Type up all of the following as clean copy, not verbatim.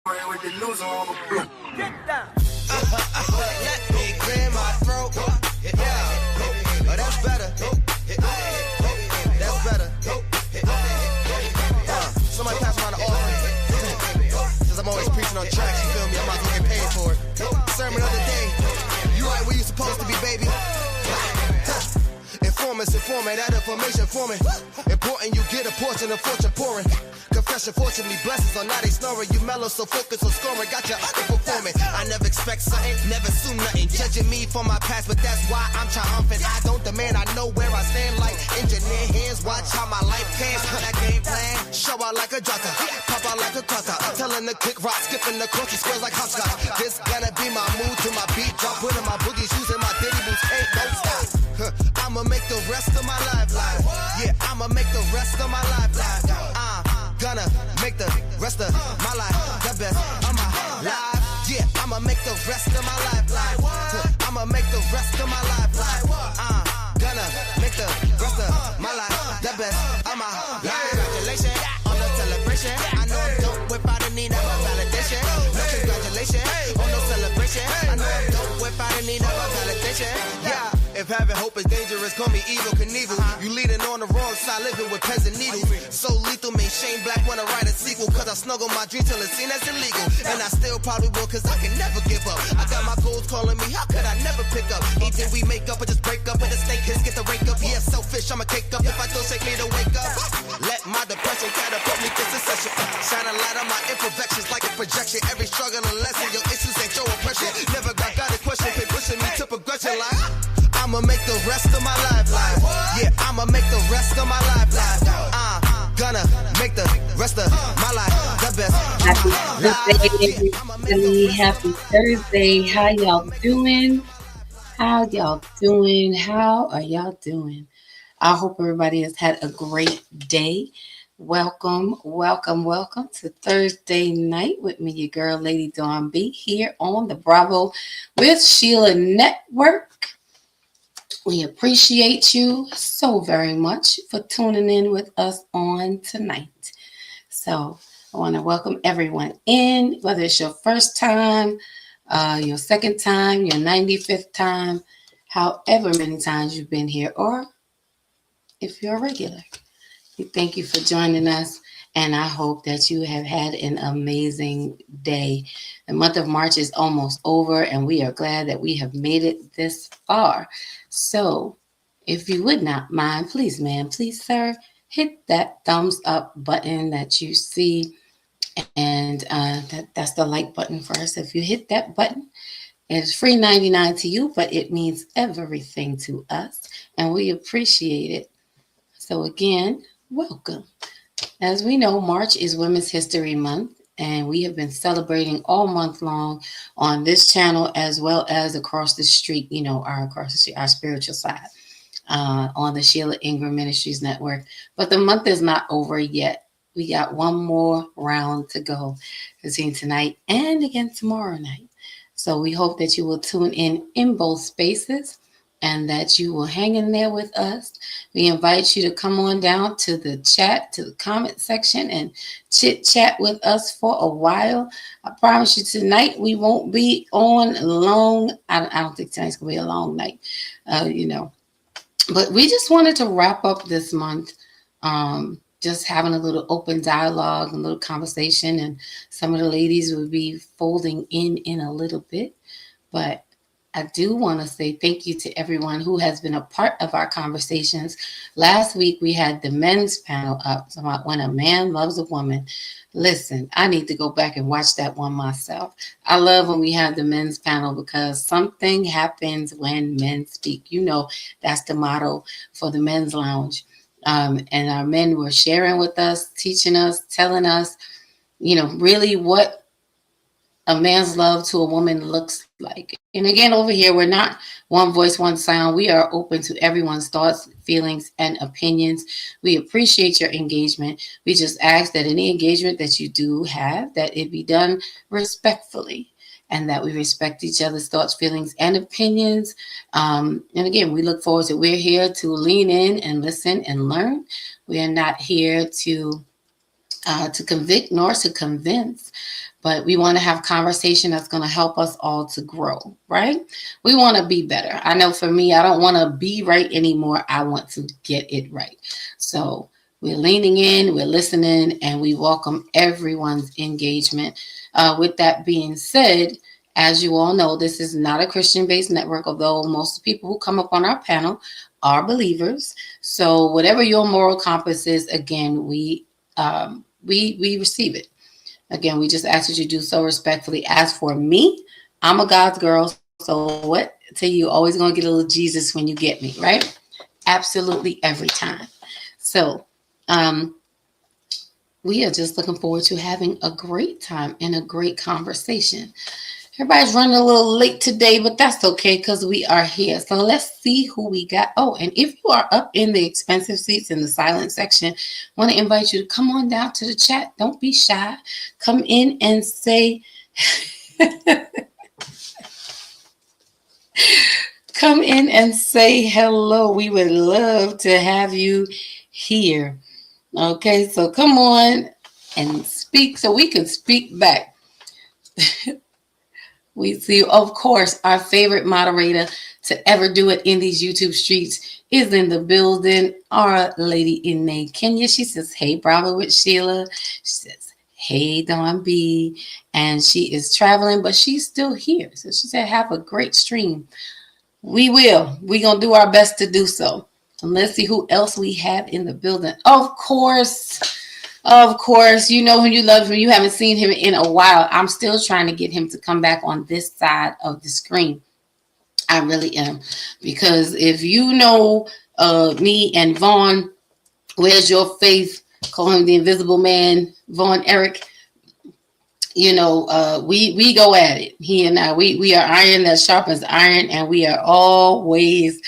With the loser on the floor. Get down. Let me clear my throat. Yeah. Oh, that's better. That's better. Somebody pass around the offering. Since I'm always preaching on tracks, you feel me? I'm about to get paid for it. Sermon of the day. You right where you supposed to be, baby. Informant, that information for me. Important you get a portion of fortune pouring. Confession, fortunately, blessings on now they snoring. You mellow, so focus on scoring. Got your underperforming. I never expect something, never assume nothing. Judging me for my past, but that's why I'm triumphant. I don't demand, I know where I stand like engineer hands. Watch how my life pans. That game plan, show out like a jotter, pop out like a cutter. Telling the kick rock, skipping the course, squares like hopscotch. This gonna be my mood to my beat drop. Putting my boogie shoes in my diddy boots, ain't no stop. I'ma make the rest of my life live. Yeah, I'ma make the rest of my life live. Gonna make the rest of my life the best of my life. Yeah, I'ma make the rest of my life live. I'ma make the rest of my life live. Gonna make the rest of my life the best of my life. Congratulations on the celebration. I know I'm dope without a need of a validation. No congratulations on no celebration. I know I'm dope without a need of a validation. Yeah. If having hope is dangerous, call me evil Knievel. You leading on the wrong side, living with peasant needles. So lethal, made Shane Black wanna write a sequel. Cause I snuggle my dream till it's seen as illegal. And I still probably will, cause I can never give up. I got my goals calling me, how could I never pick up? Anything we make up or just break up, and the snake hits get the rake up. Yeah, selfish, I'ma cake up if I don't shake me to wake up. Let my depression catapult me to succession. Shine a light on my imperfections like a projection. Every struggle a lesson, your issues ain't your oppression. Never got a question, keep pushing me to progression like I'ma make the rest of my life live. Yeah, I'ma make the rest of my life live. Gonna make the rest of my life the best. Happy Thursday, everybody. Happy Thursday. How y'all doing? How y'all doing? How are y'all doing? I hope everybody has had a great day. Welcome to Thursday night with me, your girl, Lady Dawn B, here on the Bravo with Sheila Network. We appreciate you so very much for tuning in with us on tonight. So I want to welcome everyone in, whether it's your first time, your second time, your 95th time, however many times you've been here, or if you're a regular. We thank you for joining us, and I hope that you have had an amazing day. The month of March is almost over, and we are glad that we have made it this far. So if you would not mind, please, ma'am, please, sir, hit that thumbs up button that you see. And that's the like button for us. If you hit that button, it's free 99 to you, but it means everything to us. And we appreciate it. So again, welcome. As we know, March is Women's History Month. And we have been celebrating all month long on this channel as well as across the street, our spiritual side on the Sheila Ingram Ministries Network. But the month is not over yet. We got one more round to go between tonight and again tomorrow night. So we hope that you will tune in both spaces and that you will hang in there with us. We invite you to come on down to the chat, to the comment section, and chit-chat with us for a while. I promise you tonight we won't be on long. I don't think tonight's going to be a long night, But we just wanted to wrap up this month, just having a little open dialogue, a little conversation, and some of the ladies will be folding in a little bit. But I do want to say thank you to everyone who has been a part of our conversations. Last week, we had the men's panel up about when a man loves a woman. Listen, I need to go back and watch that one myself. I love when we have the men's panel because something happens when men speak. That's the motto for the men's lounge. And our men were sharing with us, teaching us, telling us, really what a man's love to a woman looks like. And again, over here, we're not one voice, one sound. We are open to everyone's thoughts, feelings, and opinions. We appreciate your engagement. We just ask that any engagement that you do have, that it be done respectfully and that we respect each other's thoughts, feelings, and opinions. And again, we look forward to, we're here to lean in and listen and learn. We are not here to convict nor to convince. but we want to have conversation that's going to help us all to grow, right? We want to be better. I know for me, I don't want to be right anymore. I want to get it right. So we're leaning in, we're listening, and we welcome everyone's engagement. With that being said, as you all know, this is not a Christian-based network, although most people who come up on our panel are believers. So whatever your moral compass is, again, we receive it. Again, we just ask that you do so respectfully. As for me, I'm a God's girl. So what to you, always gonna get a little Jesus when you get me, right? Absolutely every time. So we are just looking forward to having a great time and a great conversation. Everybody's running a little late today, but that's okay because we are here. So let's see who we got. Oh, and if you are up in the expensive seats in the silent section, I want to invite you to come on down to the chat. Don't be shy. Come in and say, come in and say hello. We would love to have you here. Okay, so come on and speak so we can speak back. We see, of course, our favorite moderator to ever do it in these YouTube streets is in the building. Our lady Inay Kenya. She says, hey, Bravo with Sheila. She says, hey, Dawn B. And she is traveling, but she's still here. So she said, have a great stream. We will. We're going to do our best to do so. And let's see who else we have in the building. Of course, you know him, you love him, you haven't seen him in a while. I'm still trying to get him to come back on this side of the screen. I really am. Because if you know me and Vaughn, where's your faith? Call him the invisible man, Vaughn Eric. You know, we go at it. He and I, we are iron that sharpens iron, and we are always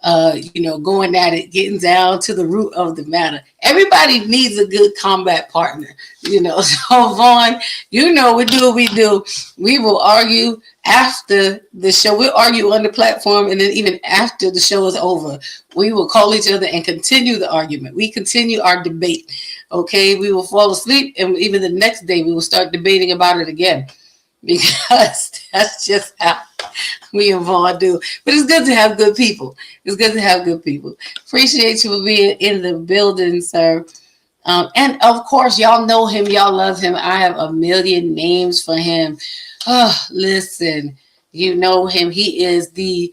going at it, getting down to the root of the matter. Everybody needs a good combat partner, So Vaughn, we do what we do. We will argue after the show. We'll argue on the platform, and then even after the show is over, we will call each other and continue the argument. We continue our debate. Okay, we will fall asleep, and even the next day we will start debating about it again. Because that's just how we and Vaughn do. But it's good to have good people. Appreciate you for being in the building, sir. And of course, y'all know him. Y'all love him. I have a million names for him. Oh, listen, you know him. He is the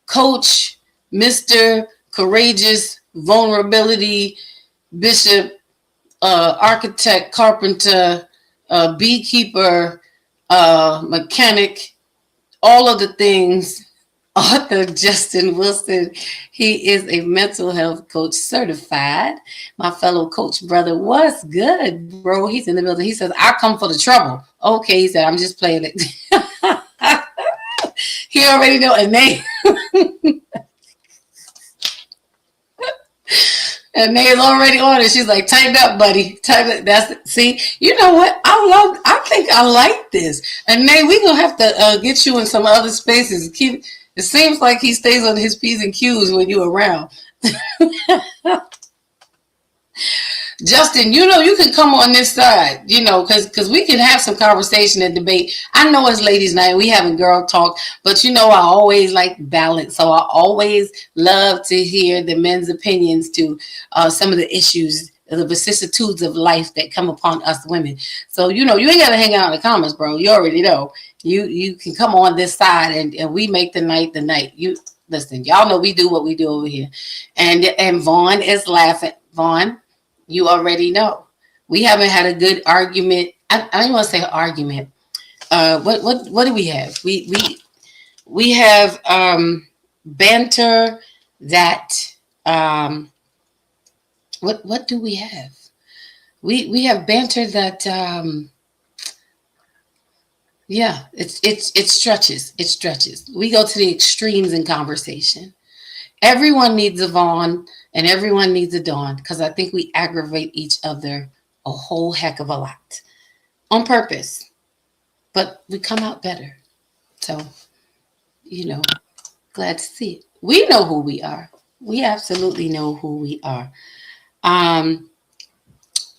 coach, Mr. Courageous Vulnerability, Bishop, architect, carpenter, beekeeper, mechanic, all of the things. Author Justin Wilson. He is a mental health coach certified. My fellow coach brother, what's good, bro? He's in the building. He says, I come for the trouble. Okay, he said, I'm just playing it. He already know a name. And Nate's already on it. She's like, tighten up, buddy. Tighten up. See, you know what? I think I like this. And Nate, we're going to have to get you in some other spaces. It seems like he stays on his P's and Q's when you're around. Justin, you can come on this side, because we can have some conversation and debate. I know it's ladies' night. We having girl talk, but I always like balance. So I always love to hear the men's opinions to some of the issues, the vicissitudes of life that come upon us women. So, you ain't got to hang out in the comments, bro. You already know. You can come on this side and we make the night the night. You listen, y'all know we do what we do over here. And Vaughn is laughing. Vaughn, you already know. We haven't had a good argument. I don't want to say argument. What do we have? We have banter that what do we have? We have banter that it stretches. It stretches. We go to the extremes in conversation. Everyone needs a Vaughn and everyone needs a Dawn, because I think we aggravate each other a whole heck of a lot on purpose, but we come out better. So, glad to see it. We know who we are. We absolutely know who we are.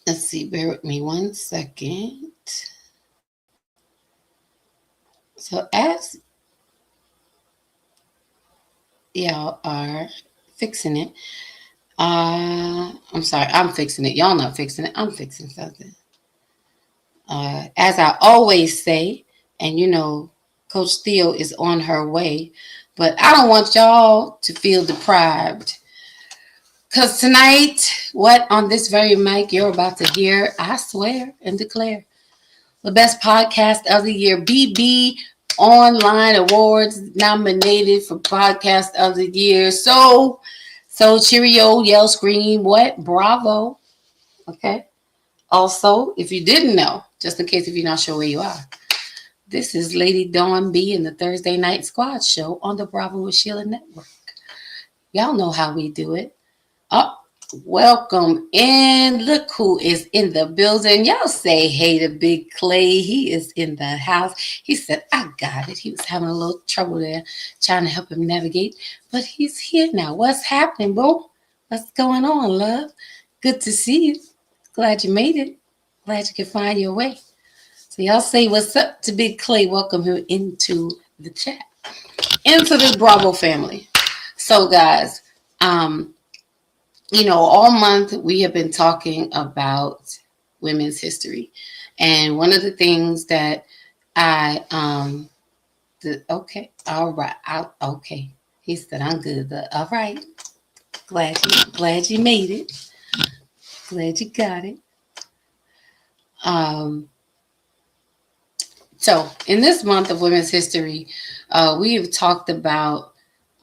Let's see. Bear with me 1 second. So as y'all are fixing it, I'm sorry, I'm fixing it. Y'all not fixing it. I'm fixing something. As I always say, and Coach Theo is on her way, but I don't want y'all to feel deprived. Because tonight, what on this very mic you're about to hear, I swear and declare, the best podcast of the year, BB Online Awards nominated for podcast of the year. So cheerio, yell, scream, what? Bravo. Okay. Also, if you didn't know, just in case if you're not sure where you are, this is Lady Dawn B in the Thursday Night Squad show on the Bravo with Sheila Network. Y'all know how we do it. Oh, welcome in. Look who is in the building. Y'all say hey to Big Clay. He is in the house. He said, I got it. He was having a little trouble there trying to help him navigate, but he's here now. What's happening, bro? What's going on, love? Good to see you. Glad you made it. Glad you could find your way. So y'all say what's up to Big Clay. Welcome him into the chat, into the Bravo family. So guys, all month we have been talking about women's history. And one of the things that okay, all right, okay. He said, I'm good. All right. Glad you made it. Glad you got it. So in this month of women's history, we have talked about,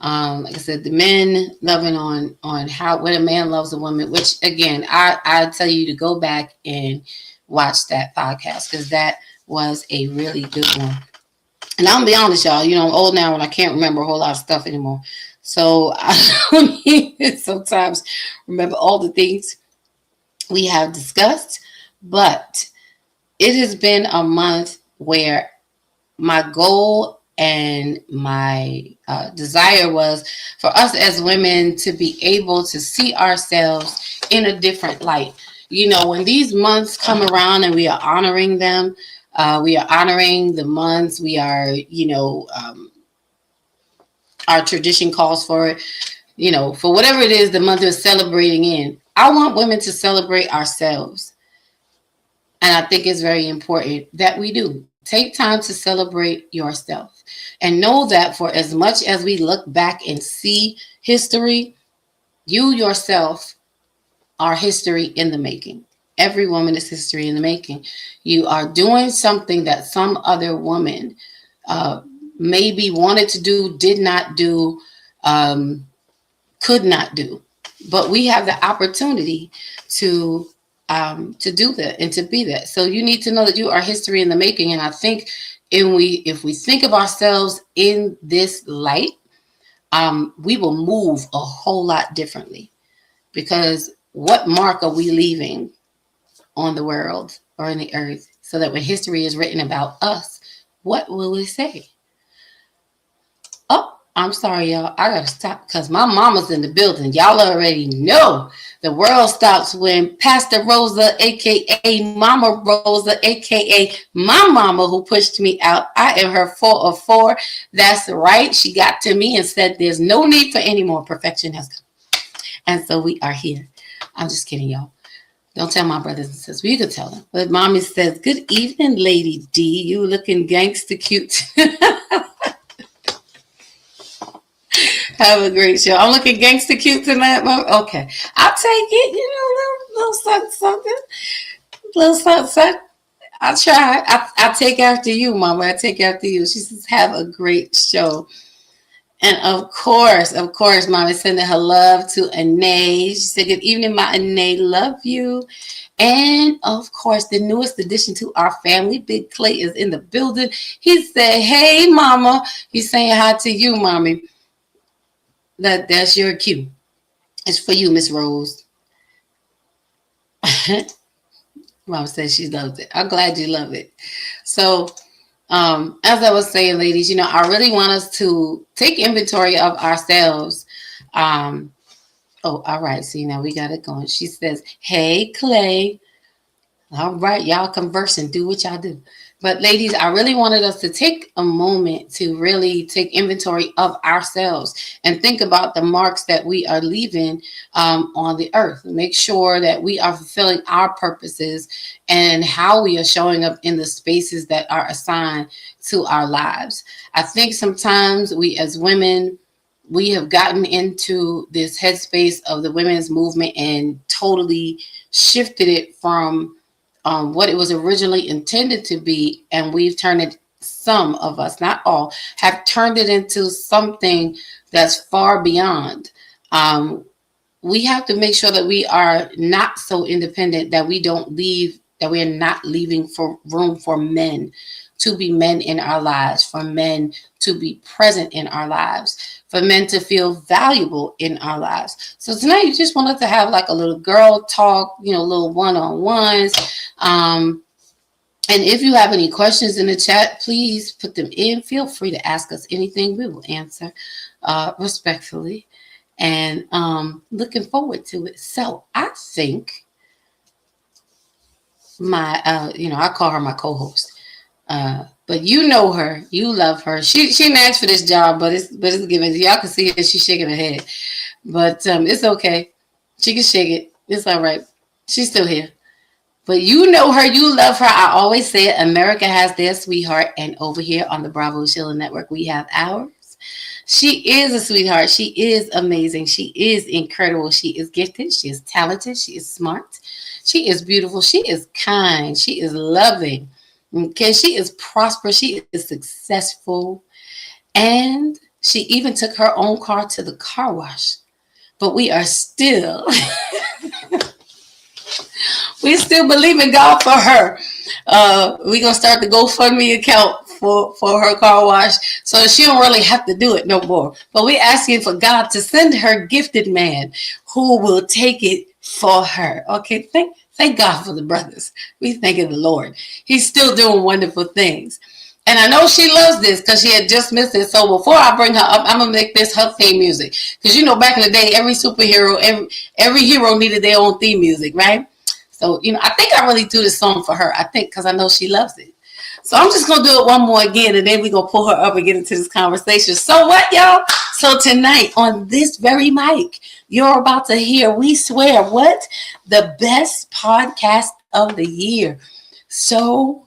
like I said, the men loving on how when a man loves a woman. Which again, I tell you to go back and watch that podcast because that was a really good one. And I'm gonna be honest, y'all. I'm old now and I can't remember a whole lot of stuff anymore. So I don't even sometimes remember all the things we have discussed, but it has been a month where my goal and my desire was for us as women to be able to see ourselves in a different light. When these months come around and we are honoring them, we are honoring the months. We are, our tradition calls for it, for whatever it is the month is celebrating in. I want women to celebrate ourselves. And I think it's very important that we do. Take time to celebrate yourself. And know that for as much as we look back and see history, you yourself are history in the making. Every woman is history in the making. You are doing something that some other woman maybe wanted to do, did not do, could not do. But we have the opportunity to do that and to be that. So you need to know that you are history in the making. And I think if we think of ourselves in this light, we will move a whole lot differently. Because what mark are we leaving on the world or in the earth so that when history is written about us, what will it say? Oh, I'm sorry, y'all. I got to stop because my mama's in the building. Y'all already know the world stops when Pastor Rosa, a.k.a. Mama Rosa, a.k.a. my mama who pushed me out. I am her 4 of 4. That's right. She got to me and said there's no need for any more. Perfection has come. And so we are here. I'm just kidding, y'all. Don't tell my brothers and sisters. You can tell them. But mommy says, good evening, Lady D. You looking gangster cute. Have a great show. I'm looking gangster cute tonight, Mom. Okay. I'll take it. Little something. Little something. I'll try. I'll take after you, Mama. I take after you. She says, have a great show. And of course, Mommy sending her love to Anae. She said, good evening, my Anae. Love you. And of course, the newest addition to our family, Big Clay, is in the building. He said, hey, Mama. He's saying hi to you, Mommy. That's your cue. It's for you, Miss Rose. Mom says she loves it. I'm glad you love it. So, as I was saying, ladies, I really want us to take inventory of ourselves. Oh, all right. See, now we got it going. She says, hey, Clay. All right. Y'all conversing. Do what y'all do. But ladies, I really wanted us to take a moment to really take inventory of ourselves and think about the marks that we are leaving on the earth. Make sure that we are fulfilling our purposes and how we are showing up in the spaces that are assigned to our lives. I think sometimes we as women, we have gotten into this headspace of the women's movement and totally shifted it from what it was originally intended to be, and we've turned it. Some of us, not all, have turned it into something that's far beyond. Um, we have to make sure that we are not so independent that we don't leave, that we are not leaving for room for men to be men in our lives, for men to be present in our lives, for men to feel valuable in our lives. So tonight, you just want us to have like a little girl talk, little one-on-ones. And if you have any questions in the chat, please put them in. Feel free to ask us anything. We will answer respectfully. And looking forward to it. So I think my, I call her my co-host. But you know her, you love her. She didn't ask for this job, but it's given. Y'all can see it. She's shaking her head, but it's okay. She can shake it. It's all right. She's still here. But you know her, you love her. I always say it, America has their sweetheart, and over here on the Bravo Sheila Network, we have ours. She is a sweetheart. She is amazing. She is incredible. She is gifted. She is talented. She is smart. She is beautiful. She is kind. She is loving. Okay, she is prosperous. She is successful. And she even took her own car to the car wash. But we are still, we still believe in God for her. We're going to start the GoFundMe account for her car wash so she don't really have to do it no more. But we're asking for God to send her gifted man who will take it for her. Okay, thank God for the brothers. We thank the Lord. He's still doing wonderful things. And I know she loves this because she had just missed it. So before I bring her up, I'm going to make this her theme music. Because back in the day, every superhero, every hero needed their own theme music, right? So, I think I really do this song for her. I think because I know she loves it. So I'm just going to do it one more again, and then we're going to pull her up and get into this conversation. So what, y'all? So tonight on this very mic, you're about to hear, we swear, what? The best podcast of the year. So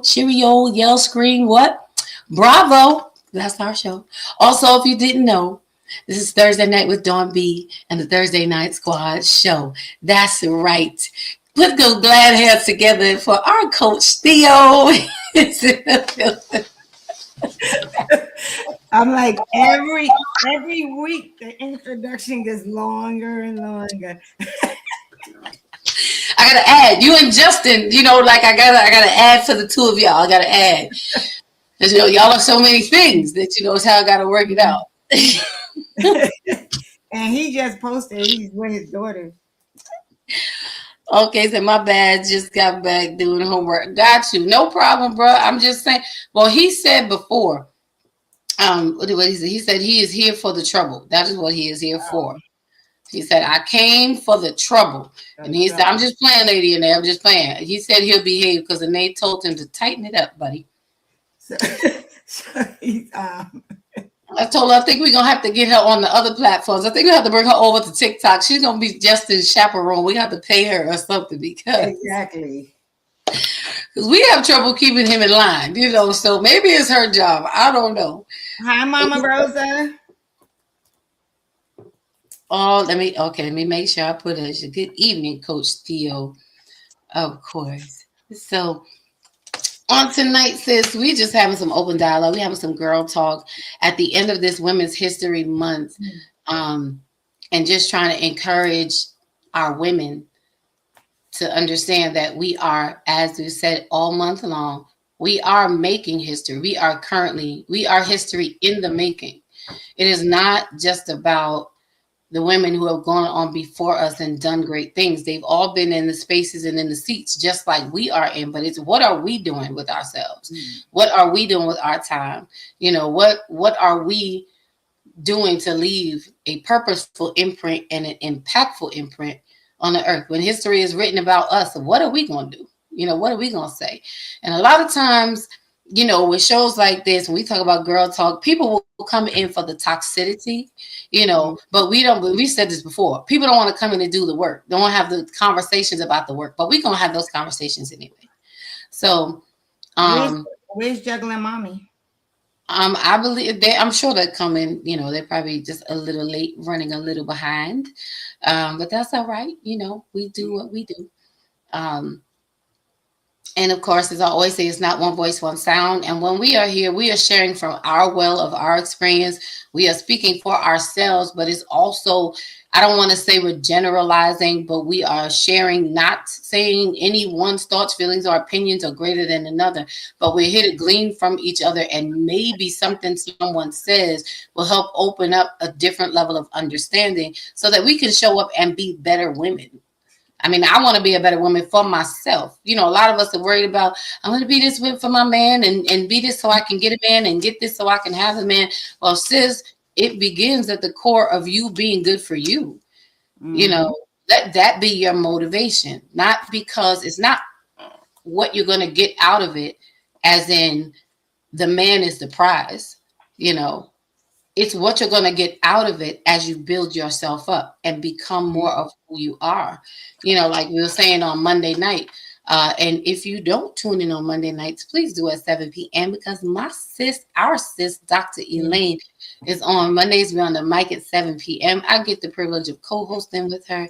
cheerio, yell, scream, what? Bravo. That's our show. Also, if you didn't know, this is Thursday Night with Dawn B and the Thursday Night Squad show. That's right. Put those glad hands together for our coach, Theo. I'm like, every week, the introduction gets longer and longer. I gotta add you and Justin. I gotta add for the two of y'all. I gotta add because y'all are so many things that it's how I gotta work it out. And he just posted he's with his daughter. Okay, so my bad. Just got back doing homework. Got you. No problem, bro. I'm just saying. Well, he said before. What he said? He said he is here for the trouble. That is what he is here for. He said, I came for the trouble. And he said, I'm just playing, lady, in there. I'm just playing. He said he'll behave because Nate told him to tighten it up, buddy. So he's, I told her, I think we're going to have to get her on the other platforms. I think we have to bring her over to TikTok. She's going to be Justin's chaperone. We have to pay her or something because. Exactly. Because we have trouble keeping him in line, so maybe it's her job. I don't know. Hi, Mama Rosa. Oh, let me make sure I put a good evening, Coach Theo. Of course. So on tonight, sis, we just having some open dialogue. We having some girl talk at the end of this Women's History Month, and just trying to encourage our women to understand that we are, as we said all month long, we are making history. We are history in the making. It is not just about the women who have gone on before us and done great things. They've all been in the spaces and in the seats just like we are in, but it's what are we doing with ourselves? What are we doing with our time? What are we doing to leave a purposeful imprint and an impactful imprint on the earth? When history is written about us, what are we going to do? What are we going to say? And a lot of times, with shows like this, when we talk about girl talk, people will come in for the toxicity, but we said this before. People don't want to come in and do the work. They don't want to have the conversations about the work, but we're going to have those conversations anyway. So, where's Juggling Mommy? I believe I'm sure they're coming, they're probably just a little late, running a little behind. But that's all right. We do what we do. And of course, as I always say, it's not one voice, one sound. And when we are here, we are sharing from our well of our experience. We are speaking for ourselves, but it's also, I don't want to say we're generalizing, but we are sharing, not saying anyone's thoughts, feelings, or opinions are greater than another, but we're here to glean from each other, and maybe something someone says will help open up a different level of understanding so that we can show up and be better women. I mean, I want to be a better woman for myself. A lot of us are worried about, I'm going to be this for my man and be this so I can get a man and get this so I can have a man. Well, sis, it begins at the core of you being good for you. Mm-hmm. Let that be your motivation, not because it's not what you're going to get out of it, as in the man is the prize, It's what you're going to get out of it as you build yourself up and become more of who you are. Like we were saying on Monday night. And if you don't tune in on Monday nights, please do at 7 p.m. because our sis, Dr. Elaine, is on Mondays. We're on the mic at 7 p.m. I get the privilege of co-hosting with her.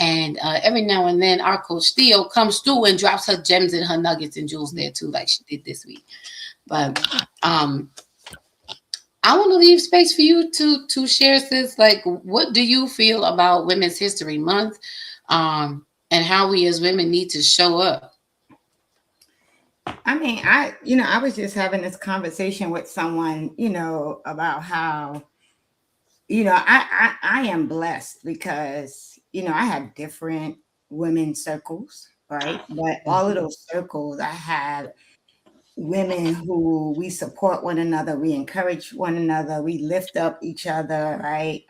And every now and then, our coach Theo comes through and drops her gems and her nuggets and jewels there too, like she did this week. But I want to leave space for you to share this. Like, what do you feel about Women's History Month, and how we as women need to show up? I mean, I was just having this conversation with someone, about how, I am blessed because, I have different women circles, right? But all of those circles, I have women who we support one another, we encourage one another, we lift up each other, right?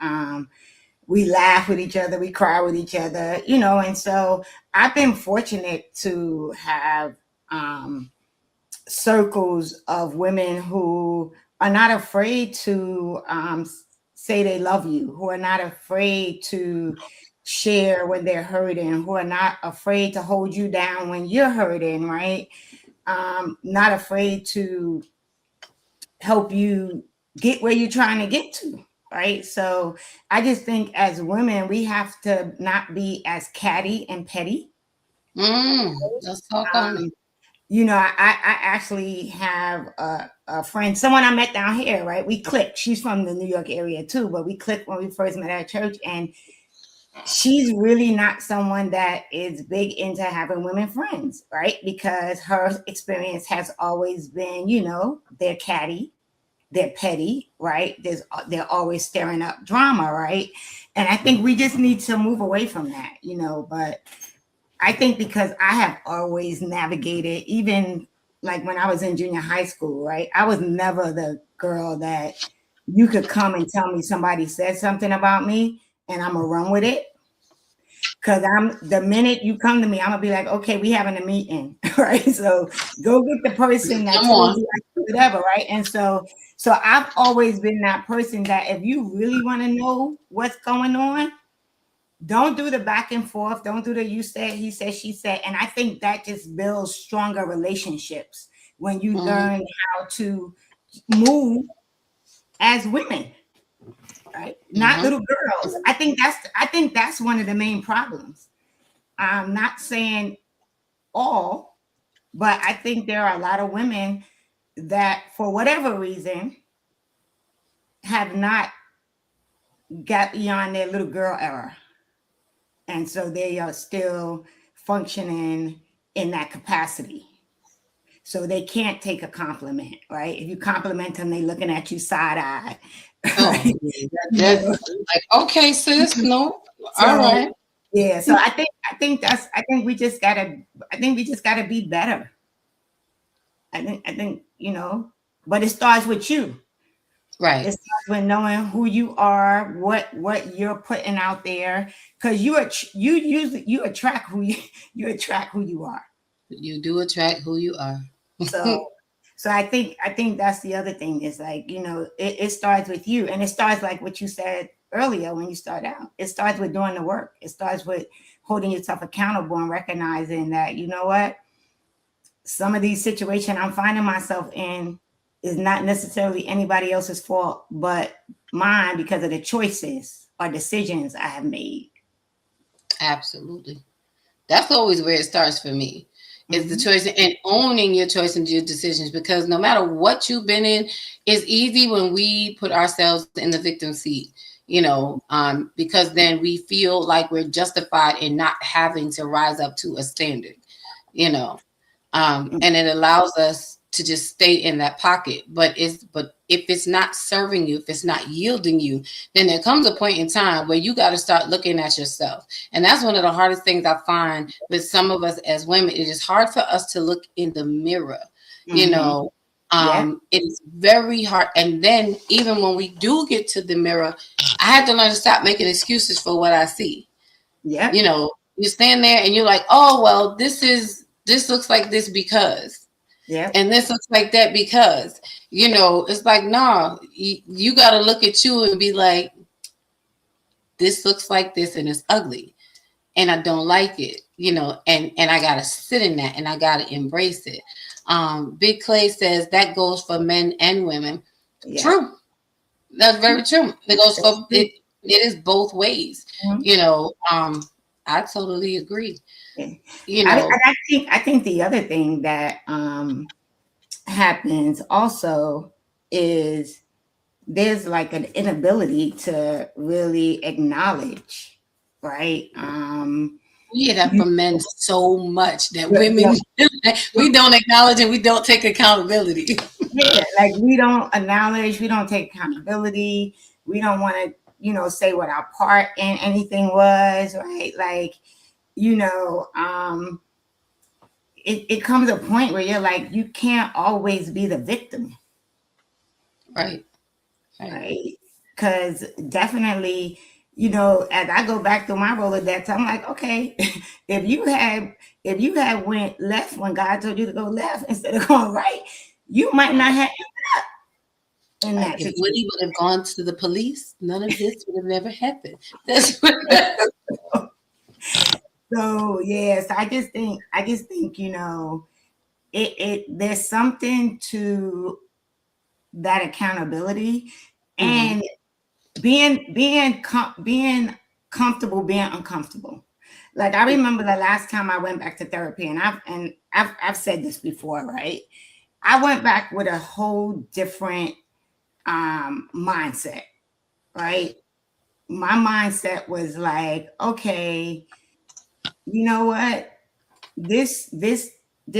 We laugh with each other, we cry with each other, and so I've been fortunate to have circles of women who are not afraid to say they love you, who are not afraid to share when they're hurting, who are not afraid to hold you down when you're hurting, right? Not afraid to help you get where you're trying to get to, right? So I just think as women, we have to not be as catty and petty. Let's talk on it. I actually have a friend, someone I met down here, right? We clicked. She's from the New York area too, but we clicked when we first met at church, and she's really not someone that is big into having women friends, right? Because her experience has always been, they're catty, they're petty, right? They're always stirring up drama, right? And I think we just need to move away from that, but I think because I have always navigated, even like when I was in junior high school, right? I was never the girl that you could come and tell me somebody said something about me and I'm gonna run with it. Because the minute you come to me, I'm gonna be like, okay, we having a meeting, right? So go get the person that told you whatever, right? And so I've always been that person that if you really want to know what's going on, don't do the back and forth. Don't do the you said, he said, she said. And I think that just builds stronger relationships when you learn how to move as women. Right? Not little girls. I think that's one of the main problems. I'm not saying all, but I think there are a lot of women that for whatever reason have not got beyond their little girl era. And so they are still functioning in that capacity. So they can't take a compliment, right? If you compliment them, they looking at you side-eyed. Oh, that's like, okay, sis, no, all right. Yeah, so I think we just gotta be better. I think but it starts with you. Right. It starts with knowing who you are, what you're putting out there, because you attract who you are. You do attract who you are. So so I think that's the other thing is like, it starts with you, and it starts like what you said earlier when you start out. It starts with doing the work. It starts with holding yourself accountable and recognizing that, you know what, some of these situations I'm finding myself in is not necessarily anybody else's fault, but mine because of the choices or decisions I have made. Absolutely. That's always where it starts for me. Is the choice and owning your choice and your decisions, because no matter what you've been in, it's easy when we put ourselves in the victim seat, because then we feel like we're justified in not having to rise up to a standard, and it allows us to just stay in that pocket. But if it's not serving you, if it's not yielding you, then there comes a point in time where you got to start looking at yourself. And that's one of the hardest things I find with some of us as women. It is hard for us to look in the mirror, It is very hard. And then even when we do get to the mirror, I had to learn to stop making excuses for what I see. Yeah. You stand there and you're like, oh, well, this looks like this because. Yeah. And this looks like that because, it's like, no, you got to look at you and be like, this looks like this and it's ugly and I don't like it, and I got to sit in that and I got to embrace it. Big Clay says that goes for men and women. Yeah. True. That's very true. It goes for it. It is both ways, I totally agree. I think the other thing that happens also is there's like an inability to really acknowledge, right? We hear that from men so much that women we don't acknowledge and we don't take accountability. Yeah, like we don't acknowledge, we don't take accountability, we don't want to, say what our part in anything was, right? Like, it comes a point where you're like, you can't always be the victim. Right. Because definitely, as I go back through my Rolodex, I'm like, okay, if you had went left when God told you to go left instead of going right, you might not have ended up in that situation. If Woody would have gone to the police, none of this would have never happened. So yes, I just think, there's something to that accountability and being comfortable being uncomfortable. Like I remember the last time I went back to therapy, and I've said this before, right? I went back with a whole different mindset, right? My mindset was like, okay, you know what? This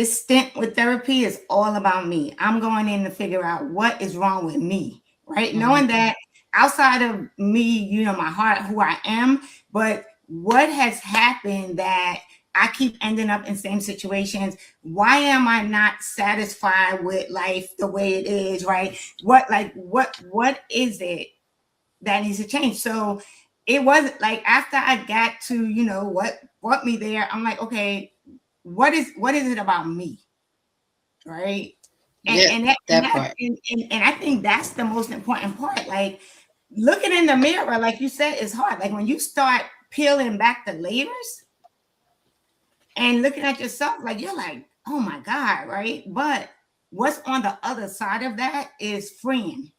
stint with therapy is all about me. I'm going in to figure out what is wrong with me, right? Knowing that outside of me, my heart, who I am, but what has happened that I keep ending up in same situations? Why am I not satisfied with life the way it is, right? What is it that needs to change? So it wasn't like after I got to, what brought me there, I'm like, okay, what is it about me? Right. And I think that's the most important part. Like looking in the mirror, like you said, is hard. Like when you start peeling back the layers and looking at yourself, like you're like, oh my God, right? But what's on the other side of that is freeing.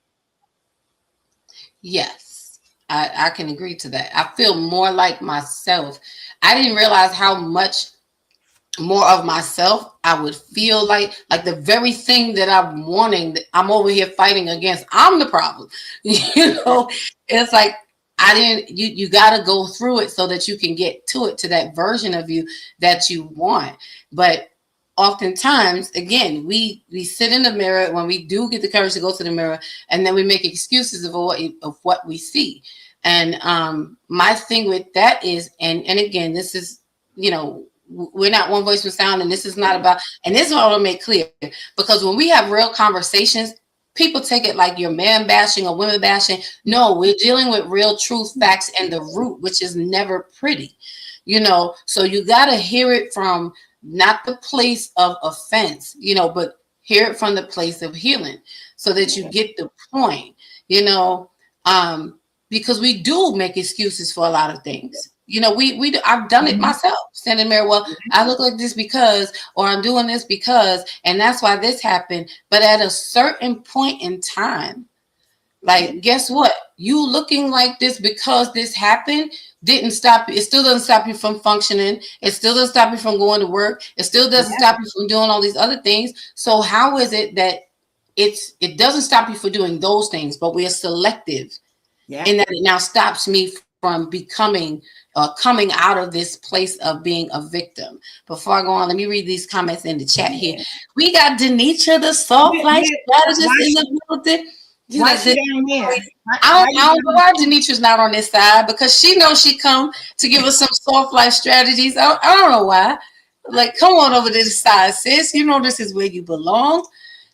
Yes, I can agree to that. I feel more like myself. I didn't realize how much more of myself I would feel like the very thing that I'm wanting, that I'm over here fighting against, I'm the problem. It's like you got to go through it so that you can get to that version of you that you want. But oftentimes, again, we sit in the mirror when we do get the courage to go to the mirror, and then we make excuses of what we see. And my thing with that is, and again, this is, we're not one voice with sound, and this is not about, and this is what I want to make clear, because when we have real conversations, people take it like you're man bashing or women bashing. No, we're dealing with real truth, facts, and the root, which is never pretty. you know. So you got to hear it from not the place of offense, you know, but hear it from the place of healing so that you get the point, you know, because we do make excuses for a lot of things. You know, I've done it myself, standing there. Well, I look like this because, or I'm doing this because, and that's why this happened. But at a certain point in time, like, guess what? You looking like this because this happened didn't stop you. It still doesn't stop you from functioning. It still doesn't stop you from going to work. It still doesn't stop you from doing all these other things. So how is it that it doesn't stop you from doing those things, but we are selective in that it now stops me from becoming coming out of this place of being a victim. Before I go on, let me read these comments in the chat here. We got Denitra, the soft life strategist, in the building. Why she down there? I don't know why Denitra's not on this side, because she knows she come to give us some soft life strategies. I don't know why. Like, come on over to this side, sis. You know this is where you belong.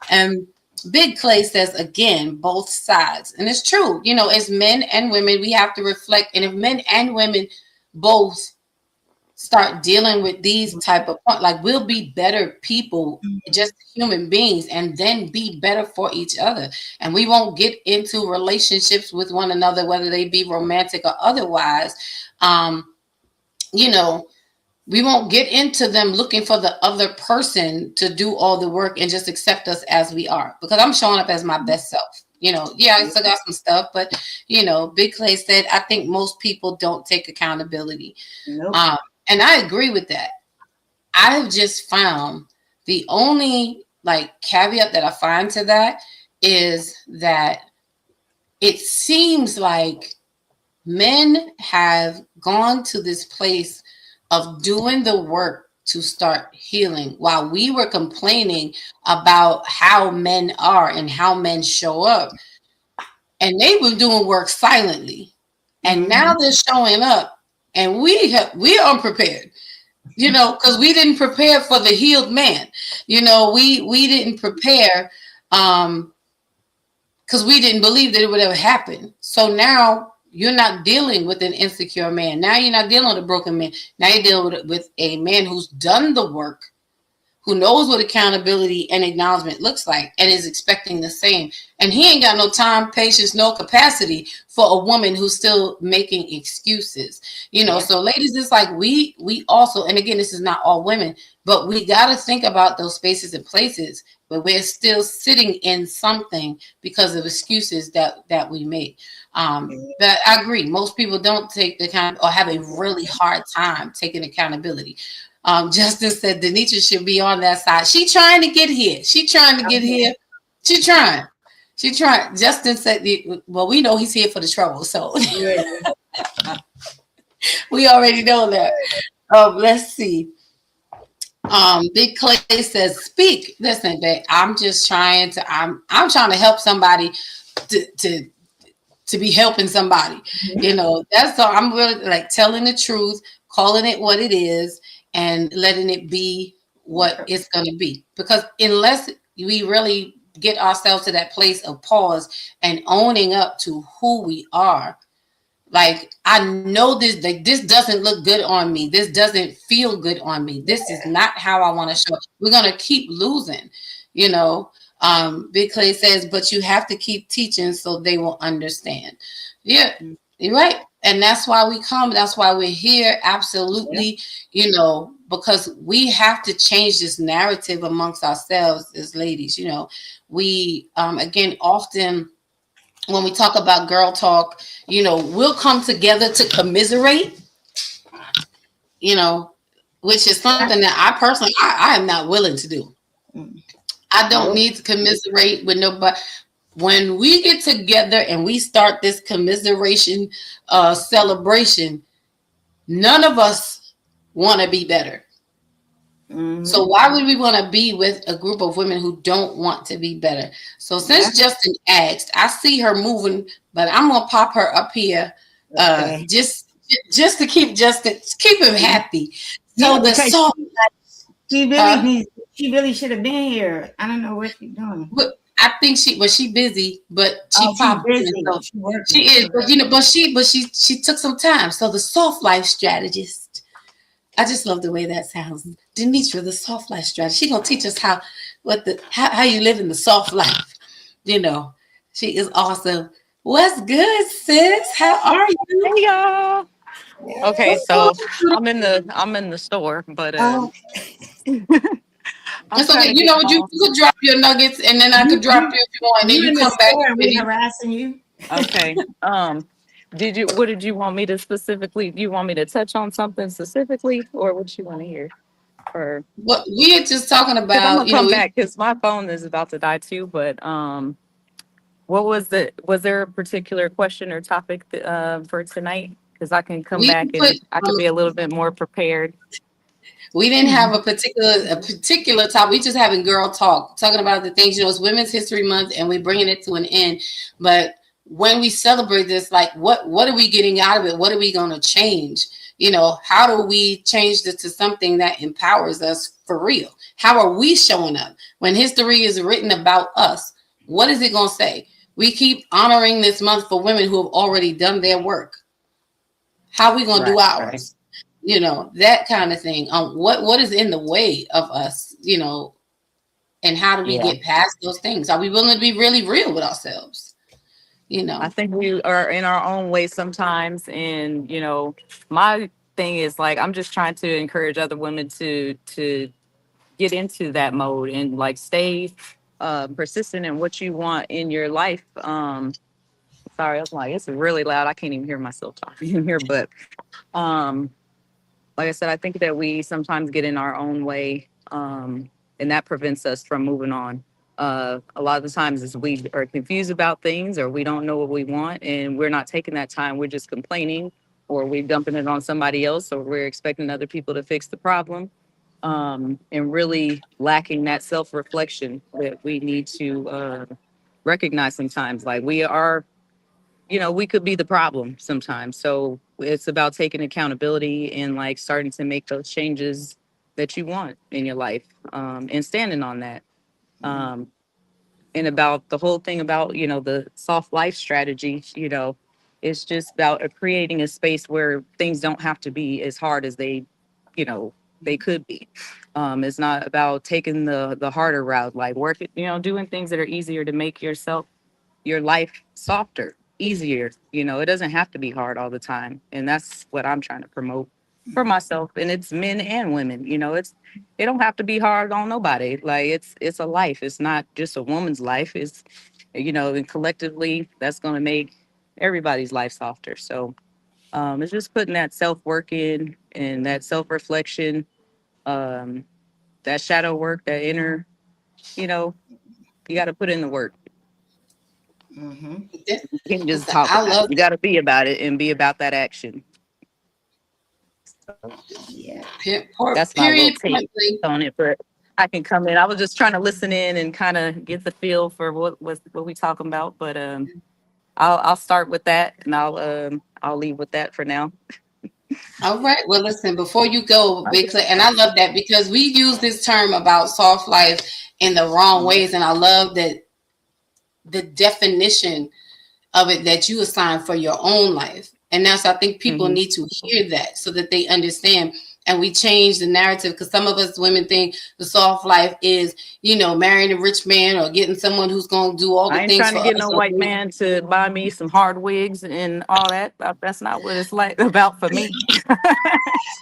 And Big Clay says, again, both sides. And it's true. You know, as men and women, we have to reflect. And if men and women both start dealing with these type of points, like, we'll be better people, just human beings, and then be better for each other. And we won't get into relationships with one another, whether they be romantic or otherwise. You know, we won't get into them looking for the other person to do all the work and just accept us as we are, because I'm showing up as my best self. You know, yeah, I still got some stuff, but, you know, Big Clay said, I think most people don't take accountability. Nope. And I agree with that. I have just found the only like caveat that I find to that is that it seems like men have gone to this place of doing the work to start healing, while we were complaining about how men are and how men show up. And they were doing work silently. And now they're showing up. And we're unprepared, you know, because we didn't prepare for the healed man. You know, we didn't prepare because we didn't believe that it would ever happen. So now you're not dealing with an insecure man. Now you're not dealing with a broken man. Now you're dealing with a man who's done the work, who knows what accountability and acknowledgement looks like, and is expecting the same. And he ain't got no time, patience, no capacity for a woman who's still making excuses. You know, so ladies, it's like we also, and again, this is not all women, but we got to think about those spaces and places where we're still sitting in something because of excuses that we make. But I agree, most people don't take the kind, or have a really hard time taking accountability. Justin said Denitra should be on that side. She trying to get here. She trying to get here. She trying. Justin said, well, we know he's here for the trouble. So we already know that. Let's see. Big Clay says, speak. Listen, babe, I'm just trying to, I'm trying to help somebody to be helping somebody. You know, that's all. I'm really like telling the truth, calling it what it is, and letting it be what it's going to be. Because unless we really get ourselves to that place of pause and owning up to who we are, like, I know this, like, this doesn't look good on me. This doesn't feel good on me. This is not how I want to show up. We're going to keep losing, you know. Big Clay says, but you have to keep teaching so they will understand. Yeah, you're right. And that's why we come. That's why we're here. Absolutely. You know, because we have to change this narrative amongst ourselves as ladies. You know, we, again, often when we talk about girl talk, you know, we'll come together to commiserate, you know, which is something that I personally, I am not willing to do. I don't need to commiserate with nobody. When we get together and we start this commiseration celebration, none of us want to be better. So why would we want to be with a group of women who don't want to be better? So since Justin asked, I see her moving, but I'm gonna pop her up here just to keep Justin, keep him happy. So the song, she really should have been here. I don't know what she's doing. I think she busy, but she popped busy. She is, but you know, but she took some time. So the soft life strategist, I just love the way that sounds. Denitra, the soft life strategy. She gonna teach us how you live in the soft life. You know, she is awesome. What's good, sis? How are you? Hey y'all. Okay, so I'm in the store, but Oh, I'm It's trying okay. to You get know what? You home. could drop your nuggets, and then I could drop you if you want, and then you you in the come back store and and we finish. harassing you? Okay. What did you want me to specifically? Do you want me to touch on something specifically, or what you want to hear? Or What we are just talking because I'm about, gonna you know, come back because my phone is about to die too. But what was the? Was there a particular question or topic for tonight? Because I can come we back put and I could be a little bit more prepared. we didn't have a particular topic. We just having girl talk, talking about the things. You know, it's Women's History Month, and we bringing it to an end. But when we celebrate this, like, what are we getting out of it? What are we going to change? You know, how do we change this to something that empowers us for real? How are we showing up when history is written about us? What is it going to say? We keep honoring this month for women who have already done their work. How are we going to Right. do Right. ours? You know, that kind of thing. What is in the way of us, you know, and how do we Yeah. get past those things? Are we willing to be really real with ourselves? You I know, think we are in our own way sometimes. And, my thing is like, I'm just trying to encourage other women to get into that mode and like stay persistent in what you want in your life. Sorry, I was like, it's really loud. I can't even hear myself talking in here. But um, like I said, I think that we sometimes get in our own way, and that prevents us from moving on. A lot of the times is we are confused about things or we don't know what we want and we're not taking that time. We're just complaining or we're dumping it on somebody else or we're expecting other people to fix the problem, and really lacking that self-reflection that we need to recognize sometimes. Like we are, we could be the problem sometimes. So it's about taking accountability and like starting to make those changes that you want in your life, and standing on that. Um, and about the whole thing about, the soft life strategy, it's just about creating a space where things don't have to be as hard as you know, they could be. It's not about taking the harder route, like working, doing things that are easier to make your life softer, easier. It doesn't have to be hard all the time. And that's what I'm trying to promote for myself. And it's men and women, it don't have to be hard on nobody. Like it's a life. It's not just a woman's life. It's, and collectively that's gonna make everybody's life softer. So it's just putting that self-work in and that self-reflection, um, that shadow work, that inner, you know, you gotta put in the work. Mm-hmm. You can't just talk I about it. love You got to be about it and be about that action. Yeah. That's my little period. take on it. But I can come in. I was just trying to listen in and kind of get the feel for what we talking about. But I'll start with that and I'll leave with that for now. All right. Well, listen, before you go, Big Clay, and I love that because we use this term about soft life in the wrong ways. And I love that the definition of it that you assign for your own life. And that's, I think people Mhm. need to hear that so that they understand. And we change the narrative because some of us women think the soft life is, marrying a rich man or getting someone who's going to do all I the ain't things trying for to get us. no white man to buy me some hard wigs and all that. That's not what it's like about for me.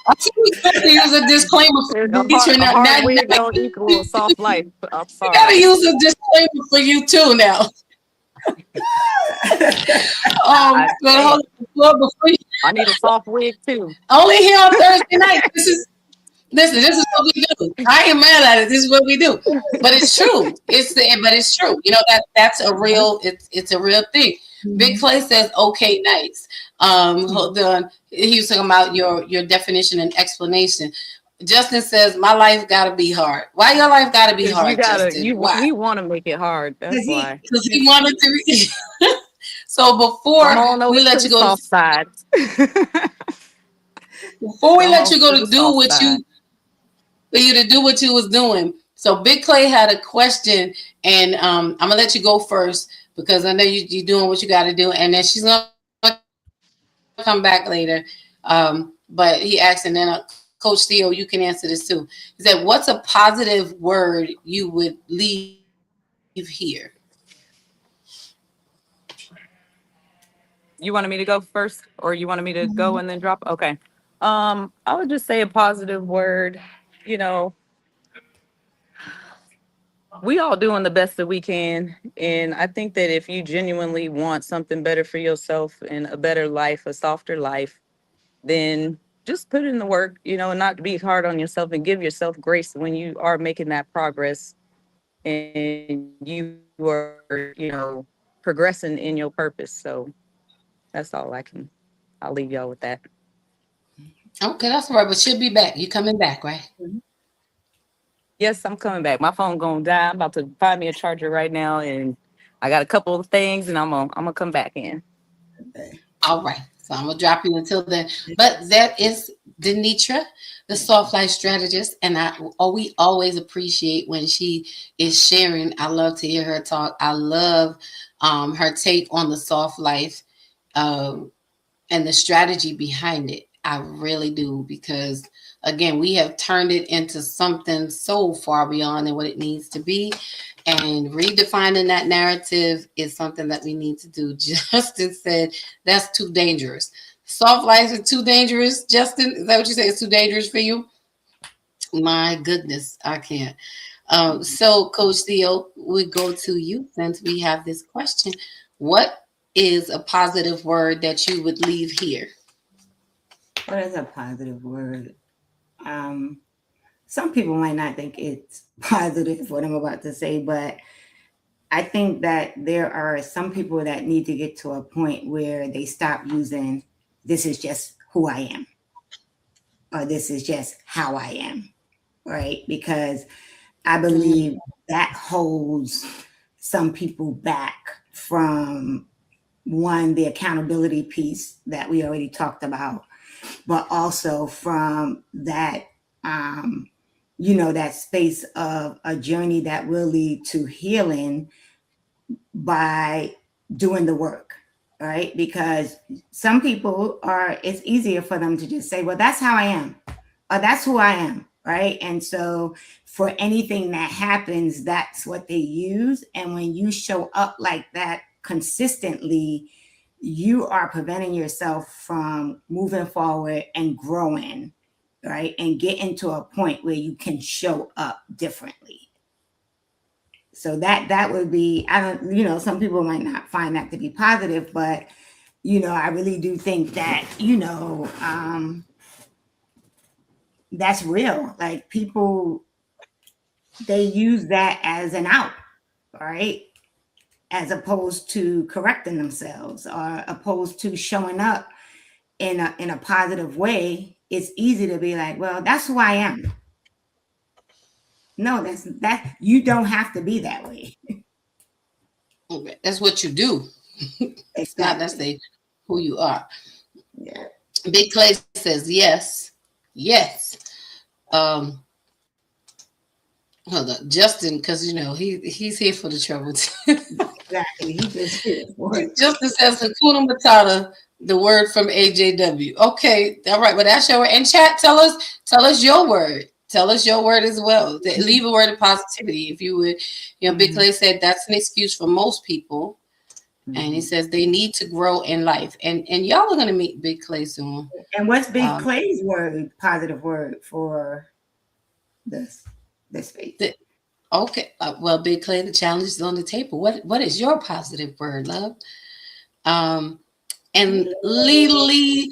I think we got to use a disclaimer for A Deidre hard, a now. hard Now, wig don't equal a soft life. I'm we got to sorry. use a disclaimer for you too now. I, But hey, hold on, before you, I need a soft wig too. only here on Thursday night. Listen, this is what we do. I ain't mad at it. This is what we do. But it's true. But it's true. That's a real. It's a real thing. Big Clay says, "Okay, nice." Hold on. He was talking about your definition and explanation. Justin says, "My life got to be hard." Why your life got to be Because you hard, gotta, Justin? Why? he want to make it hard. That's why. Because he wanted to. So Come before on over we to let the you go, soft side. before we Come let on you to go the to do soft what side. you was doing. So Big Clay had a question, and I'm gonna let you go first because I know you're doing what you got to do, and then she's gonna come back later. But he asked, and then Coach Theo, you can answer this too. Is that what's a positive word you would leave here? You wanted me to go first, or you wanted me to go and then drop? Okay. I would just say a positive word. You know, we all doing the best that we can, and I think that if you genuinely want something better for yourself and a better life, a softer life, then just put in the work. You know, and not be hard on yourself, and give yourself grace when you are making that progress and you are, you know, progressing in your purpose. So that's all I'll leave y'all with that. Okay, that's all right. But she'll be back. You coming back, right? Yes, I'm coming back. My phone gonna die. I'm about to find me a charger right now, and I got a couple of things, and I'm gonna come back in. All right. So I'm gonna drop you until then. But that is Denitra, the Soft Life strategist, and we always appreciate when she is sharing. I love to hear her talk. I love her take on the soft life and the strategy behind it. I really do, because again, we have turned it into something so far beyond than what it needs to be. And redefining that narrative is something that we need to do. Justin said that's too dangerous. Soft life is too dangerous. Justin, is that what you say? It's too dangerous for you? My goodness, I can't. So, Coach Theo, we go to you since we have this question. What is a positive word that you would leave here? What is a positive word? Some people might not think it's positive what I'm about to say, but I think that there are some people that need to get to a point where they stop using "this is just who I am" or "this is just how I am," right? Because I believe that holds some people back from, one, the accountability piece that we already talked about, but also from that, that space of a journey that will lead to healing by doing the work, right? Because some people it's easier for them to just say, well, that's how I am, or that's who I am, right? And so for anything that happens, that's what they use. And when you show up like that consistently, you are preventing yourself from moving forward and growing, right? And getting to a point where you can show up differently. So that would be, some people might not find that to be positive, but, I really do think that, that's real. Like, people, they use that as an out, right? As opposed to correcting themselves or opposed to showing up in a positive way. It's easy to be like, well, that's who I am. No, that you don't have to be that way. That's what you do. It's not necessarily who you are. Yeah. Big Clay says yes. Hold on, Justin, because he's here for the trouble. Exactly. He just here for it. Justin says Hakuna Matata, the word from AJW. Okay, all right, but that's your word. And chat, tell us your word. Tell us your word as well. Leave a word of positivity, if you would. Big Clay said that's an excuse for most people. Mm-hmm. And he says they need to grow in life. And y'all are going to meet Big Clay soon. And what's Big Clay's word, positive word for this space? Okay. Well, Big Clay, the challenge is on the table. What is your positive word, love? And Lily,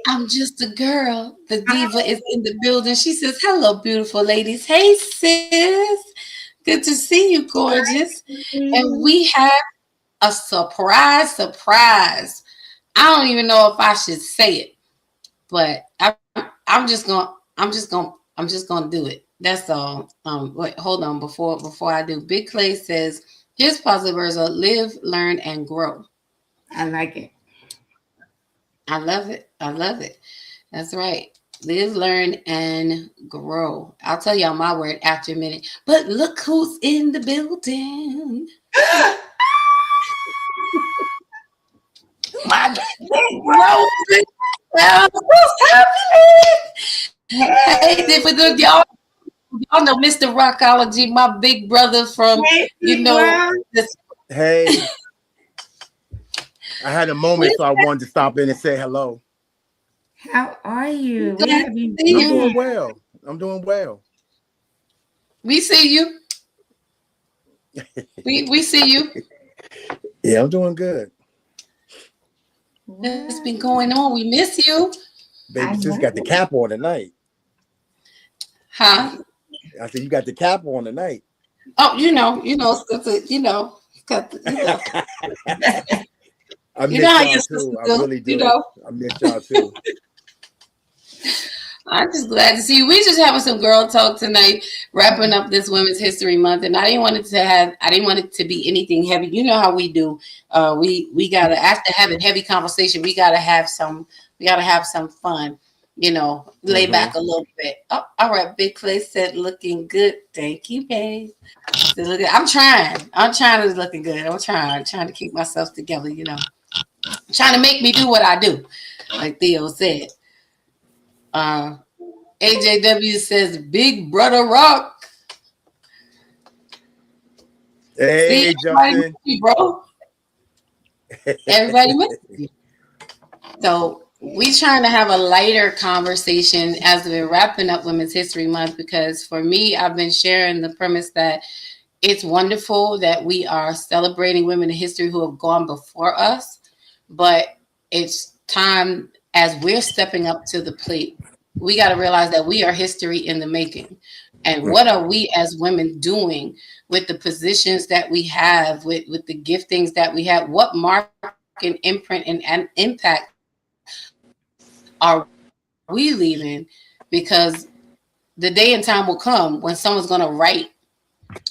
I'm just a girl. The diva is in the building. She says, hello, beautiful ladies. Hey, sis. Good to see you, gorgeous. And we have a surprise. I don't even know if I should say it, but I'm just gonna do it. That's all. Wait, hold on. Before I do, Big Clay says his positive words are live, learn, and grow. I like it. I love it. That's right. Live, learn, and grow. I'll tell y'all my word after a minute. But look who's in the building. My Rose. What's happening? Hey, for the y'all know Mr. Rockology, my big brother from Hey, you big know girl. the Hey, I had a moment, so I wanted to stop in and say hello. How are you? Where glad have to you see I'm you. doing been? well. I'm doing well. We see you. We see you. Yeah, I'm doing good. What's Well, been going on? We miss you. Baby I sis know. got the cap on tonight. Huh? I said, you got the cap on tonight. Oh, it's got I you know miss how y'all your too. sister I do, really do. I miss y'all too. I'm just glad to see you. We just having some girl talk tonight, wrapping up this Women's History Month, and I didn't want it to be anything heavy. You know how we do. We gotta after having heavy conversation, we gotta have some fun. Lay Hmm. back a little bit. Oh, all right, Big Clay said looking good. Thank you, babe. So I'm trying. I'm trying to looking good. I'm trying to keep myself together. Trying to make me do what I do, like Theo said. Uh, AJW says, Big Brother Rock. See, Hey, everybody miss Justin. you, bro. Everybody miss you. So we trying to have a lighter conversation as we're wrapping up Women's History Month because for me, I've been sharing the premise that it's wonderful that we are celebrating women in history who have gone before us, but it's time as we're stepping up to the plate. We got to realize that we are history in the making. And what are we as women doing with the positions that we have, with the giftings that we have? What mark and imprint and impact are we leaving? Because the day and time will come when someone's going to write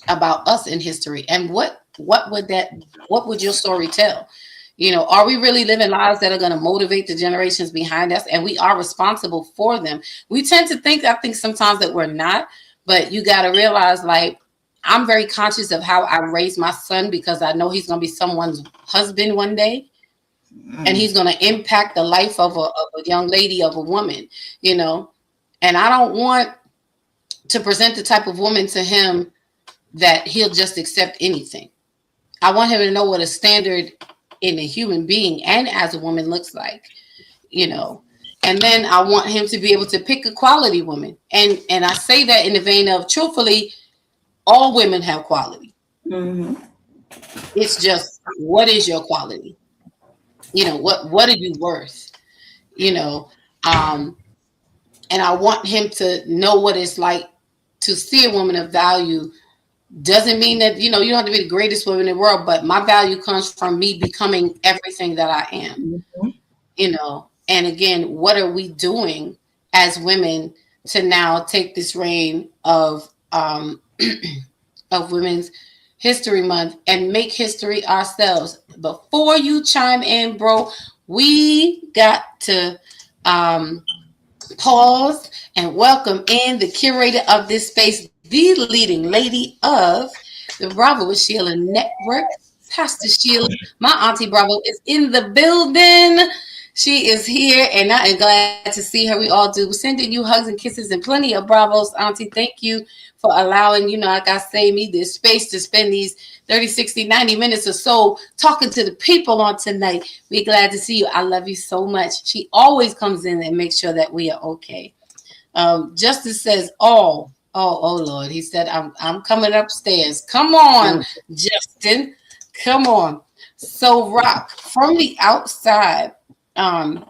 about us in history, and what would your story tell? Are we really living lives that are going to motivate the generations behind us, and we are responsible for them? We tend to think, I think sometimes, that we're not, but you got to realize, like, I'm very conscious of how I raise my son because I know he's going to be someone's husband one day, and he's going to impact the life of a young lady, of a woman, you know and I don't want to present the type of woman to him that he'll just accept anything. I want him to know what a standard in a human being and as a woman looks like, you know. And then I want him to be able to pick a quality woman. And I say that in the vein of, truthfully, all women have quality. Mhm. It's just, what is your quality? What are you worth? You know, um, and I want him to know what it's like to see a woman of value. Doesn't mean that, you don't have to be the greatest woman in the world, but my value comes from me becoming everything that I am, Mhm. And again, what are we doing as women to now take this reign of Women's History Month and make history ourselves? Before you chime in, bro, we got to um, pause and welcome in the curator of this space, the leading lady of the Bravo with Sheila Network, Pastor Sheila. My auntie Bravo is in the building. She is here, and I am glad to see her. We all do. We're sending you hugs and kisses and plenty of Bravos, auntie. Thank you for allowing, like I say, me this space to spend these 30, 60, 90 minutes or so talking to the people on tonight. We're glad to see you. I love you so much. She always comes in and makes sure that we are okay. Justice says, oh Lord. He said, I'm coming upstairs. Come on, Justin. Come on. So, Rock, from the outside, um,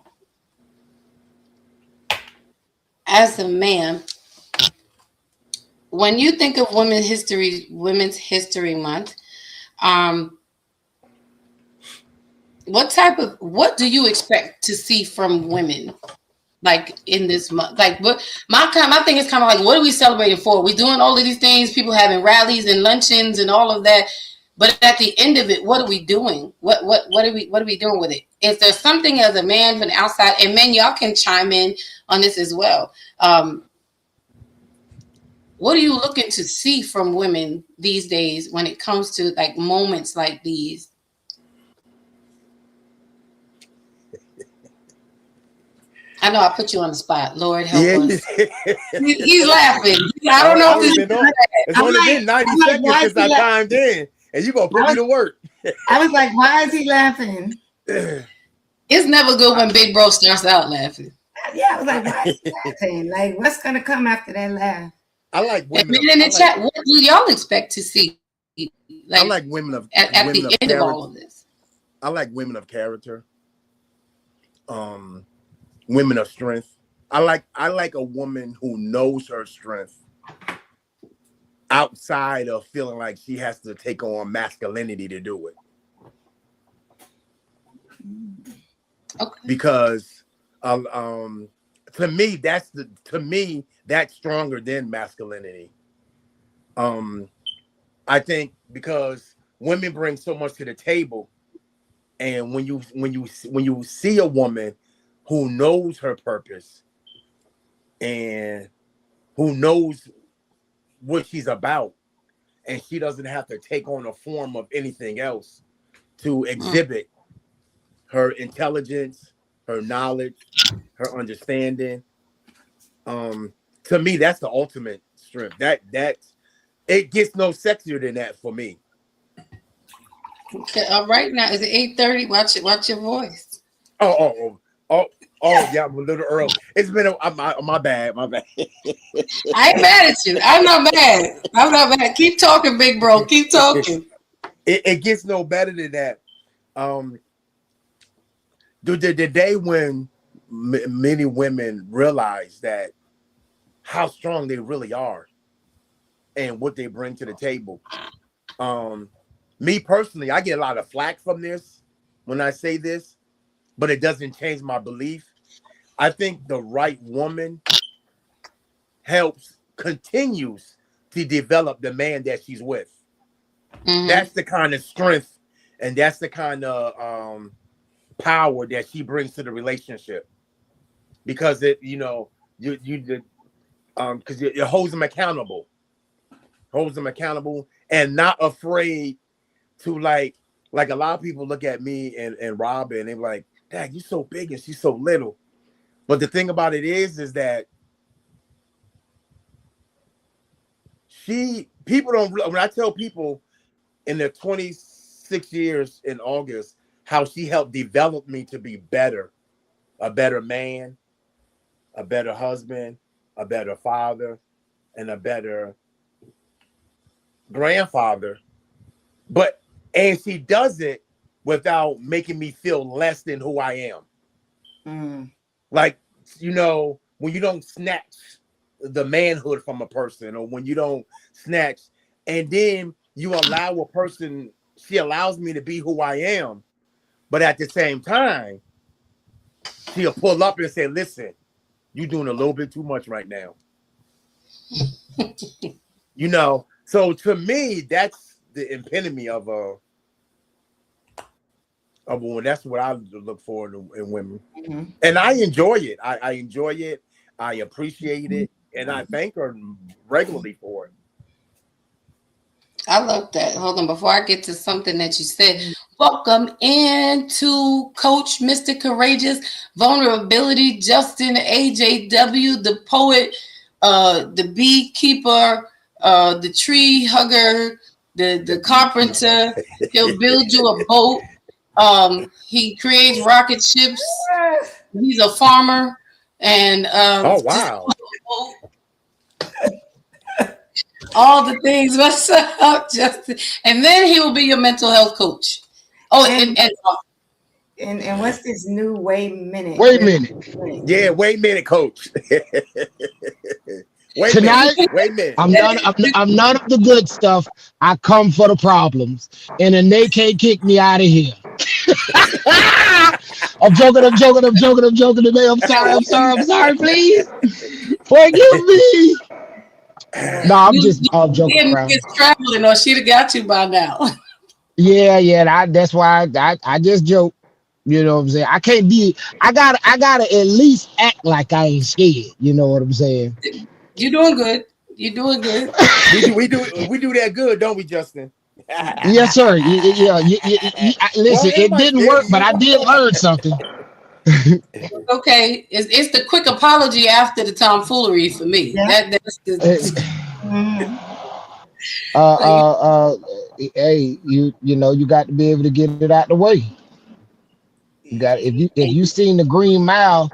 as a man, when you think of Women's History Month, um, what do you expect to see from women, like, in this month? Like, what my thing is kind of like, what are we celebrating for? We're doing all of these things, people having rallies and luncheons and all of that, but at the end of it, what are we doing? What are we doing with it? Is there something as a man from the outside, and men, y'all can chime in on this as well. What are you looking to see from women these days when it comes to, like, moments like these? I know I put you on the spot. Lord help Yeah. us. He's laughing. I don't know if It's only been 90 seconds since I timed in, and you gonna put me to work. I was like, why is he laughing? it's never good when Big Bro starts out laughing. Yeah, I was like, why is he laughing? Like, what's gonna come after that laugh? I like women. And in the chat, what do y'all expect to see? Like, I like women of at women the of end character. of all of this. I like women of character. Women of strength. I like a woman who knows her strength outside of feeling like she has to take on masculinity to do it. Okay. Because to me that's stronger than masculinity. I think because women bring so much to the table, and when you see a woman who knows her purpose and who knows what she's about, and she doesn't have to take on a form of anything else to exhibit her intelligence, her knowledge, her understanding. To me, that's the ultimate strength. That it gets no sexier than that for me. Okay, right now, is it 8:30? Watch your voice. Oh, yeah, I'm a little early. It's been my bad. I ain't mad at you. I'm not mad. Keep talking, Big Bro. Keep talking. It gets no better than that. The day when many women realize that how strong they really are and what they bring to the table. Me personally, I get a lot of flack from this when I say this, but it doesn't change my belief. I think the right woman continues to develop the man that she's with. Mm-hmm. That's the kind of strength and that's the kind of power that she brings to the relationship, because it, because it holds them accountable, and not afraid to like a lot of people look at me and Robin and they're like, "Dad, you're so big and she's so little." But the thing about it is that people don't. When I tell people in their 26 years in August how she helped develop me to be better, a better man, a better husband, a better father, and a better grandfather, and she does it without making me feel less than who I am. Mm. Like, when you don't snatch the manhood from a person, or when you don't snatch, and then you allow a person, she allows me to be who I am, but at the same time, she'll pull up and say, "Listen, you're doing a little bit too much right now." So to me, that's the epitome of a woman. That's what I look for in women. Mm-hmm. And I enjoy it. I enjoy it. I appreciate it. And I thank her regularly for it. I love that. Hold on. Before I get to something that you said, welcome into Coach Mr. Courageous, Vulnerability, Justin, AJW, the poet, the beekeeper, the tree hugger, the carpenter. He'll build you a boat. He creates rocket ships. He's a farmer. And oh wow. All the things. What's up, Justin? And then he will be your mental health coach. Oh, and what's this new Wait a Minute? Yeah, wait a minute, coach. Tonight, I'm none of the good stuff. I come for the problems, and then they can't kick me out of here. I'm joking today. I'm sorry, please. Forgive me. No, I'm joking around. It's traveling, or she'd have got you by now. Yeah. That's why I just joke. You know what I'm saying? I gotta at least act like I ain't scared. You know what I'm saying? You're doing good. we do that good, don't we, Justin? Yes, sir. Yeah. Listen, it didn't work, but I did learn something. Okay, it's the quick apology after the tomfoolery for me. Yeah. That's the. Mhm. Hey, you know you got to be able to get it out the way. You got if you seen the Green Mile,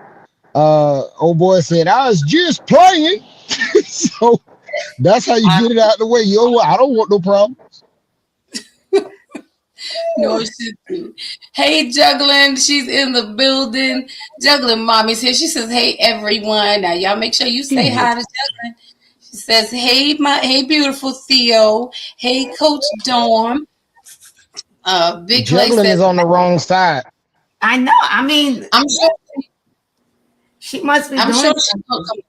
old boy said I was just playing. So that's how you get it out the way. Yo, I don't want no problem. No shit. Hey, juggling. She's in the building. Juggling mommy's here. She says, "Hey, everyone." Now, y'all make sure you say hi to juggling. She says, "Hey, beautiful Theo. Hey, Coach Dorm." Big Clay Juggling says, is on the wrong side. I know. I mean, "I'm sure. she must be I'm doing sure something.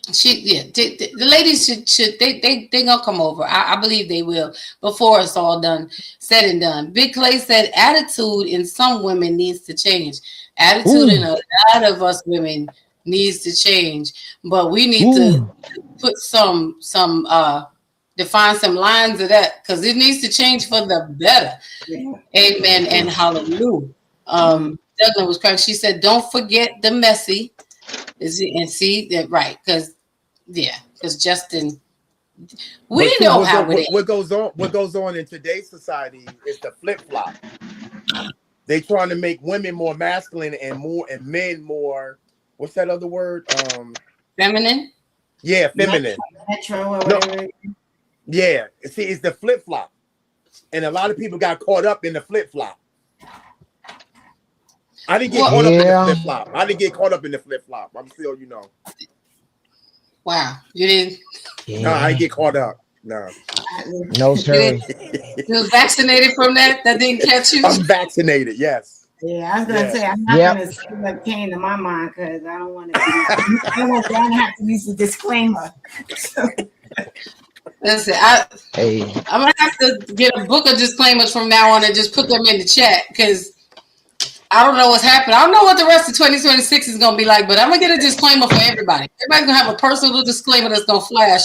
the ladies should they gonna come over. I believe they will before it's all done, said and done." Big Clay said, "Attitude in some women needs to change. Attitude in Ooh, a lot of us women needs to change, but we need to ooh. put some define some lines of that because it needs to change for the better." Yeah. Amen and hallelujah. Douglas was correct. She said, "Don't forget the messy." And see that right because Justin, we But see, know how it is. what goes on in today's society is the flip flop. They trying to make women more masculine and men more. What's that other word? Feminine. Yeah, feminine. Metro or No, whatever. yeah. See, it's the flip flop, and a lot of people got caught up in the flip flop. I didn't get caught up in the Yeah, flip flop. I didn't get caught up in the flip flop. I'm still, Wow, you didn't. No, I yeah. didn't get caught up. No, No, You sir. was vaccinated from that. That didn't catch you. I'm vaccinated. Yes, Yeah, I was gonna yes. say I'm not Yep. gonna say what came to my mind because I don't want to. I don't want to have to use the disclaimer. Listen, Hey, I'm gonna have to get a book of disclaimers from now on and just put them in the chat because I don't know what's happening. I don't know what the rest of 2026 is gonna be like, but I'm gonna get a disclaimer for everybody. Everybody's gonna have a personal disclaimer that's gonna flash.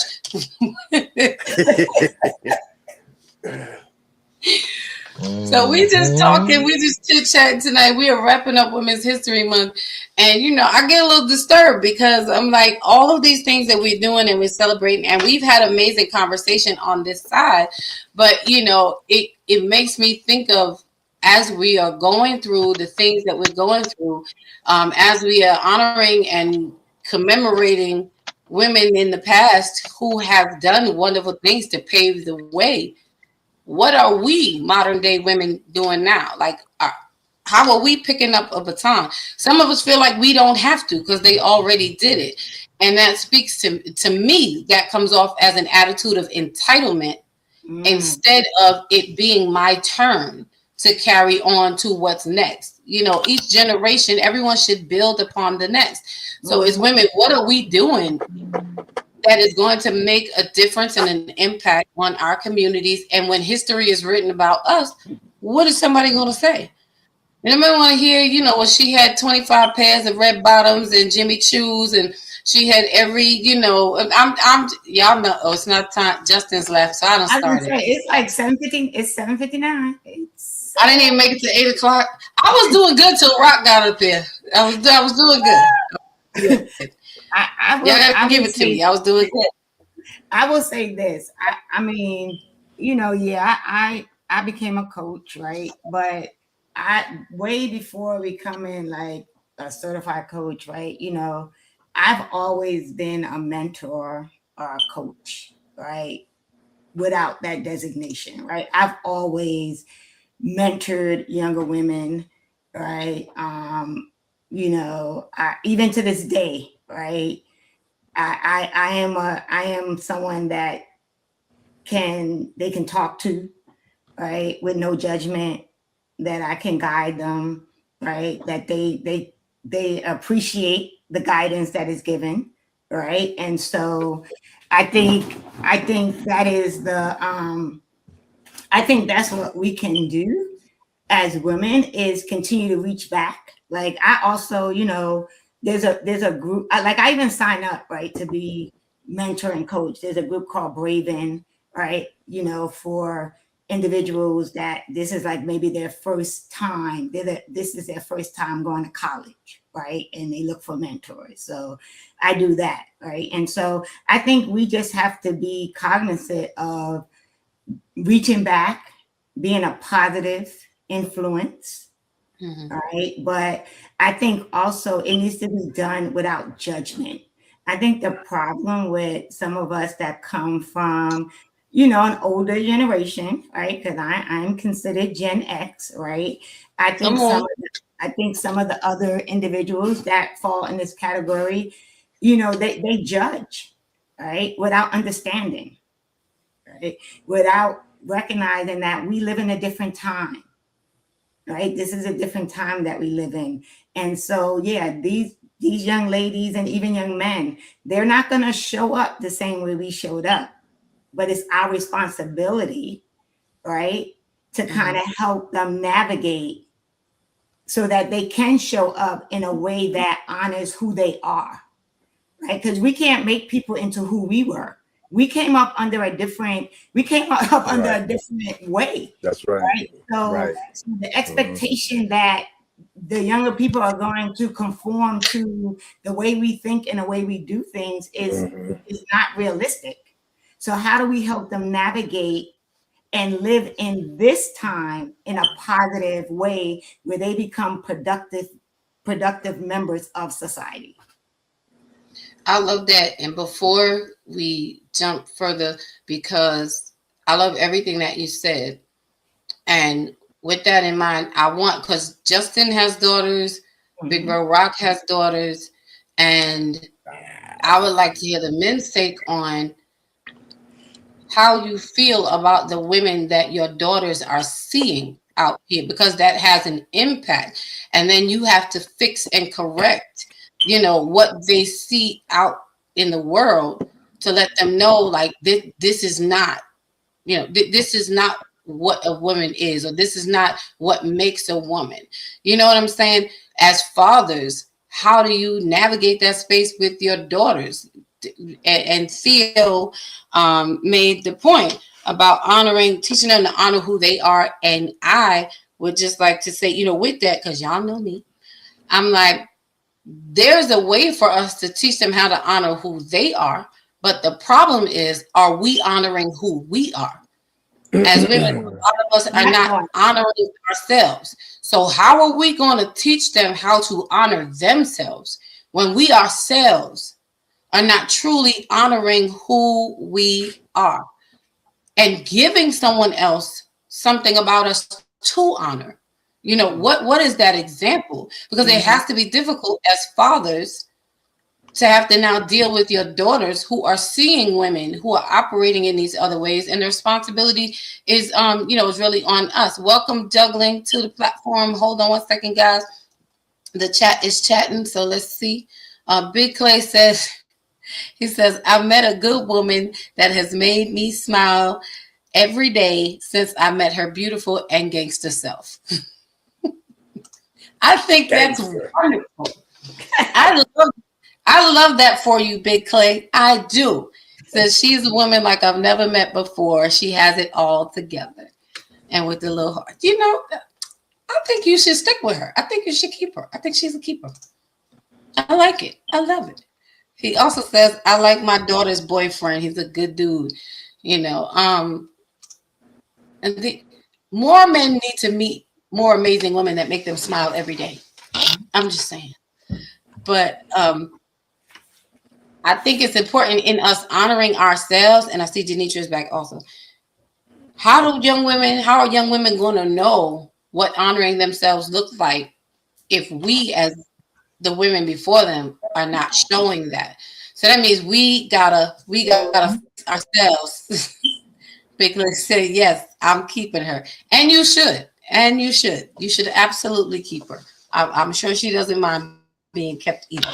So we just talking, we just chit chatting tonight. We are wrapping up Women's History Month, and I get a little disturbed because I'm like all of these things that we're doing and we're celebrating, and we've had amazing conversation on this side, but it makes me think of as we are going through the things that we're going through, as we are honoring and commemorating women in the past who have done wonderful things to pave the way. What are we modern day women doing now? Like, how are we picking up a baton? Some of us feel like we don't have to because they already did it. And that speaks to me, that comes off as an attitude of entitlement instead of it being my turn to carry on to what's next. Each generation, everyone should build upon the next. So as women, what are we doing that is going to make a difference and an impact on our communities? And when history is written about us, what is somebody going to say? And I might want to hear, well, she had 25 pairs of red bottoms and Jimmy Choos, and she had every, I'm y'all know. Oh, it's not time. Justin's left, so I don't start it. It's like 7:50. It's 7:59. I didn't even make it to 8 o'clock. I was doing good till Rock got up there. I was doing good. I give it to me. I was doing good. I will say this. I mean, I became a coach, right? But way before becoming like a certified coach, right? I've always been a mentor or a coach, right? Without that designation, right? I've always mentored younger women, right? Even to this day, right? I am someone that they can talk to, right, with no judgment, that I can guide them, right, that they appreciate the guidance that is given, right? And so I think that is I think that's what we can do as women, is continue to reach back. Like I also, there's a group, I even sign up, right, to be mentor and coach. There's a group called Braven, right, individuals that this is like maybe their first time, this is their first time going to college, right? And they look for mentors. So I do that, right? And so I think we just have to be cognizant of reaching back, being a positive influence, right? But I think also it needs to be done without judgment. I think the problem with some of us that come from, an older generation, right? Because I'm considered Gen X, right? I think some of the other individuals that fall in this category, they judge, right? Without understanding, right? Without recognizing that we live in a different time, right? This is a different time that we live in. And so, yeah, these young ladies and even young men, they're not going to show up the same way we showed up. But it's our responsibility, right, to kind of help them navigate so that they can show up in a way that honors who they are, right? Because we can't make people into who we were. We came up under a different way. That's right. Right? So the expectation that the younger people are going to conform to the way we think and the way we do things is not realistic. So how do we help them navigate and live in this time in a positive way where they become productive members of society? I love that. And before we jump further, because I love everything that you said. And with that in mind, because Justin has daughters, Big Bro Rock has daughters, and I would like to hear the men's take on how you feel about the women that your daughters are seeing out here, because that has an impact. And then you have to fix and correct, what they see out in the world to let them know, like, this is not, this is not what a woman is, or this is not what makes a woman. You know what I'm saying? As fathers, how do you navigate that space with your daughters? And Theo made the point about teaching them to honor who they are. And I would just like to say, with that, because y'all know me, I'm like, there's a way for us to teach them how to honor who they are. But the problem is, are we honoring who we are? As women, a lot of us are not honoring ourselves. So how are we going to teach them how to honor themselves when we ourselves are not truly honoring who we are and giving someone else something about us to honor? What is that example? Because it has to be difficult as fathers to have to now deal with your daughters who are seeing women who are operating in these other ways, and the responsibility is, is really on us. Welcome, Juggling, to the platform. Hold on 1 second, guys. The chat is chatting, so let's see. Big Clay says, I met a good woman that has made me smile every day since I met her beautiful and gangster self. I think that's wonderful. I love that for you, Big Clay. I do. Says she's a woman like I've never met before. She has it all together. And with the little heart. I think you should stick with her. I think you should keep her. I think she's a keeper. I like it. I love it. He also says, I like my daughter's boyfriend. He's a good dude. And more men need to meet more amazing women that make them smile every day. I'm just saying. But I think it's important in us honoring ourselves. And I see Janitra is back also. How are young women going to know what honoring themselves looks like if we, as the women before them, are not showing that? So that means we gotta fix ourselves. Because say, yes, I'm keeping her. And you should. You should absolutely keep her. I'm sure she doesn't mind being kept either.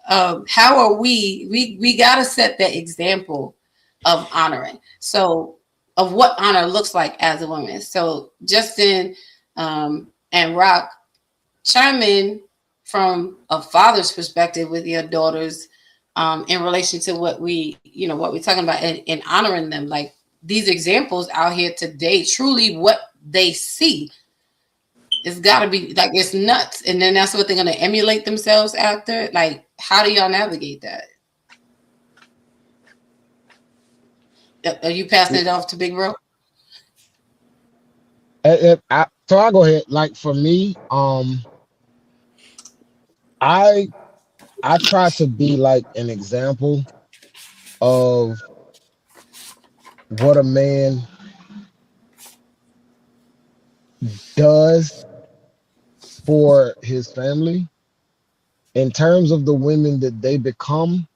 How are we got to set the example of honoring. So of what honor looks like as a woman. So Justin and Rock, chime in from a father's perspective with your daughters in relation to what we're talking about and honoring them. Like, these examples out here today, truly what they see. It's got to be like, it's nuts. And then that's what they're going to emulate themselves after. Like, how do y'all navigate that? Are you passing it off to Big Bro? So I'll go ahead. Like for me, I try to be like an example of what a man does for his family in terms of the women that they become.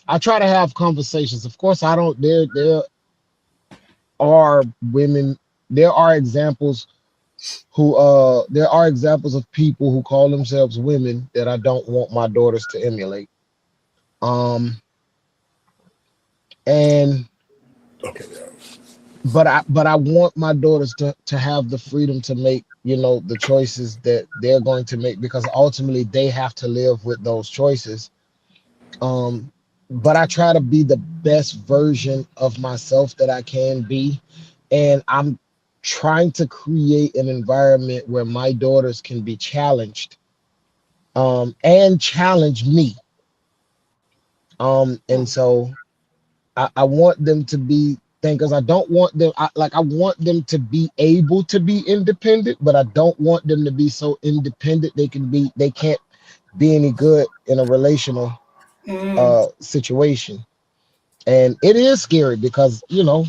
I try to have conversations. Of course, I don't. There are women. There are examples who. There are examples of people who call themselves women that I don't want my daughters to emulate. And Okay. but I want my daughters to have the freedom to make, you know, the choices that they're going to make, because ultimately they have to live with those choices. But I try to be the best version of myself that I can be, and I'm trying to create an environment where my daughters can be challenged, and challenge me. And so I want them to be thinkers. I don't want them, I want them to be able to be independent, but I don't want them to be so independent they can't be any good in a relational situation. And it is scary because, you know,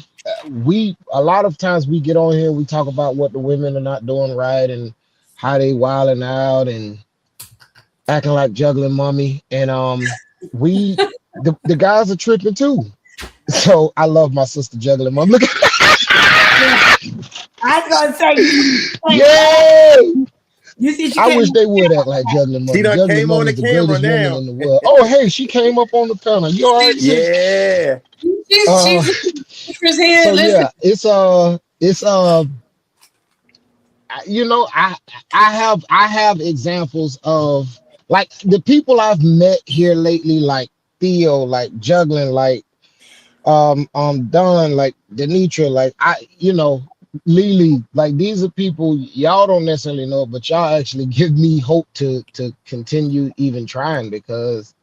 a lot of times we get on here, we talk about what the women are not doing right and how they wilding out and acting like juggling mommy. And the guys are tripping too. So I love my sister juggling mom. Look at I was gonna say, yay! you see, I wish they would act like juggling mom. She done Juggling came mom on is the the camera greatest now. woman in the world. Oh, hey, she came up on the panel. You all right? Yeah. She's here. So yeah, it's you know, I have examples of like the people I've met here lately, like Theo, like juggling, like Don, like Denitra, like you know, Lily, like these are people y'all don't necessarily know, but y'all actually give me hope to continue even trying, because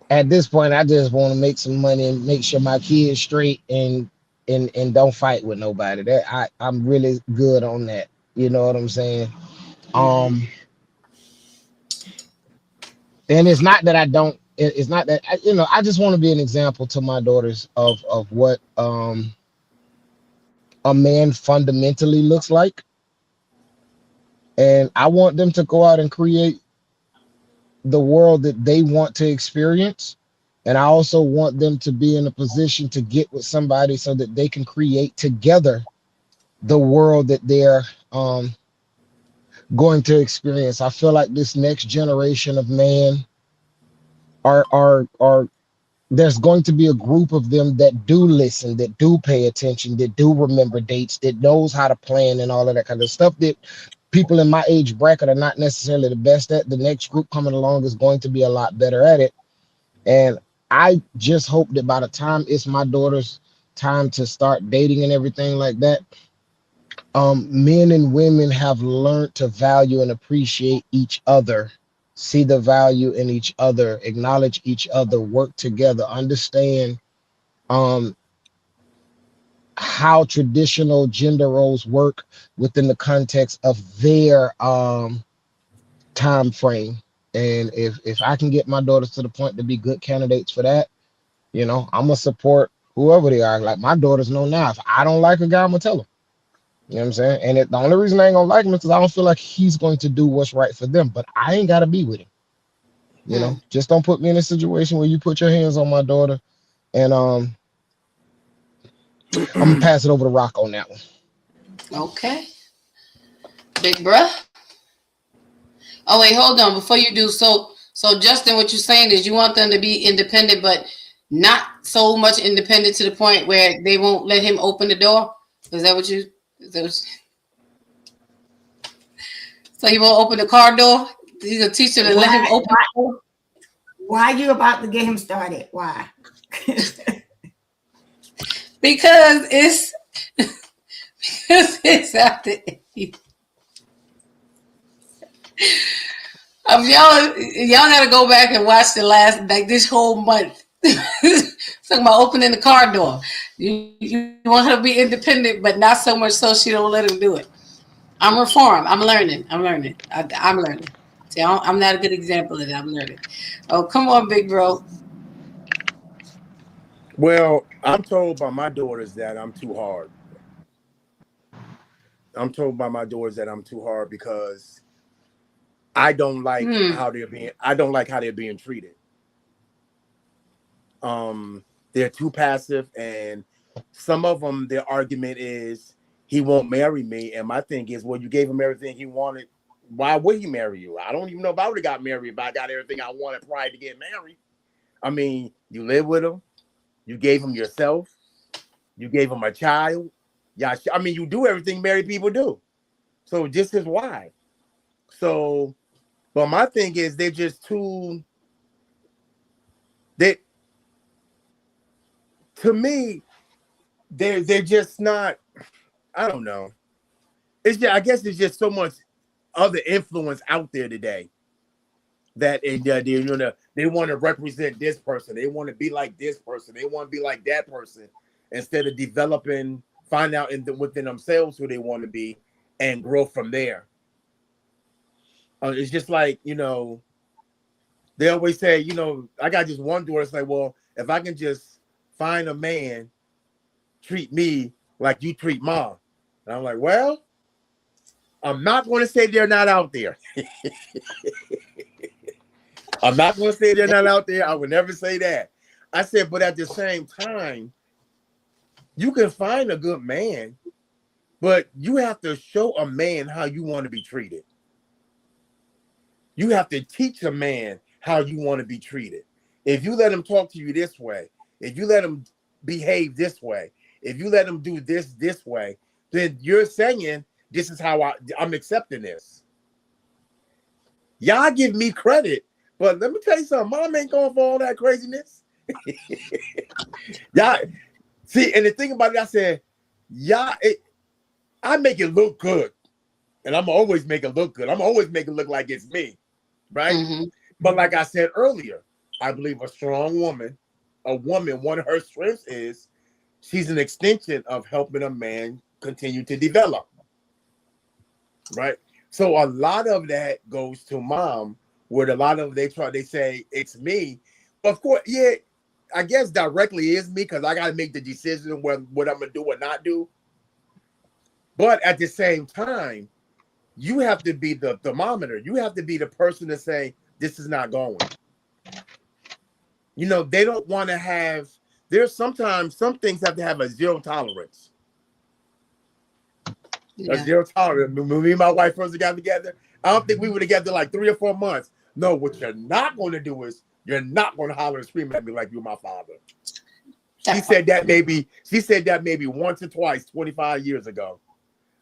at this point I just want to make some money and make sure my kids straight and don't fight with nobody. That I'm really good on that. You know what I'm saying? And it's not that I don't. It's not that you know. I just want to be an example to my daughters of what a man fundamentally looks like, and I want them to go out and create the world that they want to experience. And I also want them to be in a position to get with somebody so that they can create together the world that they're going to experience. I feel like this next generation of man are there's going to be a group of them that do listen, that do pay attention, that do remember dates, that knows how to plan and all of that kind of stuff that people in my age bracket are not necessarily the best at. The next group coming along is going to be a lot better at it. And I just hope that by the time it's my daughter's time to start dating and everything like that, men and women have learned to value and appreciate each other, see the value in each other, acknowledge each other, work together, understand how traditional gender roles work within the context of their time frame. And if I can get my daughters to the point to be good candidates for that, you know, I'm gonna support whoever they are. Like my daughters know now, if I don't like a guy, I'm gonna tell them. You know what I'm saying? And the only reason I ain't gonna like him is because I don't feel like he's going to do what's right for them. But I ain't gotta be with him. You know, just don't put me in a situation where you put your hands on my daughter. And I'm gonna pass it over to Rock on that one. Okay. Big bruh. Oh wait, hold on. Before you do, so Justin, what you're saying is you want them to be independent, but not so much independent to the point where they won't let him open the door. Is that what you? So he won't open the car door? He's gonna teach him to let him open the door? Why are you about to get him started? Why? because it's it's out there. Y'all gotta go back and watch the last, like, this whole month. Talking about opening the car door. You want her to be independent, but not so much so she don't let him do it. I'm reformed. I'm learning. I'm learning. See, I'm not a good example of that. I'm learning. Oh, come on, big bro. Well, I'm told by my daughters that I'm too hard. I'm told by my daughters that I'm too hard because I don't like how they're being treated. They're too passive, and some of them, their argument is he won't marry me. And my thing is, well, you gave him everything he wanted. Why would he marry you? I don't even know if I would have got married if I got everything I wanted prior to getting married. I mean, you live with him, you gave him yourself, you gave him a child. Yeah, I mean, you do everything married people do. So this is why. So, but my thing is, they're just too. To me, they're just not. I don't know. It's just, I guess it's just so much other influence out there today that they want to represent this person. They want to be like this person. They want to be like that person instead of find out within themselves who they want to be and grow from there. It's just like, they always say, I got just one daughter. It's like, well, if I can just find a man, treat me like you treat mom. And I'm like, well, I'm not going to say they're not out there. I'm not going to say they're not out there. I would never say that. I said, but at the same time, you can find a good man, but you have to show a man how you want to be treated. You have to teach a man how you want to be treated. If you let him talk to you this way, if you let him behave this way, if you let him do this way, then you're saying, this is how I'm accepting this. Y'all give me credit, but let me tell you something. Mom ain't going for all that craziness. Y'all see, and the thing about it, I said, I make it look good, and I'm always make it look good. I'm always make it look like it's me, right? Mm-hmm. But like I said earlier, I believe a strong woman, one of her strengths is she's an extension of helping a man continue to develop, right? So a lot of that goes to mom, where a lot of they say it's me. Of course, yeah, I guess directly is me because I got to make the decision what I'm gonna do or not do. But at the same time, you have to be the thermometer. You have to be the person to say this is not going. They don't want to have. There's sometimes some things have to have a zero tolerance. Yeah. A zero tolerance. When me and my wife first got together, I don't think we were together like 3 or 4 months. No, what you're not going to do is you're not going to holler and scream at me like you're my father. She said that maybe once or twice 25 years ago.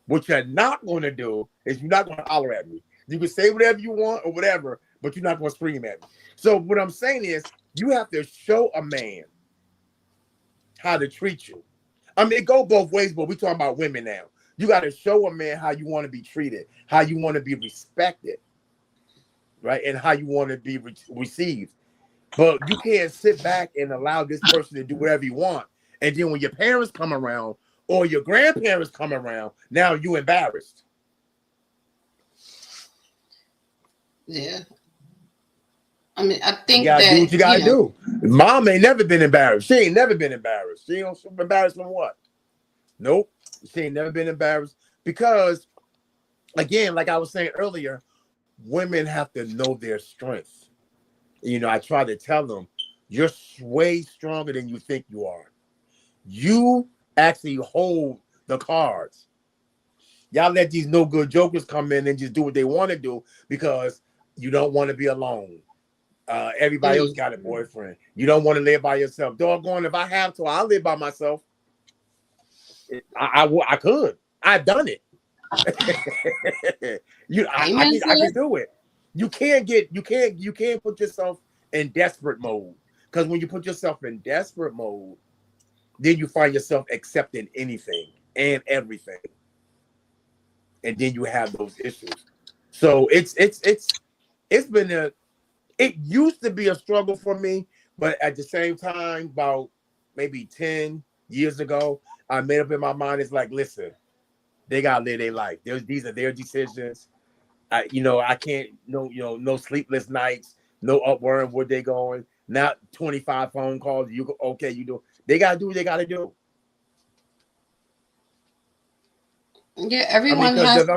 What you're not going to do is you're not going to holler at me. You can say whatever you want or whatever, but you're not going to scream at me. So what I'm saying is you have to show a man how to treat you. I mean, it goes both ways, but we're talking about women now. You got to show a man how you want to be treated, how you want to be respected, right? And how you want to be received. But you can't sit back and allow this person to do whatever you want. And then when your parents come around or your grandparents come around, now you embarrassed. Yeah. I mean, I think you gotta do what you gotta do. Mom ain't never been embarrassed. She ain't never been embarrassed. She ain't embarrassed from what? Nope. She ain't never been embarrassed because, again, like I was saying earlier, women have to know their strengths. I try to tell them, you're way stronger than you think you are. You actually hold the cards. Y'all let these no good jokers come in and just do what they want to do because you don't want to be alone. Everybody else got a boyfriend. You don't want to live by yourself. Doggone, if I have to, I'll live by myself. I could. I've done it. I can do it. You can't put yourself in desperate mode, because when you put yourself in desperate mode, then you find yourself accepting anything and everything, and then you have those issues. So it's been it used to be a struggle for me, but at the same time, about maybe 10 years ago, I made up in my mind, it's like, listen, they gotta live their life. These are their decisions. I can't, no sleepless nights, no up worrying where they going. Not 25 phone calls. You do. They gotta do what they gotta do. Yeah, everyone has.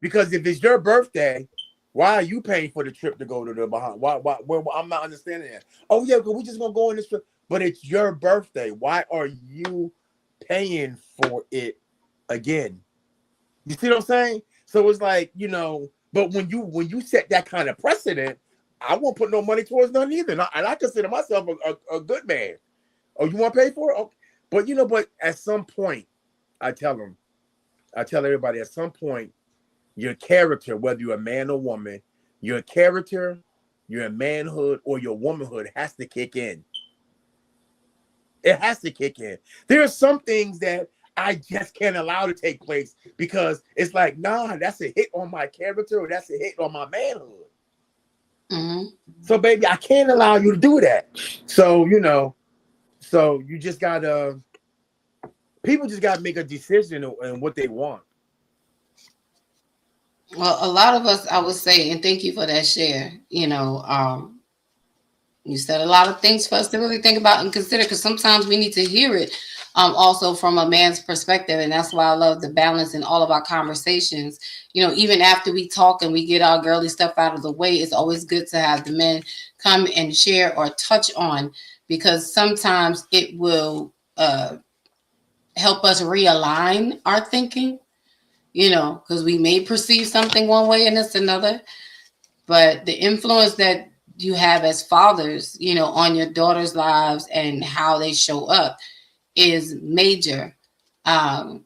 Because if it's your birthday, why are you paying for the trip to go to the Bahamas? Why I'm not understanding that. Oh yeah, because we're just gonna go on this trip. But it's your birthday. Why are you paying for it again? You see what I'm saying? So it's like, but when you set that kind of precedent, I won't put no money towards none either. And I consider myself a good man. Oh, you want to pay for it? Okay. But at some point, I tell everybody, at some point, your character, whether you're a man or woman, your character, your manhood, or your womanhood has to kick in. It has to kick in. There are some things that I just can't allow to take place because it's like, nah, that's a hit on my character or that's a hit on my manhood. Mm-hmm. So, baby, I can't allow you to do that. So, so you just gotta, people just gotta make a decision on what they want. Well, a lot of us, I would say, and thank you for that share. You said a lot of things for us to really think about and consider, because sometimes we need to hear it also from a man's perspective. And that's why I love the balance in all of our conversations. Even after we talk and we get our girly stuff out of the way, it's always good to have the men come and share or touch on, because sometimes it will help us realign our thinking, because we may perceive something one way and it's another. But the influence that you have as fathers, on your daughters' lives and how they show up is major. Because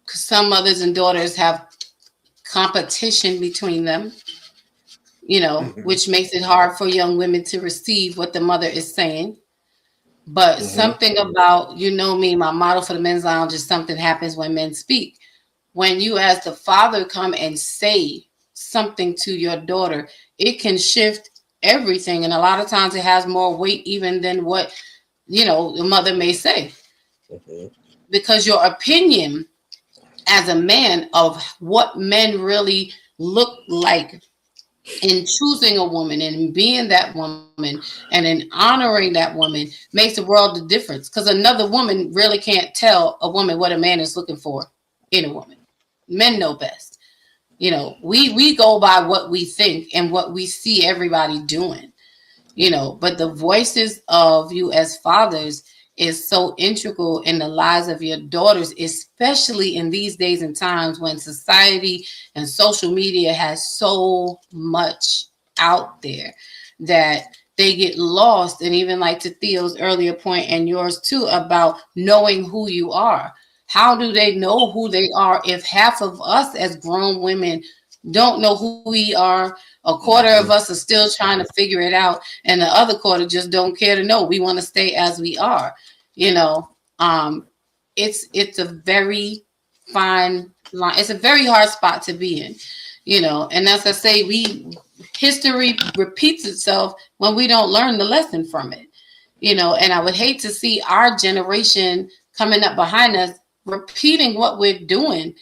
some mothers and daughters have competition between them, which makes it hard for young women to receive what the mother is saying. But something about, me, my motto for the men's lounge is something happens when men speak. When you as the father come and say something to your daughter, it can shift everything. And a lot of times it has more weight even than what, the mother may say. Because your opinion as a man of what men really look like in choosing a woman and being that woman and in honoring that woman makes a world of difference. Because another woman really can't tell a woman what a man is looking for in a woman. Men know best. We go by what we think and what we see everybody doing, but the voices of you as fathers is so integral in the lives of your daughters, especially in these days and times when society and social media has so much out there that they get lost. And even like to Theo's earlier point and yours too, about knowing who you are. How do they know who they are if half of us as grown women don't know who we are? A quarter of us are still trying to figure it out, and the other quarter just don't care to know. We want to stay as we are. It's a very fine line. It's a very hard spot to be in, and as I say, history repeats itself when we don't learn the lesson from it, and I would hate to see our generation coming up behind us repeating what we're doing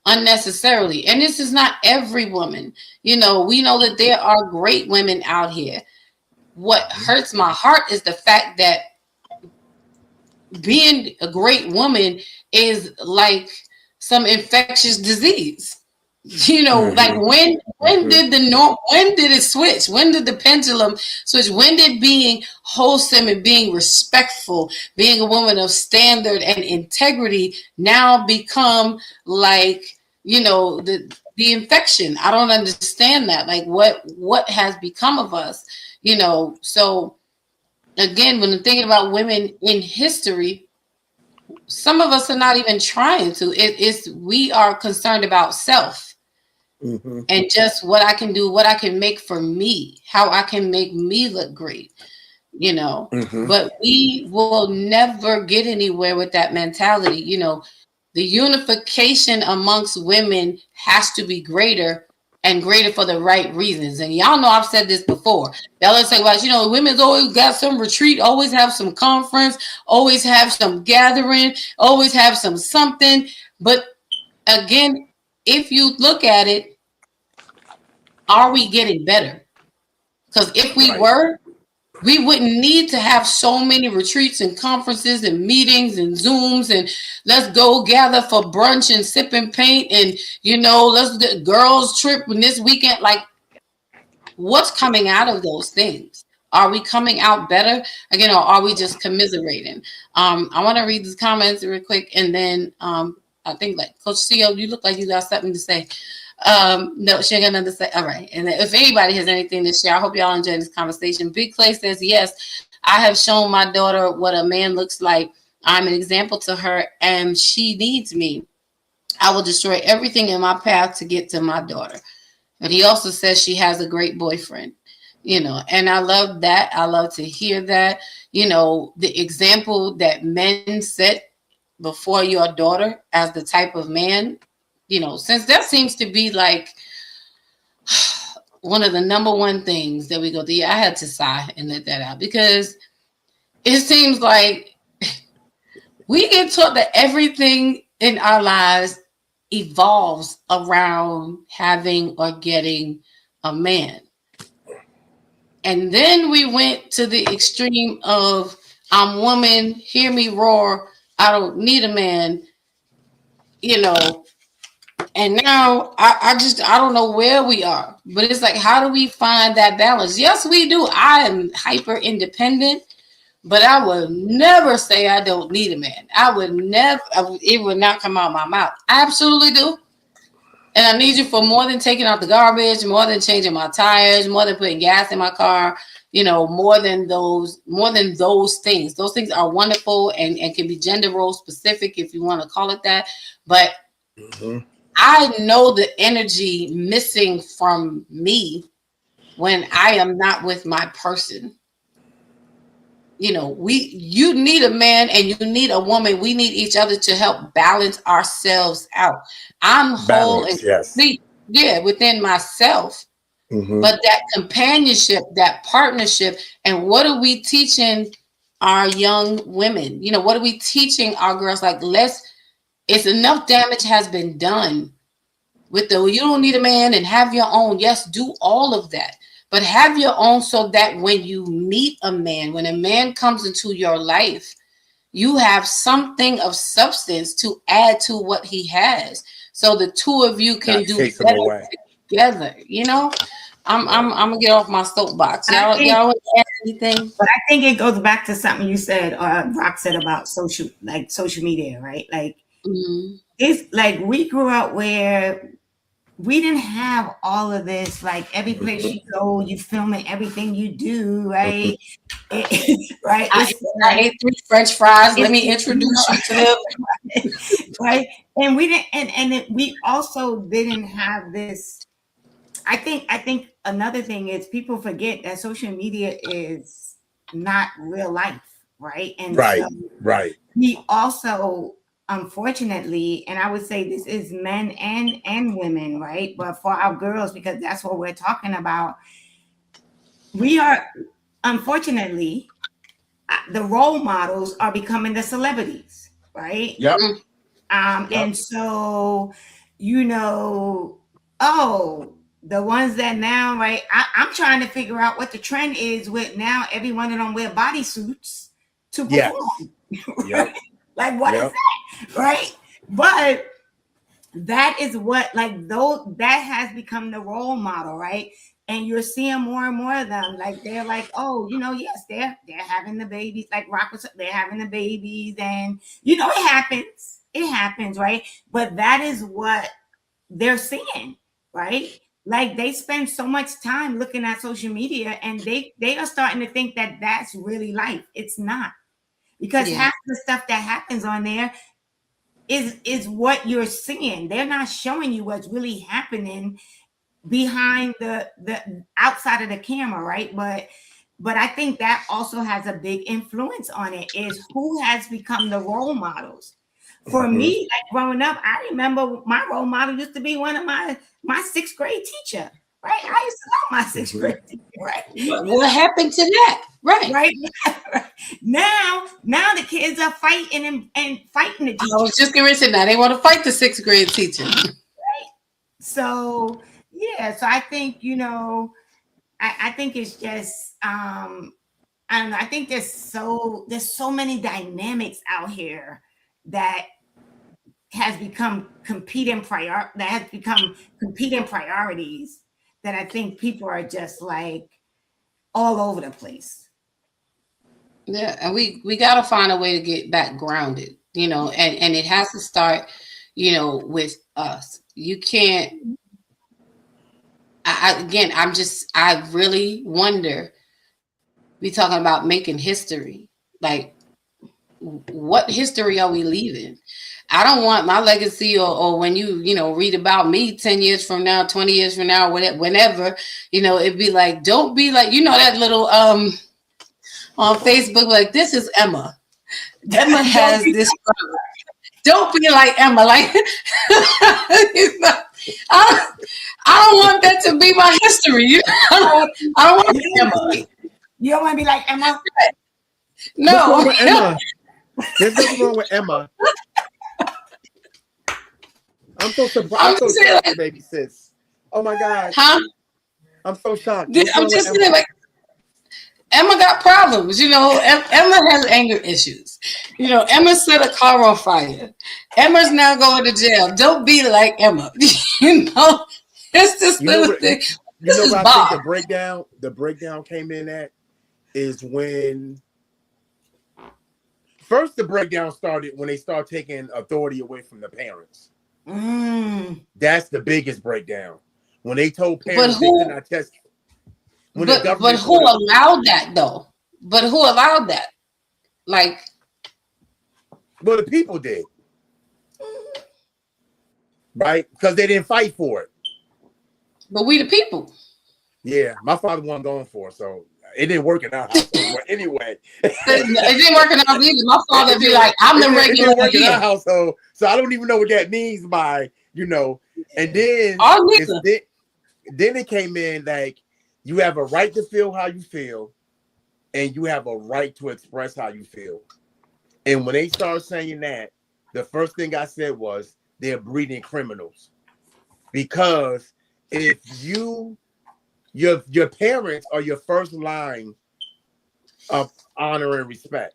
unnecessarily. And this is not every woman. We know that there are great women out here. What hurts my heart is the fact that being a great woman is like some infectious disease. Like when did it switch? When did the pendulum switch? When did being wholesome and being respectful, being a woman of standard and integrity now become like, the infection? I don't understand that. Like what has become of us, So again, when I'm thinking about women in history, some of us are not even trying to. We are concerned about self. And just what I can do, what I can make for me, how I can make me look great, you know. Mhm. But we will never get anywhere with that mentality. You know, the unification amongst women has to be greater and greater for the right reasons. And y'all know I've said this before. Y'all always talk about, you know, women's always got some retreat, always have some conference, always have some gathering, always have some something. But again, if you look at it, are we getting better? Because if we Right. were, we wouldn't need to have so many retreats and conferences and meetings and Zooms and let's go gather for brunch and sip and paint and, you know, let's get girls trip this weekend. Like, what's coming out of those things? Are we coming out better again, or are we just commiserating? I want to read these comments real quick, and then I think like Coach CEO, you look like you got something to say. No, she ain't got nothing to say. All right. And if anybody has anything to share, I hope y'all enjoy this conversation. Big Clay says, yes, I have shown my daughter what a man looks like. I'm an example to her, and she needs me. I will destroy everything in my path to get to my daughter. But he also says she has a great boyfriend, you know, and I love that. I love to hear that, you know, the example that men set before your daughter as the type of man, you know, since that seems to be like one of the number one things that we go through. I had to sigh and let that out because it seems like we get taught that everything in our lives evolves around having or getting a man. And then we went to the extreme of I'm woman, hear me roar, I don't need a man, you know. And now I don't know where we are, but it's like, how do we find that balance? Yes, we do. I am hyper independent, but I would never say I don't need a man. It would not come out of my mouth. I absolutely do. And I need you for more than taking out the garbage, more than changing my tires, more than putting gas in my car, you know, more than those things. Those things are wonderful and can be gender role specific if you want to call it that. But I know the energy missing from me when I am not with my person. You know, you need a man and you need a woman. We need each other to help balance ourselves out. I'm whole and complete, within myself. But that companionship, that partnership, and what are we teaching our young women? You know, what are we teaching our girls? Like, it's enough damage has been done with you don't need a man and have your own. Yes, do all of that. But have your own so that when you meet a man, when a man comes into your life, you have something of substance to add to what he has. So the two of you can do better together. You know, I'm gonna get off my soapbox. Y'all want to add anything? But I think it goes back to something you said, or Rock said about social media, right? Like it's like we grew up where we didn't have all of this. Like every place you go, you filming everything you do, right? Right. I ate 3 French fries. Let me introduce you to them. Right. And we didn't, and we also didn't have this. I think another thing is people forget that social media is not real life, right? And right. We also, unfortunately, and I would say this is men and women, right? But for our girls, because that's what we're talking about, we are, unfortunately, the role models are becoming the celebrities, right? Yep. And so, you know, the ones that now, right? I'm trying to figure out what the trend is with now. Every one of them wear bodysuits to perform. Yep. Like, what is that? Right. But that is what, like, that has become the role model, right? And you're seeing more and more of them. Like, they're like, oh, you know, yes, they're having the babies. Like Rock was, they're having the babies, and you know, it happens, right? But that is what they're seeing, right? Like, they spend so much time looking at social media, and they are starting to think that that's really life. It's not, because half the stuff that happens on there is what you're seeing. They're not showing you what's really happening behind the outside of the camera, right? But but I think that also has a big influence on it, is who has become the role models. For me, like growing up, I remember my role model used to be one of my sixth grade teacher, right? I used to love my sixth grade teacher, right? What happened to that? Right. Right. Now the kids are fighting and fighting the I teacher. was just going to say that they want to fight the sixth grade teacher. So yeah, so I think, I think it's just I don't know. I think there's so many dynamics out here that has become competing priorities that I think people are just like all over the place. Yeah, and we got to find a way to get back grounded, and it has to start, with us. You can't. I really wonder. We talking about making history. Like, what history are we leaving? I don't want my legacy or when you read about me 10 years from now, 20 years from now, whenever, it'd be like, don't be like, that little on Facebook, like, this is Emma. Emma has this problem. Don't be like Emma. Like, I don't want that to be my history. I don't want to be Emma. You don't want to be like Emma? No. Emma. There's nothing wrong with Emma. I'm so surprised. I'm so shocked, baby sis. Oh my God. Huh? I'm so shocked. I'm just saying, like, Emma got problems. Emma has anger issues. Emma set a car on fire. Emma's now going to jail. Don't be like Emma. It's this little thing. This is what Bob. I think the breakdown came in at is when first the breakdown started when they start taking authority away from the parents. That's the biggest breakdown. When they told parents they could not test. But who allowed that though? But who allowed that? Like, well, the people did, right? Because they didn't fight for it. But we the people. Yeah, my father wasn't going for it, so it didn't work in our house. But anyway, it didn't work in our house either. My father be like, "I'm the regular." It didn't work in our household, so I don't even know what that means by And then then it came in like you have a right to feel how you feel, and you have a right to express how you feel. And when they started saying that, the first thing I said was they're breeding criminals, because if your parents are your first line of honor and respect.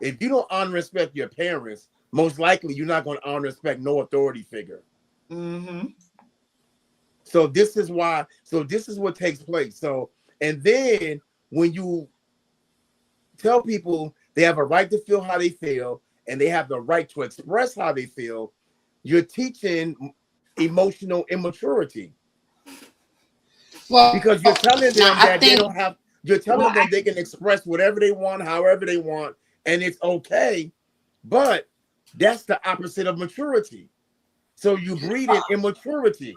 If you don't honor and respect your parents, most likely you're not going to honor and respect no authority figure. Mm-hmm. So this is why. So this is what takes place. So, and then when you tell people they have a right to feel how they feel and they have the right to express how they feel, you're teaching emotional immaturity. Well, because you're telling them that they don't have. You're telling them they can express whatever they want, however they want, and it's okay. But that's the opposite of maturity. So you breed in immaturity.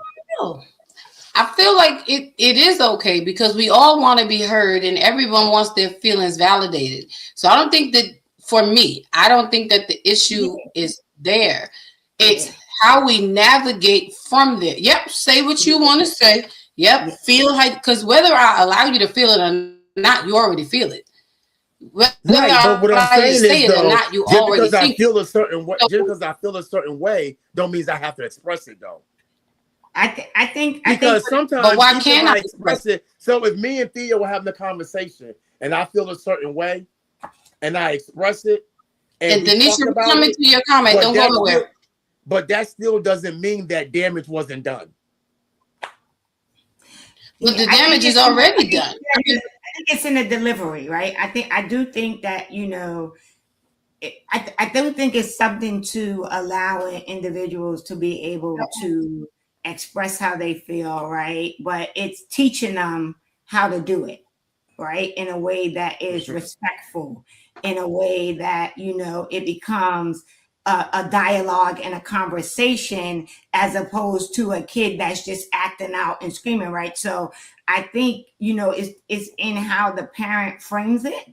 I feel like it is okay because we all want to be heard and everyone wants their feelings validated. So I don't think that, for me, I don't think that the issue is there. It's how we navigate from there. Yep, say what you want to say. Yep, feel how, because whether I allow you to feel it or not, you already feel it. Whether but what I'm saying is, though, not, you just already because I think feel a certain way, just because I feel a certain way, don't mean I have to express it, though. I think sometimes, but why can't I express it? So if me and Theo were having a conversation and I feel a certain way, and I express it, and Denisha, coming to your comment, don't go nowhere. But that still doesn't mean that damage wasn't done. But the damage is already done. I think it's in the delivery, right? I do think that, I don't think it's something to allow individuals to be able to express how they feel, right? But it's teaching them how to do it, right? In a way that is respectful, in a way that, it becomes a dialogue and a conversation as opposed to a kid that's just acting out and screaming, right? So I think, it's in how the parent frames it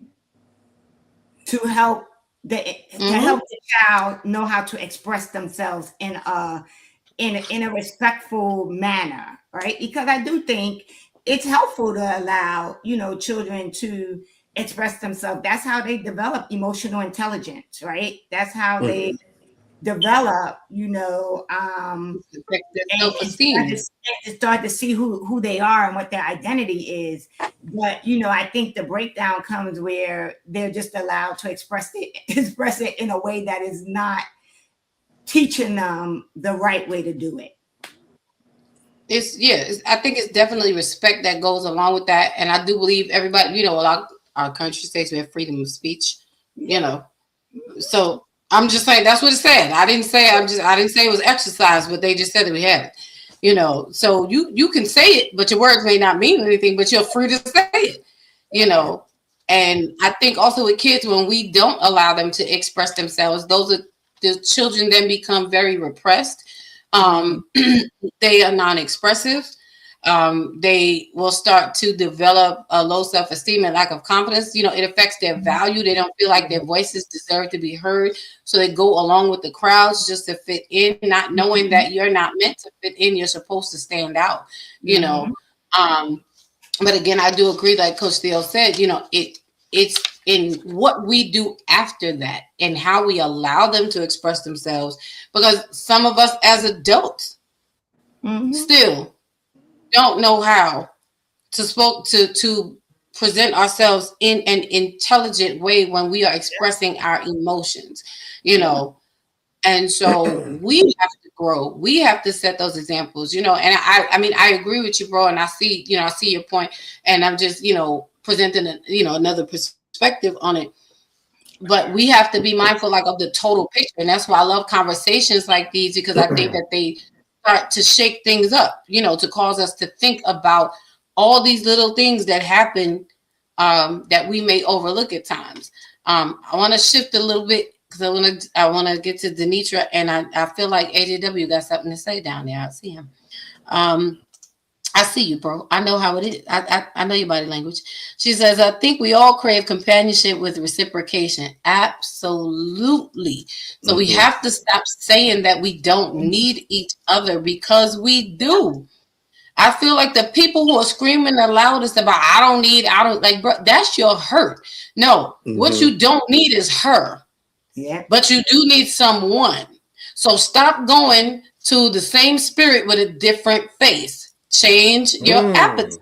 to help help the child know how to express themselves in a respectful manner, right? Because I do think it's helpful to allow, children to express themselves. That's how they develop emotional intelligence, right? That's how they develop, and start to see who they are and what their identity is. But I think the breakdown comes where they're just allowed to express it in a way that is not teaching them the right way to do it. I think it's definitely respect that goes along with that. And I do believe everybody, a lot of our country states we have freedom of speech, So I'm just saying that's what it said. I didn't say it was exercise, but they just said that we had it. So you can say it, but your words may not mean anything, but you're free to say it, And I think also with kids, when we don't allow them to express themselves, the children then become very repressed. They are non-expressive. They will start to develop a low self-esteem and lack of confidence. It affects their value. They don't feel like their voices deserve to be heard. So they go along with the crowds just to fit in, not knowing that you're not meant to fit in. You're supposed to stand out, But again, I do agree, like Coach Theo said, it's in what we do after that and how we allow them to express themselves. Because some of us as adults still don't know how to present ourselves in an intelligent way when we are expressing our emotions, And so we have to grow. We have to set those examples, And I agree with you, bro. And I see your point. And I'm just, presenting another perspective on it. But we have to be mindful of the total picture. And that's why I love conversations like these, because I think that they start to shake things up, to cause us to think about all these little things that happen that we may overlook at times. I want to shift a little bit because I want to get to Denitra, and I feel like AJW got something to say down there. I see him. I see you, bro. I know how it is. I know your body language. She says, I think we all crave companionship with reciprocation. Absolutely. So we have to stop saying that we don't need each other, because we do. I feel like the people who are screaming the loudest about, bro, that's your hurt. No, what you don't need is her. Yeah. But you do need someone. So stop going to the same spirit with a different face. Change your appetite.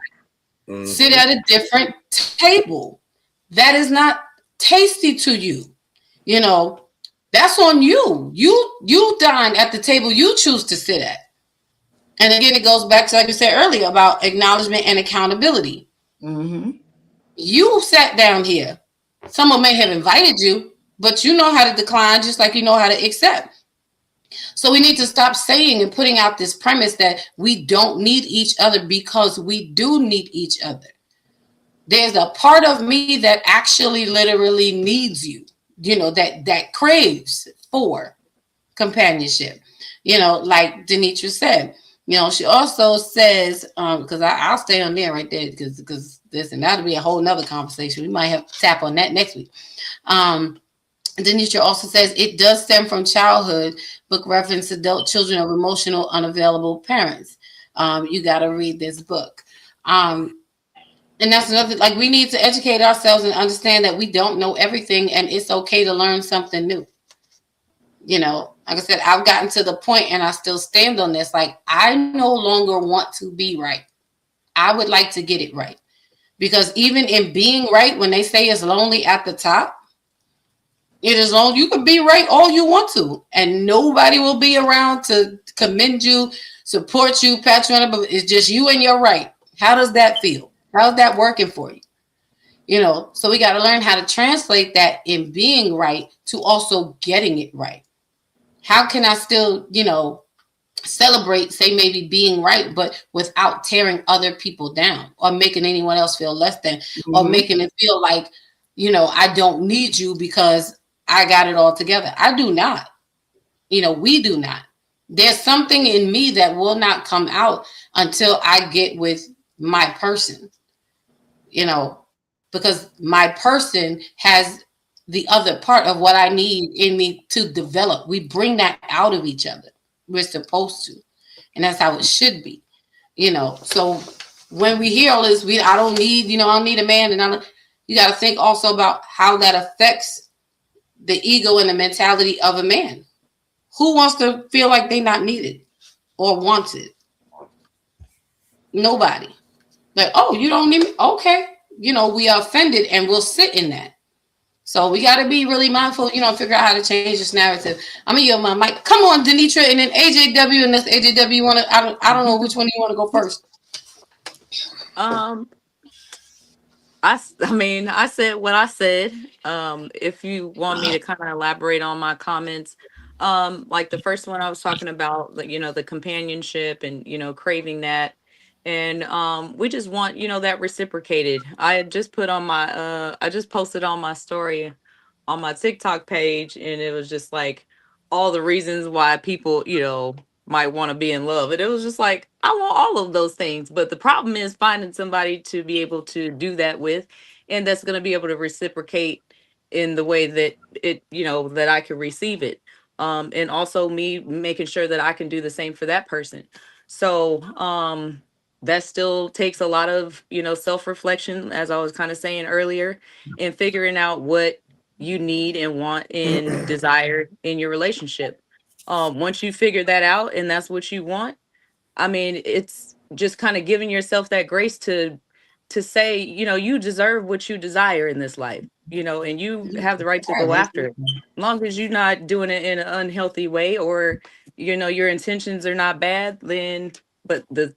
Sit at a different table. That is not tasty to you. That's on you. You dine at the table you choose to sit at. And again, it goes back to, like you said earlier, about acknowledgement and accountability. You sat down here. Someone may have invited you, but you know how to decline just like you know how to accept. So we need to stop saying and putting out this premise that we don't need each other, because we do need each other. There's a part of me that actually literally needs you, that craves for companionship, like Denitra said. She also says, because I'll stay on there right there, because that'll be a whole nother conversation. We might have to tap on that next week. Denitra also says it does stem from childhood. Book reference adult children of emotional unavailable parents. You got to read this book. And that's another, we need to educate ourselves and understand that we don't know everything, and it's okay to learn something new. Like I said, I've gotten to the point, and I still stand on this. I no longer want to be right. I would like to get it right, because even in being right, when they say it's lonely at the top, it is long. You can be right all you want to, and nobody will be around to commend you, support you, pat you on the back. It's just you and your right. How does that feel? How's that working for you? So we got to learn how to translate that in being right to also getting it right. How can I still, celebrate, say maybe being right, but without tearing other people down or making anyone else feel less than, or making it feel like, I don't need you because I got it all together. I do not. We do not. There's something in me that will not come out until I get with my person, because my person has the other part of what I need in me to develop. We bring that out of each other. We're supposed to. And that's how it should be. So when we hear all this, I don't need a man. And you got to think also about how that affects the ego and the mentality of a man. Who wants to feel like they're not needed or wanted? Nobody. Like, oh, you don't need me? Okay. We are offended and we'll sit in that. So we got to be really mindful, figure out how to change this narrative. I'm going to yield my mic. Come on, Denitra, and then AJW, and this AJW, you want to, I don't know which one you want to go first. I said what I said. If you want me to kind of elaborate on my comments, like the first one I was talking about, the companionship and, craving that. And we just want, that reciprocated. I just posted on my story on my TikTok page, and it was just like all the reasons why people, might want to be in love. And it was just like, I want all of those things. But the problem is finding somebody to be able to do that with, and that's going to be able to reciprocate in the way that that I can receive it. And also me making sure that I can do the same for that person. So that still takes a lot of, self-reflection, as I was kind of saying earlier, and figuring out what you need and want and desire in your relationship. Once you figure that out and that's what you want, it's just kind of giving yourself that grace to say, you deserve what you desire in this life, and you have the right to go after it. As long as you're not doing it in an unhealthy way, or, your intentions are not bad, then, but the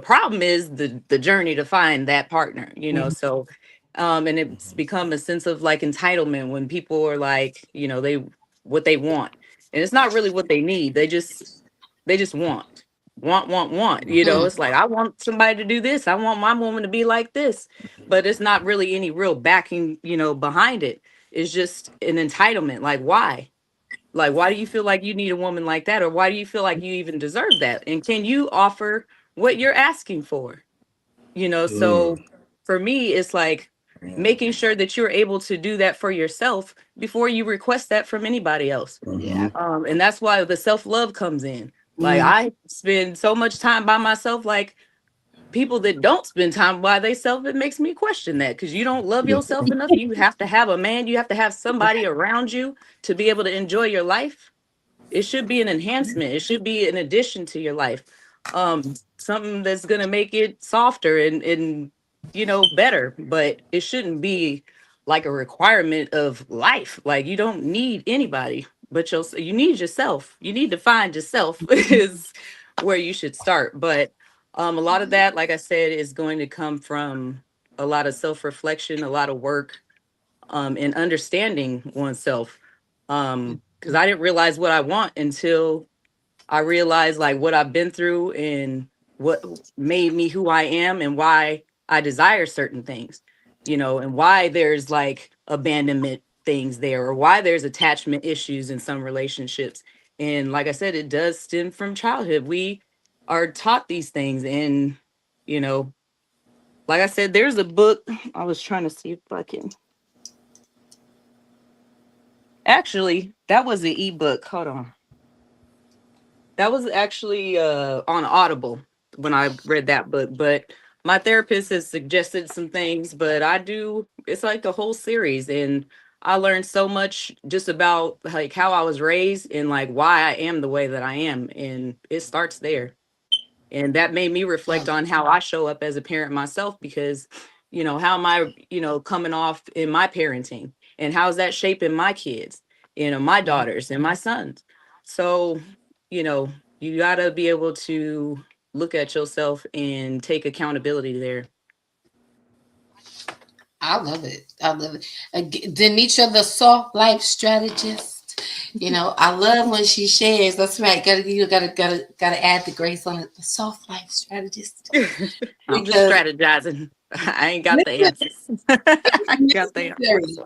problem is the journey to find that partner, so, and it's become a sense of like entitlement when people are like, what they want. And it's not really what they need. They just want. It's like, I want somebody to do this. I want my woman to be like this. But it's not really any real backing, behind it. It's just an entitlement. Like, why? Like, why do you feel like you need a woman like that? Or why do you feel like you even deserve that? And can you offer what you're asking for? So for me, it's like making sure that you're able to do that for yourself before you request that from anybody else. Yeah. And that's why the self-love comes in. Like, I spend so much time by myself, like people that don't spend time by themselves, it makes me question that, because you don't love yourself enough. You have to have a man, you have to have somebody around you to be able to enjoy your life. It should be an enhancement. It should be an addition to your life. Something that's going to make it softer and better, but it shouldn't be like a requirement of life. Like, you don't need anybody, but you need yourself. You need to find yourself is where you should start. But a lot of that, like I said, is going to come from a lot of self-reflection, a lot of work, and understanding oneself. Because I didn't realize what I want until I realized like what I've been through and what made me who I am and why I desire certain things, and why there's like abandonment things there, or why there's attachment issues in some relationships. And like I said, it does stem from childhood. We are taught these things. And, like I said, there's a book. I was trying to see if I can. Actually, that was the ebook. Hold on. That was actually on Audible when I read that book. But my therapist has suggested some things, but it's like a whole series. And I learned so much just about like how I was raised and like why I am the way that I am. And it starts there. And that made me reflect on how I show up as a parent myself, because, how am I, coming off in my parenting, and how's that shaping my kids, my daughters and my sons. So, you got to be able to look at yourself and take accountability there. I love it. Denitra, the soft life strategist. I love when she shares. That's right. Gotta add the grace on it. The soft life strategist. I'm just strategizing. I ain't got the answers. I got the answers.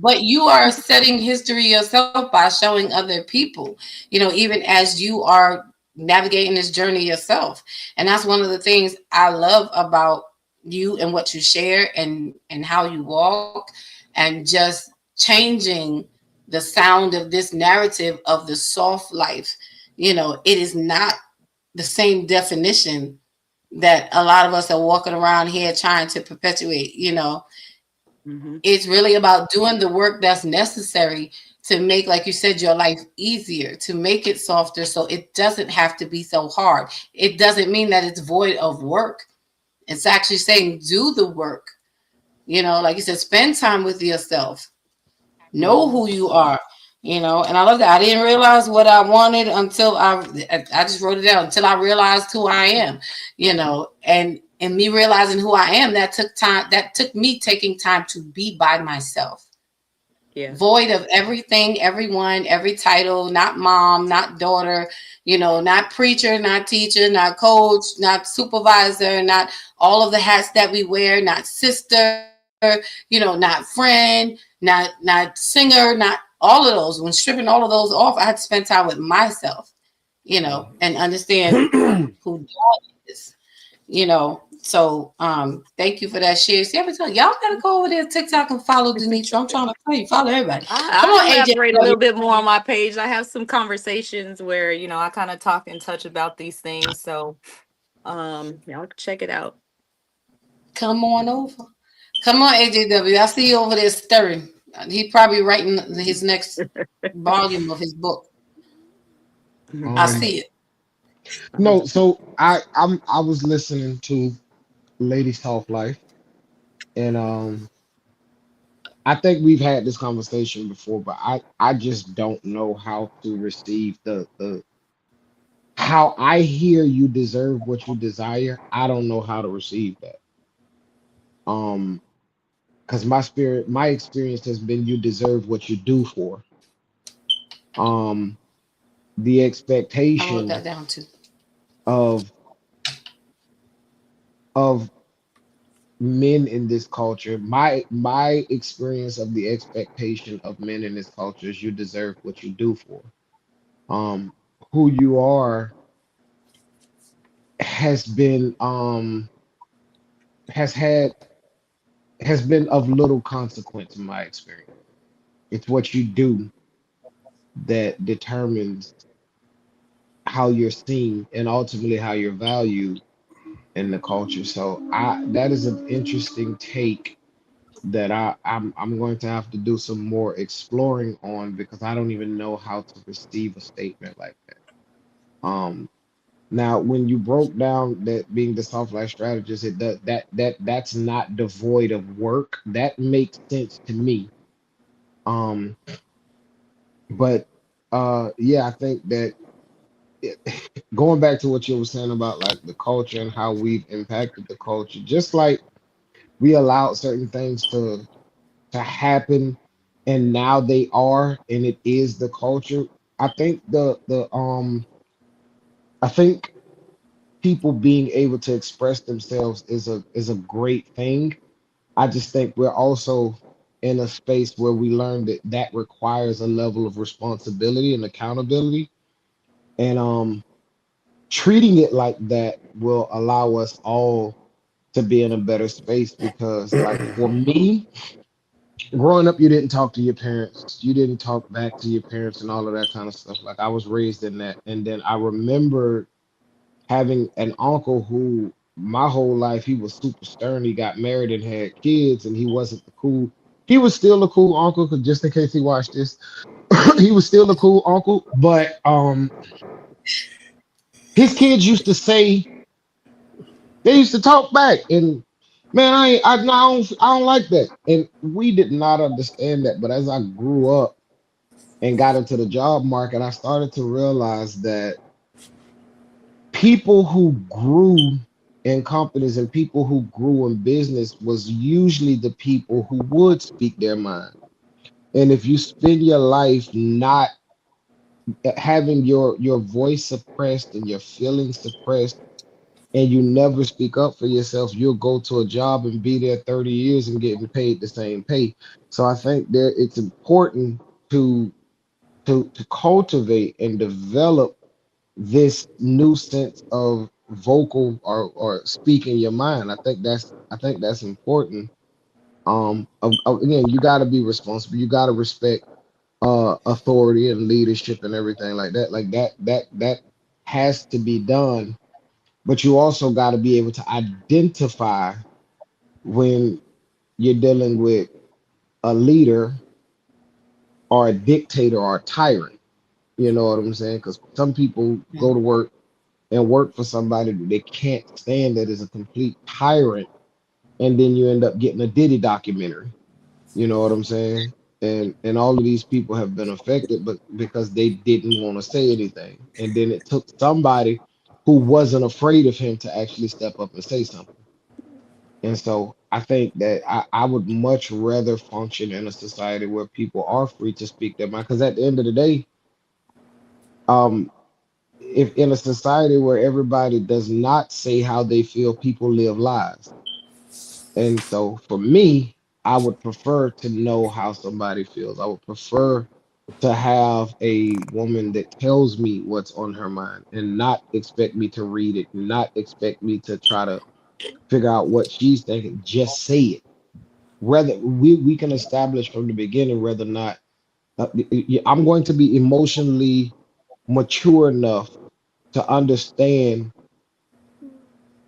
but you are setting history yourself by showing other people, even as you are navigating this journey yourself. And that's one of the things I love about you and what you share, and how you walk, and just changing the sound of this narrative of the soft life. It is not the same definition that a lot of us are walking around here trying to perpetuate. Hmm. It's really about doing the work that's necessary to make, like you said, your life easier, to make it softer so it doesn't have to be so hard. It doesn't mean that it's void of work. It's actually saying do the work. Like you said, spend time with yourself, know Hmm. who you are. And I love that. I didn't realize what I wanted until I just wrote it down, until I realized who I am. And me realizing who I am, that took time. That took me taking time to be by myself, Yeah. void of everything, everyone, every title, not mom, not daughter, not preacher, not teacher, not coach, not supervisor, not all of the hats that we wear, not sister, not friend, not singer, not all of those. When stripping all of those off, I had to spend time with myself, and understand who God is, So thank you for that share. See, every time y'all gotta go over there TikTok and follow Denitra. I'm trying to tell you, follow everybody. Come I on, elaborate a AJ. little bit more on my page. I have some conversations where, I kind of talk and touch about these things. So, y'all can check it out. Come on over. Come on, AJW. I see you over there stirring. He probably writing his next volume of his book. I Um, see it. no, so I was listening to Ladies Talk Life, and I think we've had this conversation before, but I just don't know how to receive the how I hear you deserve what you desire. I don't know how to receive that. Um, because my experience has been you deserve what you do for. Um, the I wrote expectation that down too. of of men in this culture, my experience of the expectation of men in this culture is you deserve what you do for. Um, who you are has been has had has been of little consequence in my experience. It's what you do that determines how you're seen and ultimately how you're valued in the culture. So I that is an interesting take that I'm going to have to do some more exploring on because I don't even know how to receive a statement like that. Now when you broke down that being the soft life strategist, it does that's not devoid of work. That makes sense to me. Um, but yeah, I think that it, going back to what you were saying about like the culture and how we've impacted the culture, just like we allowed certain things to happen and now they are and it is the culture. I think I think people being able to express themselves is a great thing. I just think we're also in a space where we learn that that requires a level of responsibility and accountability, and treating it like that will allow us all to be in a better space because like for me, growing up, you didn't talk to your parents, you didn't talk back to your parents and all of that kind of stuff. Like I was raised in that. And then I remember having an uncle who my whole life he was super stern. He got married and had kids and he wasn't the cool. He was still a cool uncle, because just in case he watched this, he was still a cool uncle. But his kids used to say they used to talk back, and man, I don't like that. And we did not understand that. But as I grew up and got into the job market, I started to realize that people who grew in companies and people who grew in business was usually the people who would speak their mind. And if you spend your life not having your voice suppressed and your feelings suppressed, and you never speak up for yourself, you'll go to a job and be there 30 years and getting paid the same pay. So I think that it's important to to cultivate and develop this new sense of vocal or speaking your mind. I think that's important. Again, you got to be responsible. You got to respect authority and leadership and everything like that. Like that has to be done. But you also got to be able to identify when you're dealing with a leader or a dictator or a tyrant. You know what I'm saying? Because some people go to work and work for somebody that they can't stand, that is a complete tyrant, and then you end up getting a Diddy documentary. You know what I'm saying? And all of these people have been affected, but because they didn't want to say anything, and then it took somebody who wasn't afraid of him to actually step up and say something. And so I think that I would much rather function in a society where people are free to speak their mind. Because at the end of the day, um, if in a society where everybody does not say how they feel, people live lies. And so for me, I would prefer to know how somebody feels. I would prefer to have a woman that tells me what's on her mind and not expect me to read it, not expect me to try to figure out what she's thinking. Just say it. Whether we can establish from the beginning whether or not I'm going to be emotionally mature enough to understand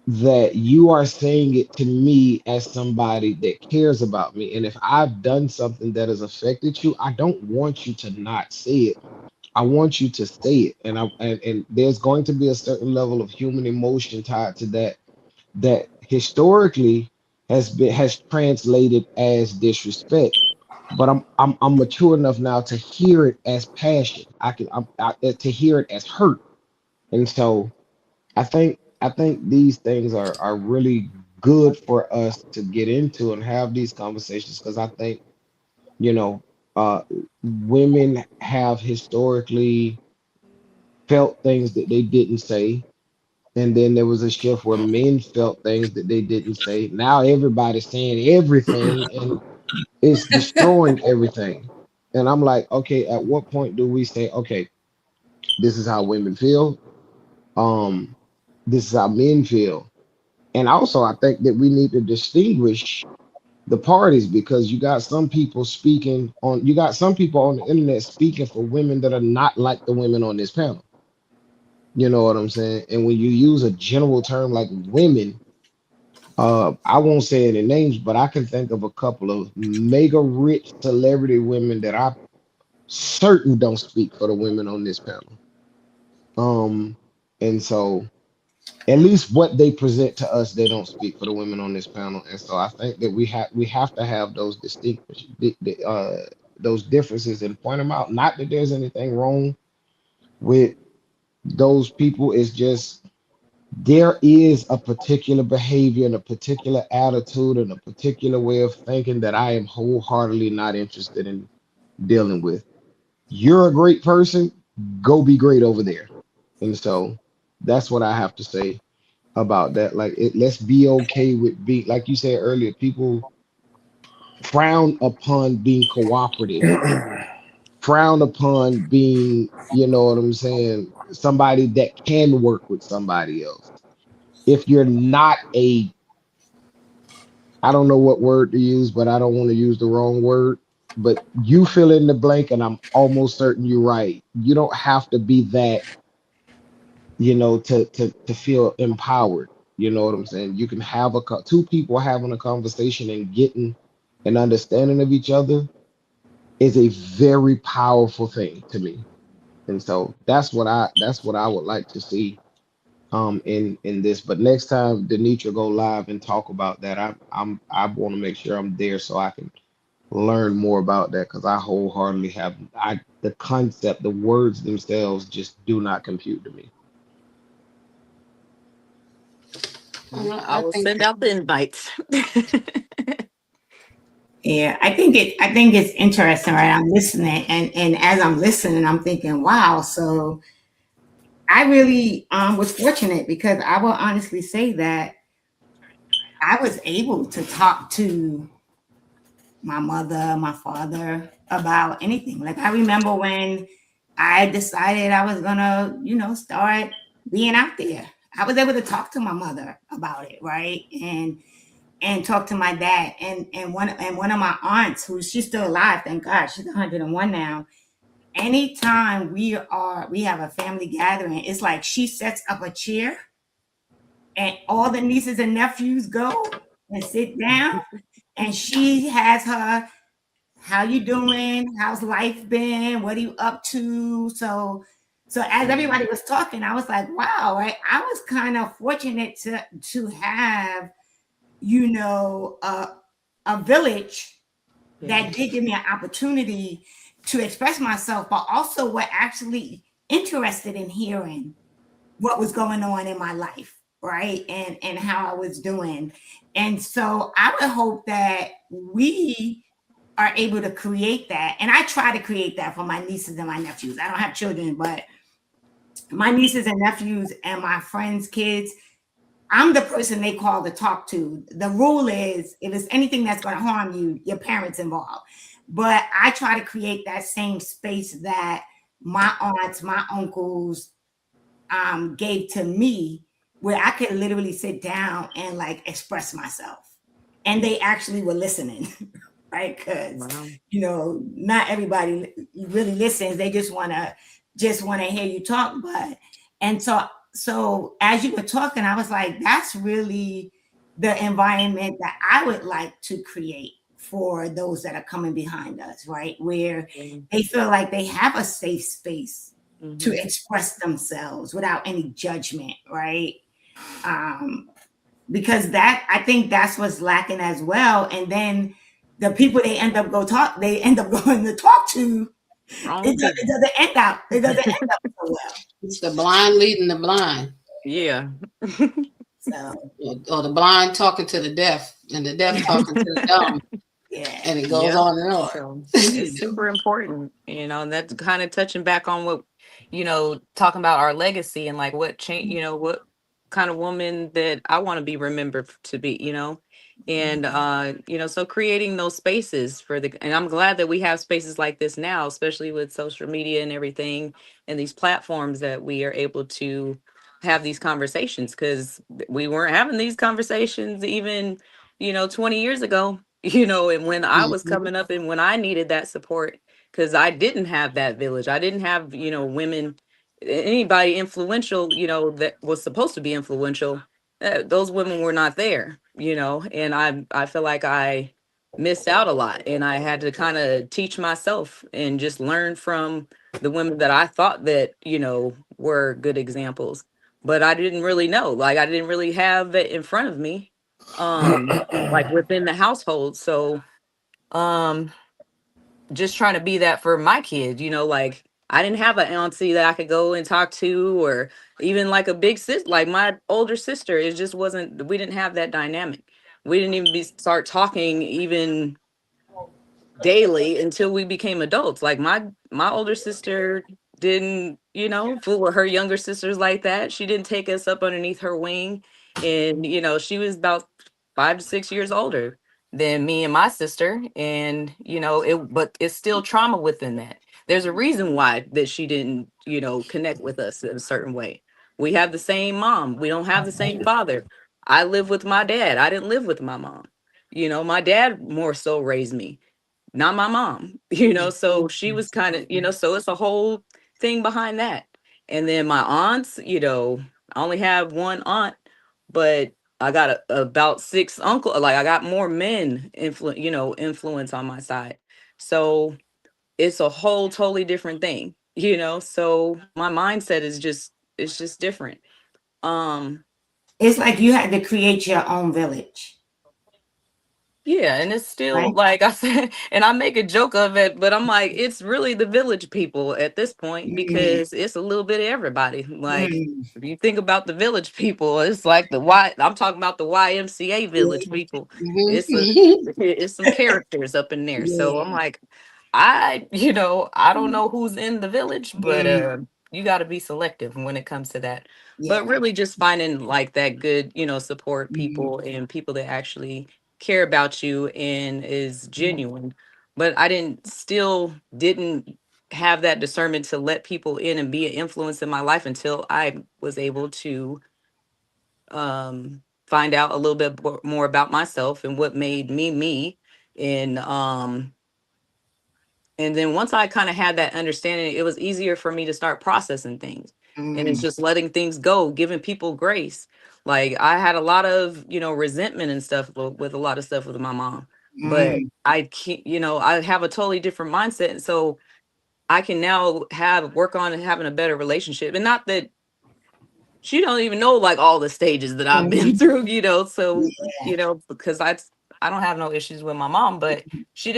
that you are saying it to me as somebody that cares about me. And if I've done something that has affected you, I don't want you to not say it. I want you to say it. And there's going to be a certain level of human emotion tied to that that historically has translated as disrespect. But I'm mature enough now to hear it as passion. To hear it as hurt. And so I think these things are really good for us to get into and have these conversations, because I think, you know, uh women have historically felt things that they didn't say, and then there was a shift where men felt things that they didn't say. Now everybody's saying everything and it's destroying everything. And I'm like, okay, at what point do we say, okay, this is how women feel, um this is how men feel? And also, I think that we need to distinguish the parties, because you got some people on the internet speaking for women that are not like the women on this panel. You know what I'm saying? And when you use a general term like women, I won't say any names, but I can think of a couple of mega rich celebrity women that I certain don't speak for the women on this panel. Um, and so at least what they present to us, they don't speak for the women on this panel. And so I think that we have to have those those differences and point them out. Not that there's anything wrong with those people. It's just there is a particular behavior and a particular attitude and a particular way of thinking that I am wholeheartedly not interested in dealing with. You're a great person, go be great over there. And so that's what I have to say about that. Like, let's be okay with being, like you said earlier, people frown upon being cooperative, frown upon being, you know what I'm saying, somebody that can work with somebody else. If you're not I don't know what word to use, but I don't want to use the wrong word. But you fill in the blank, and I'm almost certain you're right. You don't have to be that, to feel empowered. You know what I'm saying? You can have two people having a conversation and getting an understanding of each other is a very powerful thing to me. And so that's what I would like to see in this. But next time Denitra go live and talk about that, I want to make sure I'm there so I can learn more about that, because I wholeheartedly have the concept, the words themselves just do not compute to me. I will send out the invites. Yeah, I think it's interesting, right? I'm listening, and as I'm listening, I'm thinking, wow. So I really was fortunate because I will honestly say that I was able to talk to my mother, my father about anything. Like I remember when I decided I was gonna, start being out there. I was able to talk to my mother about it, right? And talk to my dad and one of my aunts she's still alive, thank God. She's 101 now. Anytime we have a family gathering, it's like she sets up a chair and all the nieces and nephews go and sit down and she has her, how you doing? How's life been? What are you up to? So as everybody was talking, I was like, wow, right? I was kind of fortunate to have, a village that did give me an opportunity to express myself, but also were actually interested in hearing what was going on in my life, right? And how I was doing. And so I would hope that we are able to create that. And I try to create that for my nieces and my nephews. I don't have children, but my nieces and nephews and my friends' kids, I'm the person they call to talk to. The rule is if it's anything that's going to harm you, your parents involved. But I try to create that same space that my aunts, my uncles gave to me, where I could literally sit down and like express myself. And they actually were listening, right? Because not everybody really listens. They just want to hear you talk. And so as you were talking, I was like, that's really the environment that I would like to create for those that are coming behind us, right? Where they feel like they have a safe space to express themselves without any judgment, right? Because I think that's what's lacking as well. And then the people they end up going to talk to, it doesn't end up so well. It's the blind leading the blind. Yeah. So, or the blind talking to the deaf, and the deaf talking to the dumb. Yeah. And it goes on and on. So it's super important, and that's kind of touching back on what, talking about our legacy and like what change, what kind of woman that I want to be remembered to be, and so creating those spaces and I'm glad that we have spaces like this now, especially with social media and everything and these platforms that we are able to have these conversations, because we weren't having these conversations even 20 years ago, and when I was coming up and when I needed that support, because I didn't have that village. I didn't have women, anybody influential that was supposed to be influential. Those women were not there, and I feel like I missed out a lot, and I had to kind of teach myself and just learn from the women that I thought that were good examples, but I didn't really know. Like I didn't really have it in front of me, like within the household. So just trying to be that for my kid, like I didn't have an auntie that I could go and talk to, or even like a big sis, like my older sister. It just wasn't, we didn't have that dynamic. We didn't even start talking even daily until we became adults. Like my older sister didn't, fool with her younger sisters like that. She didn't take us up underneath her wing. And, she was about 5 to 6 years older than me and my sister. And, but it's still trauma within that. There's a reason why that she didn't, connect with us in a certain way. We have the same mom. We don't have the same father. I live with my dad. I didn't live with my mom. My dad more so raised me, not my mom, so she was kind of, so it's a whole thing behind that. And then my aunts, I only have one aunt, but I got about 6 uncle. Like I got more men influence on my side. So it's a whole totally different thing, so my mindset it's just different. It's like you had to create your own village. Yeah, and it's still Right. like I said, and I make a joke of it, but I'm like, it's really the village people at this point, because it's a little bit of everybody. Like if you think about the village people, it's like I'm talking about the YMCA village people. It's some characters up in there. So I'm like, I don't know who's in the village, but you got to be selective when it comes to that. Yeah. But really just finding like that good, support Mhm. people and people that actually care about you and is genuine. But I didn't have that discernment to let people in and be an influence in my life until I was able to find out a little bit more about myself and what made me me. And then once I kind of had that understanding, it was easier for me to start processing things. And it's Mhm. just letting things go, giving people grace. Like I had a lot of, resentment and stuff with a lot of stuff with my mom. But Mhm. I can't, I have a totally different mindset. And so I can now work on having a better relationship. And not that she don't even know like all the stages that I've been Mhm. through, so Yeah. because I don't have no issues with my mom, but she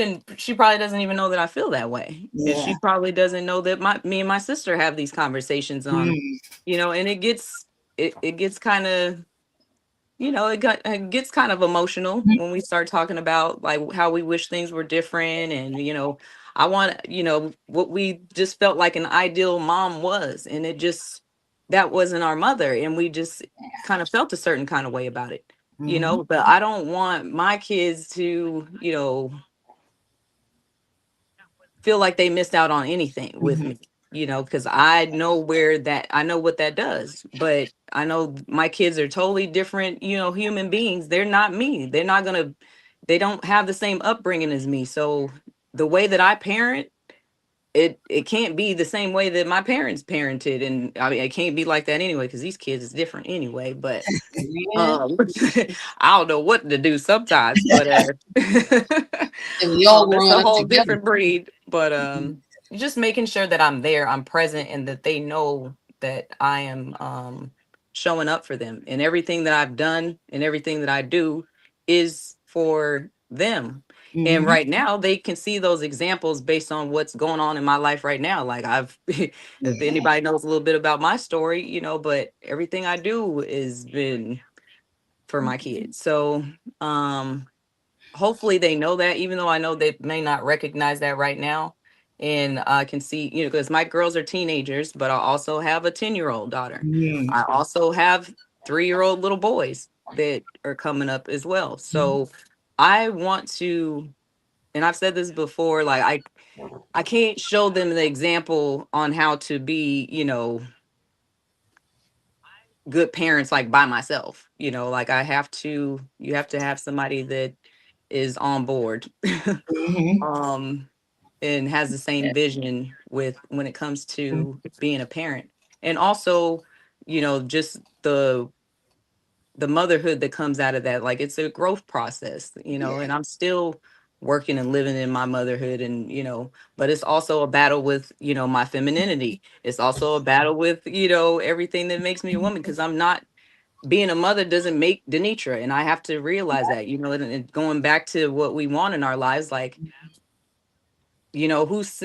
probably doesn't even know that I feel that way. And Yeah. she probably doesn't know that me and my sister have these conversations on, Mhm. and it gets kind of, it gets kind of emotional when we start talking about like how we wish things were different. And I want, what we just felt like an ideal mom was, and that wasn't our mother, and we just kind of felt a certain kind of way about it. Mhm. But I don't want my kids to feel like they missed out on anything with Mhm. me, because I know what that does. But I know my kids are totally different, human beings. They're not me. They don't have the same upbringing as me. So the way that I parent, it can't be the same way that my parents parented. And I mean, it can't be like that anyway, because these kids is different anyway. But Yeah. um I don't know what to do sometimes, but And we all it's growing a up whole together. different breed. But Mhm. just making sure that I'm there, I'm present, and that they know that I am showing up for them, and everything that I've done and everything that I do is for them. And Mhm. right now they can see those examples based on what's going on in my life right now. Like if Yeah. anybody knows a little bit about my story, but everything I do has been for my kids. So um hopefully they know that, even though I know they may not recognize that right now. And I can see, because my girls are teenagers, but I also have a 10-year-old daughter. Mhm. I also have 3-year-old little boys that are coming up as well. So I want to, and I've said this before, like I can't show them the example on how to be, good parents like by myself. Like you have to have somebody that is on board. Mhm. um and has the same vision with when it comes to being a parent. And also, just the motherhood that comes out of that. Like it's a growth process, Yeah. and I'm still working and living in my motherhood. And but it's also a battle with my femininity. It's also a battle with everything that makes me a woman, because I'm not, being a mother doesn't make Denitra, and I have to realize that, and going back to what we want in our lives, like, who's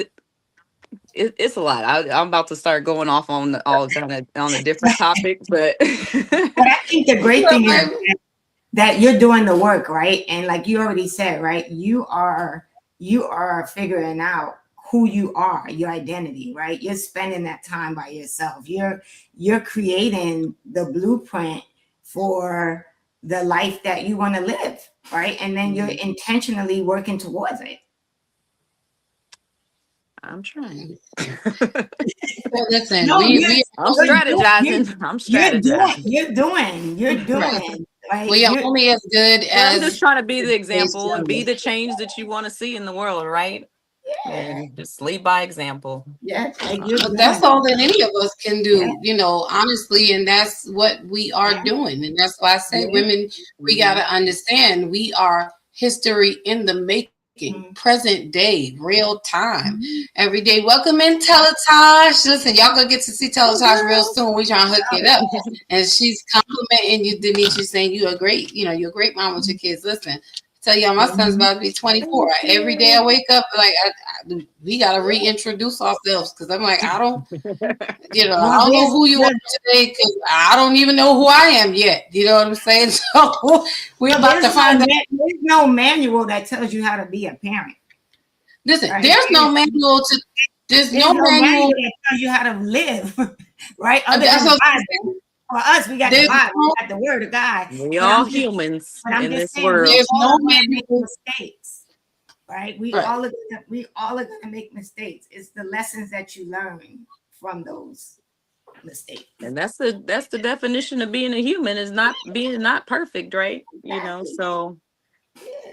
it's a lot. I'm about to start going off on on a different topic, but But I think the great So, thing is baby, that you're doing the work, right? And like you already said, right? You are figuring out who you are, your identity, right? You're spending that time by yourself. You're creating the blueprint for the life that you want to live, right? And then you're intentionally working towards it. I'm trying. so listen, No, we I'm you're doing, strategizing. I'm strategizing. you're right. doing, right? We are You're only as good But I'm just as trying to be the today's example and be generation. the change that you want to see in the world, right? yeah, And just lead by example. yeah, like you're But that's doing, all that any of us can yeah, do, honestly, and that's what we are yeah, doing. And that's why I say, yeah. women, we got Mhm. to understand we are history in the making, Mhm. present day, real time, Mhm. every day. Welcome in, Teletosh. Listen, y'all gonna get to see Oh, Teletosh real girl. soon. We trying to hook it up. And she's complimenting you, Denise, saying you're a great, you're a great mom with your kids. Listen, tell y'all, my son's Mhm. about to be 24. Every day I wake up, like we gotta reintroduce ourselves, because I'm like, I don't Well, know who you are today, because I don't even know who I am yet. You know what I'm saying? So we're about to find out. there's no manual that tells you how to be a parent, Listen, right? there's no manual to There's There's no no manual. manual that tells you how to live, right? Other That's than the what I'm Bible. saying. For us, we got the There's Bible, we no, got the Word of God. We But all I'm just, humans but I'm in just this saying, we world. there's all no are gonna make manual. mistakes, right? Right. We all are gonna make mistakes. It's the lessons that you learn from those mistakes. And that's the definition of being a human, is not being not perfect, right? You know, so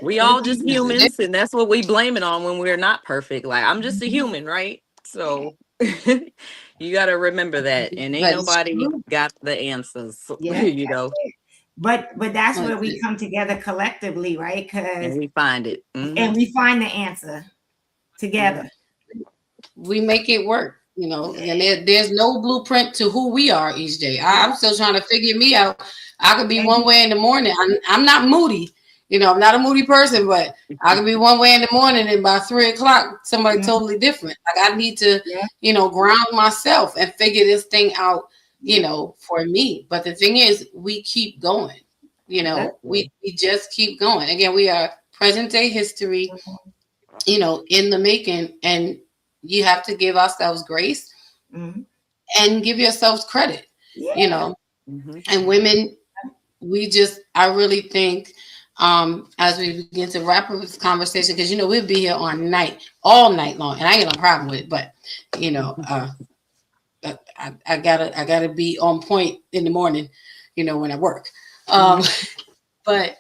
we all just humans, and that's what we blame it on when we're not perfect. Like, I'm just a human, right? So you got to remember that, and ain't But it's nobody true. got the answers, Yeah. you know, But that's where That's we it. come together collectively, right? and we find it. And we find the answer together. We make it work, you know, and there's no blueprint to who we are each day. I'm still trying to figure me out. I could be one way in the morning. I'm not moody, you know, I'm not a moody person, but I could be one way in the morning and by 3 o'clock, somebody totally different. Like I need to, you know, ground myself and figure this thing out, you know, for me. But the thing is, we keep going, you know, we just keep going. Again, we are present day history, you know, in the making, and you have to give ourselves grace and give yourselves credit, you know. And women, I really think, as we begin to wrap up this conversation, because you know we'll be here all night long, and I ain't got no problem with it, but you know, I gotta be on point in the morning, you know, when I work. But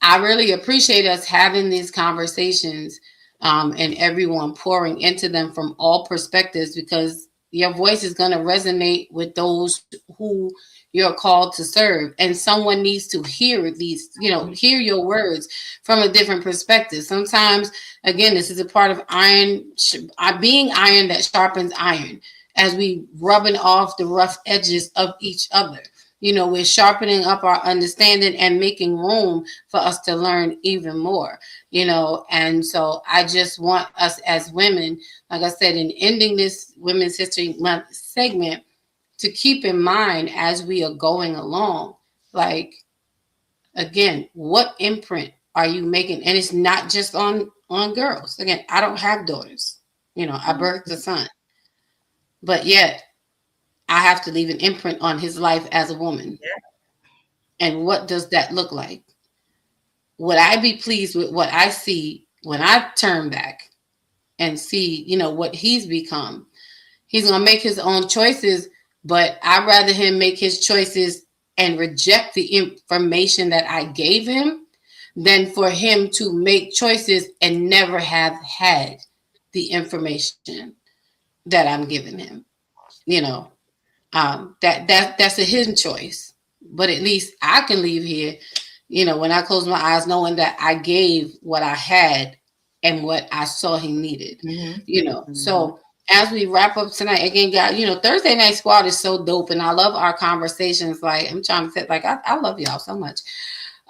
I really appreciate us having these conversations, and everyone pouring into them from all perspectives, because your voice is going to resonate with those who you're called to serve. And someone needs to hear these, you know, hear your words from a different perspective. Sometimes, again, this is a part of being iron that sharpens iron, as we rubbing off the rough edges of each other. You know, we're sharpening up our understanding and making room for us to learn even more, you know. And so I just want us as women, like I said, in ending this Women's History Month segment, to keep in mind as we are going along, like, again, what imprint are you making? And it's not just on girls. Again, I don't have daughters. You know, I birthed a son. But yet, I have to leave an imprint on his life as a woman. And what does that look like? Would I be pleased with what I see when I turn back and see, you know, what he's become? He's going to make his own choices, but I'd rather him make his choices and reject the information that I gave him than for him to make choices and never have had the information that I'm giving him. You know, that's a hidden choice, but at least I can leave here, you know, when I close my eyes, knowing that I gave what I had and what I saw he needed, you know. So as we wrap up tonight, again, guys, you know, Thursday Night Squad is so dope, and I love our conversations. Like, I'm trying to say, like, I love y'all so much.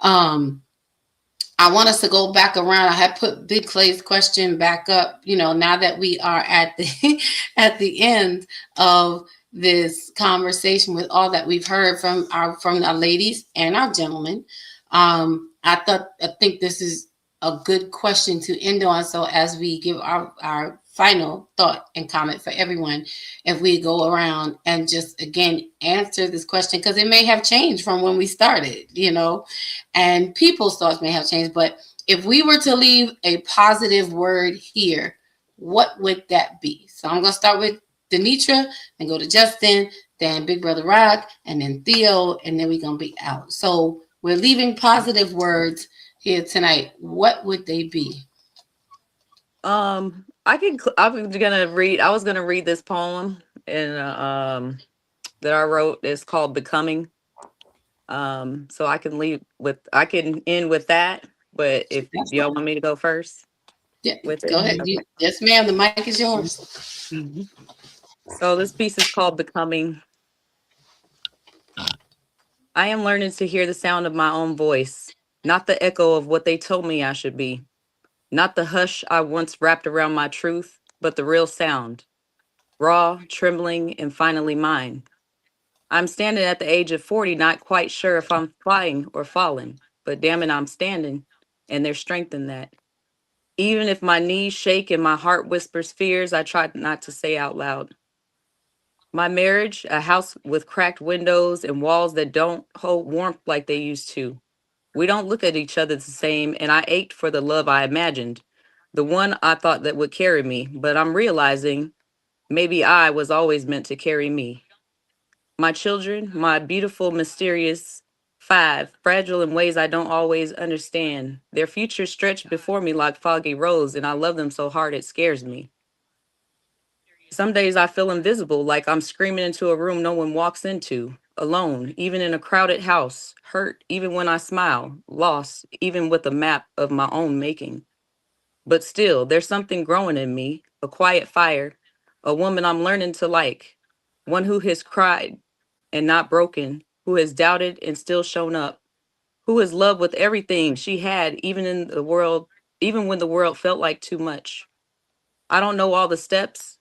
I want us to go back around. I had put Big Clay's question back up, you know, now that we are at the at the end of this conversation with all that we've heard from our ladies and our gentlemen. I think this is a good question to end on. So as we give our final thought and comment for everyone, if we go around and just again answer this question, because it may have changed from when we started, you know, and people's thoughts may have changed. But if we were to leave a positive word here, what would that be? So I'm going to start with Denitra and go to Justin, then Big Brother Rock, and then Theo, and then we're going to be out. So we're leaving positive words here tonight. What would they be? I was gonna read this poem and that I wrote. It's called Becoming. So I can end with that, but if y'all want me to go first. Yeah, with go it. ahead. Okay. Yes, ma'am. The mic is yours. So this piece is called Becoming. I am learning to hear the sound of my own voice, not the echo of what they told me I should be, not the hush I once wrapped around my truth, but the real sound, raw, trembling, and finally mine. I'm standing at the age of 40, not quite sure if I'm flying or falling, but damn it, I'm standing, and there's strength in that. Even if my knees shake and my heart whispers fears, I try not to say out loud. My marriage, a house with cracked windows and walls that don't hold warmth like they used to. We don't look at each other the same, and I ached for the love I imagined, the one I thought that would carry me, but I'm realizing maybe I was always meant to carry me. My children, my beautiful, mysterious five, fragile in ways I don't always understand. Their future stretched before me like foggy roads, and I love them so hard it scares me. Some days I feel invisible, like I'm screaming into a room no one walks into, alone, even in a crowded house, hurt even when I smile, lost even with a map of my own making. But still, there's something growing in me, a quiet fire, a woman I'm learning to like, one who has cried and not broken, who has doubted and still shown up, who has loved with everything she had, even in the world, even when the world felt like too much. I don't know all the steps,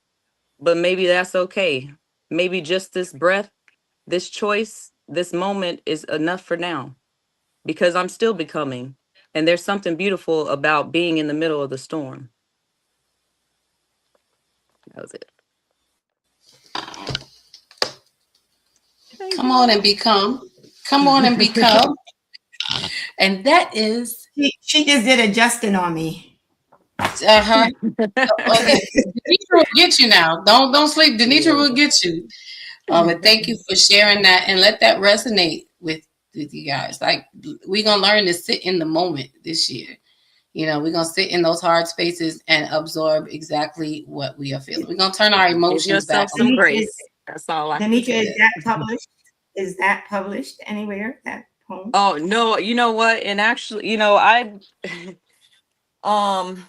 but maybe that's okay. Maybe just this breath, this choice, this moment is enough for now because I'm still becoming. And there's something beautiful about being in the middle of the storm. That was it. Come on and become. Come on and become. And that is She just did a Justin on me. okay. Denitra will get you now. Don't sleep. Denitra will get you. And thank you for sharing that and let that resonate with you guys. Like we're gonna learn to sit in the moment this year. You know, we're gonna sit in those hard spaces and absorb exactly what we are feeling. We're gonna turn our Give emotions back yourself some on. grace. That's all I can Denitra, say. is that published? Is that published anywhere? That poem? Oh no, you know what? And actually, I um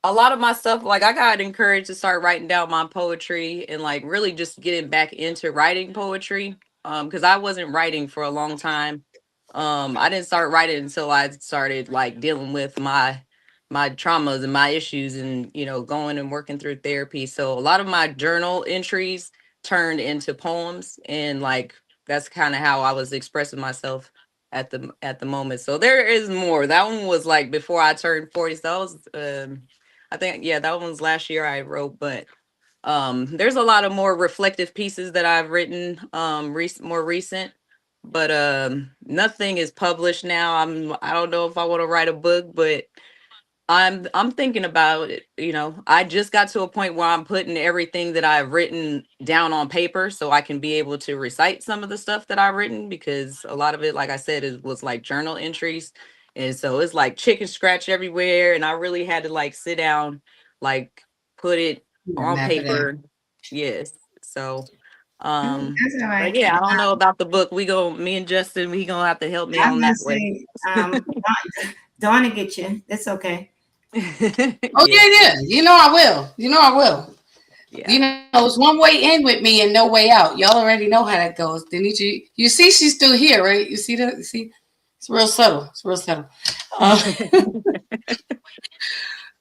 a lot of my stuff, like I got encouraged to start writing down my poetry and like really just getting back into writing poetry. Because I wasn't writing for a long time. I didn't start writing until I started like dealing with my traumas and my issues and going and working through therapy. So a lot of my journal entries turned into poems, and like that's kind of how I was expressing myself at the moment. So there is more. That one was like before I turned 40. So that was I think, yeah, that one was last year I wrote. But there's a lot of more reflective pieces that I've written more recent, but nothing is published now. I don't know if I want to write a book, but I'm thinking about it. I just got to a point where I'm putting everything that I've written down on paper so I can be able to recite some of the stuff that I've written, because a lot of it, like I said, it was like journal entries. And so it's like chicken scratch everywhere. And I really had to like sit down, like put it on Map it out. paper. Yes. So That's all right. but yeah, I don't know about the book. Me and Justin, we gonna have to help me I'm on gonna that way. say, Dawn will get you. That's okay. Oh yeah. You know I will. Yeah. You know, it's one way in with me and no way out. Y'all already know how that goes. Denitra, you see she's still here, right? You see that? You see? It's real subtle.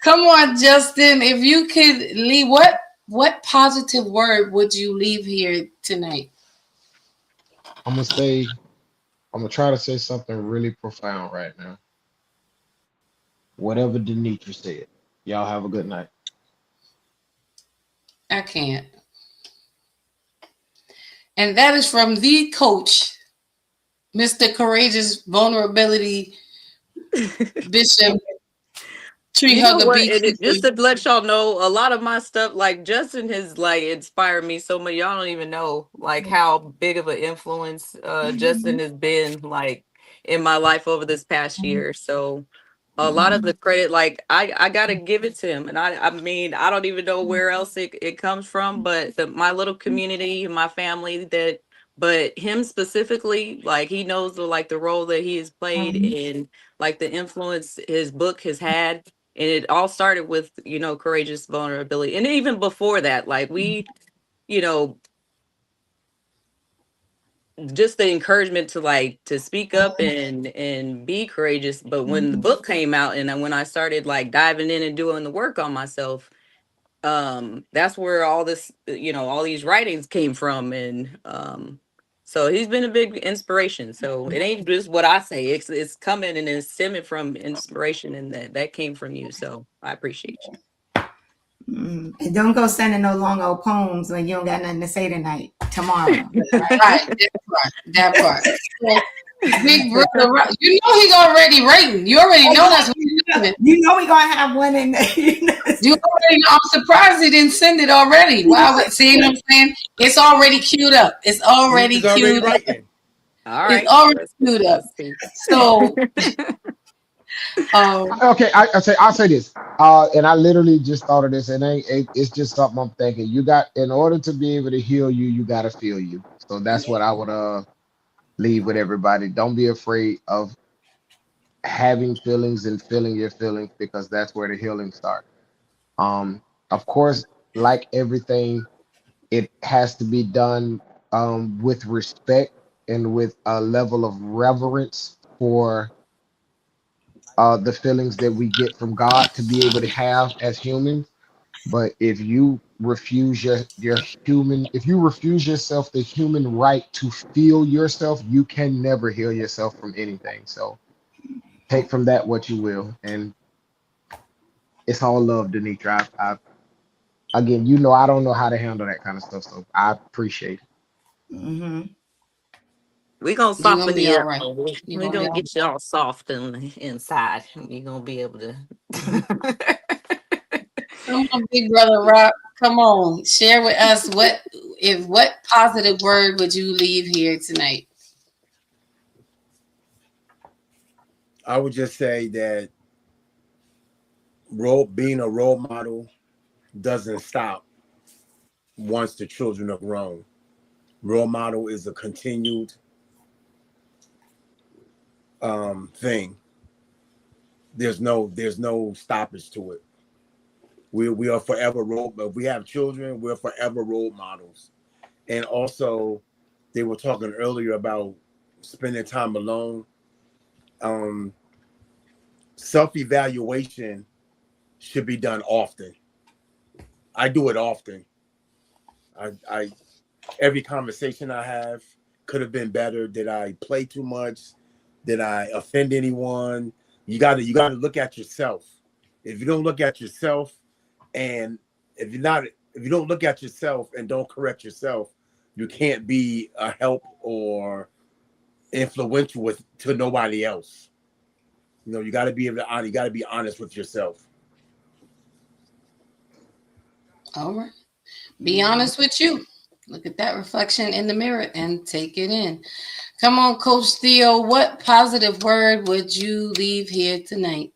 Come on, Justin. If you could leave, what positive word would you leave here tonight? I'm gonna try to say something really profound right now. Whatever Denitra said. Y'all have a good night. I can't. And that is from the coach, Mr. Courageous Vulnerability, Bishop Tree Hugger B. Just to let y'all know, a lot of my stuff, like Justin has like inspired me so much. Y'all don't even know like how big of an influence Justin has been like in my life over this past year. So a lot of the credit, like I gotta give it to him. And I mean, I don't even know where else it comes from, but my little community, my family, but him specifically, like he knows the role that he has played in like the influence his book has had. And it all started with, courageous vulnerability. And even before that, like we, you know, just the encouragement to speak up and be courageous. But when the book came out and then when I started like diving in and doing the work on myself, that's where all this, all these writings came from. And So he's been a big inspiration. So it ain't just what I say. It's coming and it's stemming from inspiration, and that came from you. So I appreciate you. And don't go sending no long old poems when you don't got nothing to say tonight, tomorrow. Right, that part. So, Big Brother, you know he's already rating. You already know that's what he's doing. You know we're gonna have one in there. You already know. I'm surprised he didn't send it already. Wow, see what I'm saying? It's already queued up. It's already He's already queued up. writing. All right. It's already queued up. So, Okay, I'll say this, and I literally just thought of this, and it's just something I'm thinking. You got, in order to be able to heal you, you got to feel you. So that's what I would leave with everybody. Don't be afraid of having feelings and feeling your feelings, because that's where the healing starts. Of course, like everything, it has to be done with respect and with a level of reverence for the feelings that we get from God to be able to have as humans. But if you refuse your human, if you refuse yourself the human right to feel yourself, you can never heal yourself from anything. So take from that what you will, and it's all love, Denitra. I again, I don't know how to handle that kind of stuff, so I appreciate it. Mm-hmm. We're gonna you're gonna soften be you all up. right. You're We're gonna be gonna all get you all soft on the inside. You're gonna be able to right. Come on, Big Brother Rock. Come on, share with us what positive word would you leave here tonight? I would just say that being a role model doesn't stop once the children are grown. Role model is a continued thing. There's no stoppage to it. We are forever role. If we have children, we're forever role models. And also, they were talking earlier about spending time alone. Self-evaluation should be done often. I do it often. I every conversation I have could have been better. Did I play too much? Did I offend anyone? You gotta look at yourself. If you don't look at yourself, and if you don't look at yourself and don't correct yourself, you can't be a help or influential to nobody else. You got to be able to. You got to be honest with yourself. All right. Be honest with you. Look at that reflection in the mirror and take it in. Come on, Coach Theo. What positive word would you leave here tonight?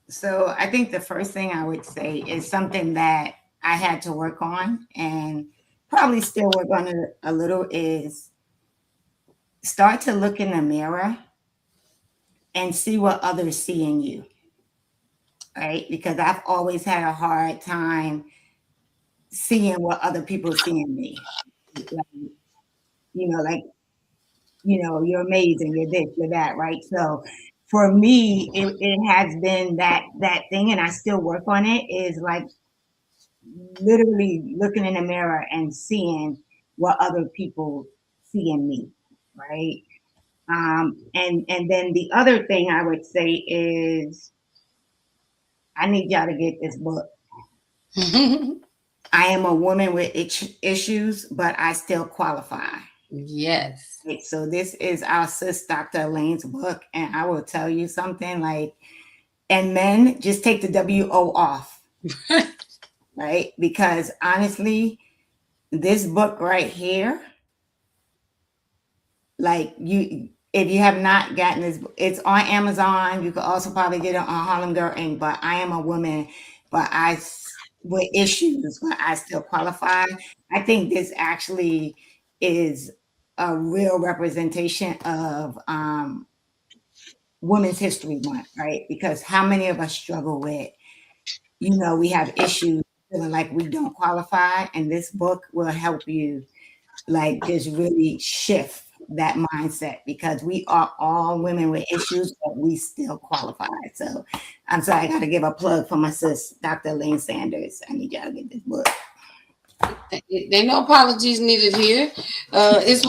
So I think the first thing I would say is something that I had to work on and probably still work on it a little, is start to look in the mirror and see what others see in you. Right? Because I've always had a hard time seeing what other people see in me. You're amazing, you're this, you're that, right? So for me, it has been that thing, and I still work on it, is like literally looking in the mirror and seeing what other people see in me, right? And then the other thing I would say is, I need y'all to get this book. I am a woman with issues, but I still qualify. Yes. Right, so this is our sis, Dr. Elaine's book, and I will tell you something, and men, just take the WO off, right? Because honestly, this book right here, if you have not gotten this, it's on Amazon. You could also probably get it on Harlem Girl Inc. But I am a woman, with issues, but I still qualify. I think this actually is a real representation of Women's History Month, right? Because how many of us struggle with, we have issues feeling like we don't qualify, and this book will help you just really shift that mindset, because we are all women with issues, but we still qualify. So I'm sorry, I got to give a plug for my sis, Dr. Elaine Sanders. I need y'all to get this book. There no apologies needed here. This is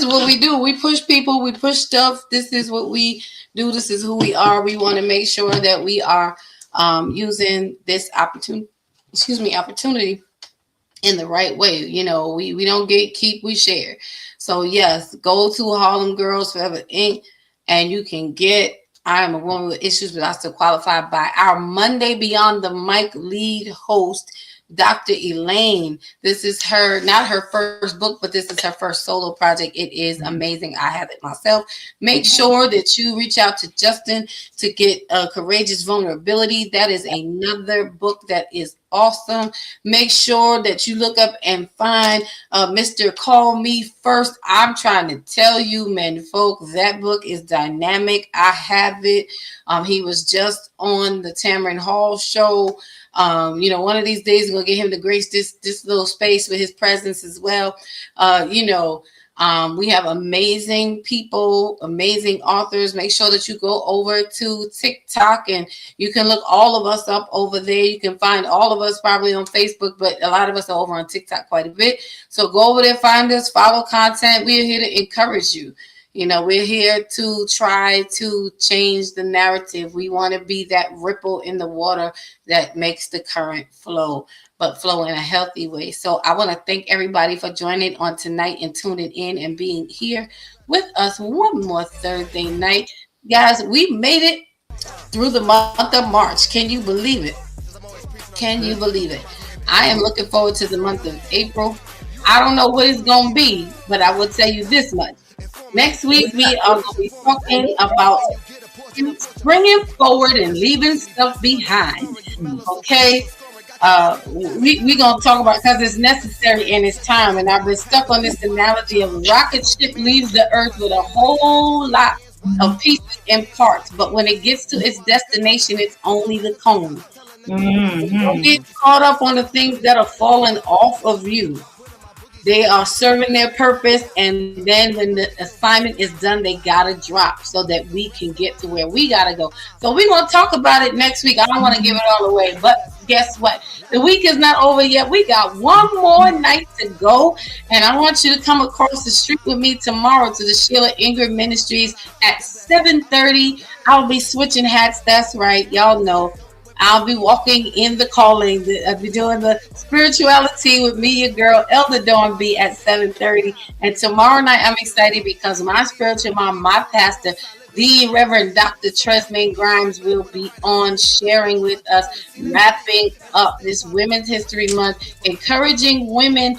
what we do. We push people, we push stuff. This is what we do. This is who we are. We want to make sure that we are using this opportunity in the right way. You know, we don't keep, we share. So yes, go to Harlem Girls Forever Inc. and you can get I Am a Woman with Issues, but I still qualify by our Monday Beyond the Mic lead host, Dr. Elaine. This is not her first book, but this is her first solo project. It is amazing. I have it myself. Make sure that you reach out to Justin to get Courageous Vulnerability. That is another book that is awesome. Make sure that you look up and find Mr. Call Me First. I'm trying to tell you, man, folk, that book is dynamic. I have it. He was just on the Tamron Hall show. One of these days we're gonna get him to grace this little space with his presence as well. We have amazing people, amazing authors. Make sure that you go over to TikTok and you can look all of us up over there. You can find all of us probably on Facebook, but a lot of us are over on TikTok quite a bit. So go over there, find us, follow content. We're here to encourage you. You know, we're here to try to change the narrative. We want to be that ripple in the water that makes the current flow, but flow in a healthy way. So I want to thank everybody for joining on tonight and tuning in and being here with us one more Thursday night. Guys, we made it through the month of March. Can you believe it? Can you believe it? I am looking forward to the month of April. I don't know what it's going to be, but I will tell you this much. Next week, we are going to be talking about bringing forward and leaving stuff behind. Okay? We're going to talk about, because it's necessary and it's time. And I've been stuck on this analogy of a rocket ship leaves the earth with a whole lot of pieces and parts. But when it gets to its destination, it's only the cone. Mm-hmm. Don't get caught up on the things that are falling off of you. They are serving their purpose, and then when the assignment is done, they gotta drop so that we can get to where we gotta go. So we're gonna talk about it next week. I don't want to give it all away, but guess what? The week is not over yet. We got one more night to go, and I want you to come across the street with me tomorrow to the Sheila Ingram Ministries at 7:30. I'll be switching hats. That's right, y'all know. I'll be walking in the calling. I'll be doing the spirituality with me, your girl, Elder Dawn B at 7:30. And tomorrow night, I'm excited because my spiritual mom, my pastor, the Reverend Dr. Tresmaine Grimes, will be on sharing with us, wrapping up this Women's History Month, encouraging women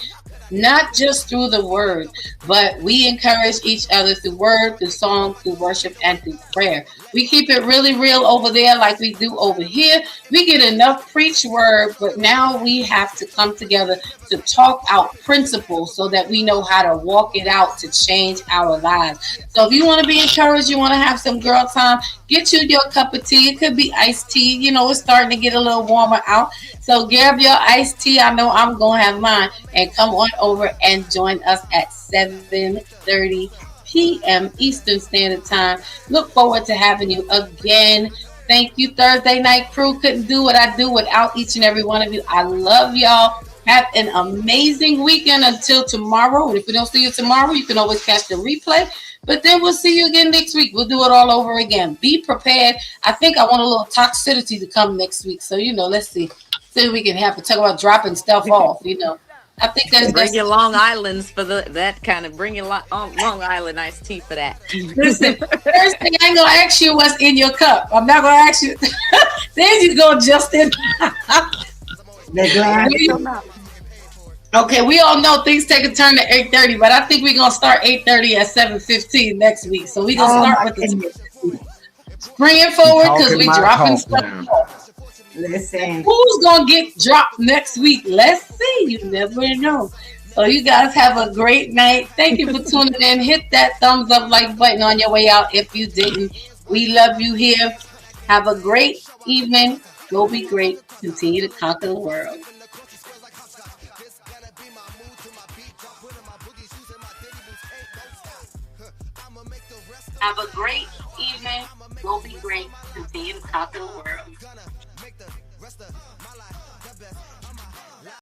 not just through the word, but we encourage each other through word, through song, through worship, and through prayer. We keep it really real over there like we do over here. We get enough preach word, but now we have to come together to talk out principles so that we know how to walk it out to change our lives. So if you want to be encouraged, you want to have some girl time, get you your cup of tea. It could be iced tea. You know, it's starting to get a little warmer out. So grab your iced tea. I know I'm going to have mine. And come on over and join us at 7:30 p.m. Eastern Standard Time. Look forward to having you again. Thank you, Thursday Night Crew. Couldn't do what I do without each and every one of you. I love y'all. Have an amazing weekend until tomorrow. And if we don't see you tomorrow, you can always catch the replay. But then we'll see you again next week. We'll do it all over again. Be prepared. I think I want a little toxicity to come next week. So, let's see. See if we can have to talk about dropping stuff off, I think that's bring your Long Island's for that kind of bring your Long Island iced tea for that. Listen, first thing I ain't gonna ask you what's in your cup. I'm not gonna ask you. Then you go, Justin. Okay, we all know things take a turn to 8:30, but I think we're gonna start 8:30 at 7:15 next week. So we're gonna start with the bring it forward because we dropping stuff off. Listen, who's gonna get dropped next week? Let's see. You never know. So you guys have a great night. Thank you for tuning in. Hit that thumbs up like button on your way out if you didn't. We love you here. Have a great evening. Go be great. Continue to conquer the world. Have a great evening. Go be great. Continue to conquer the world.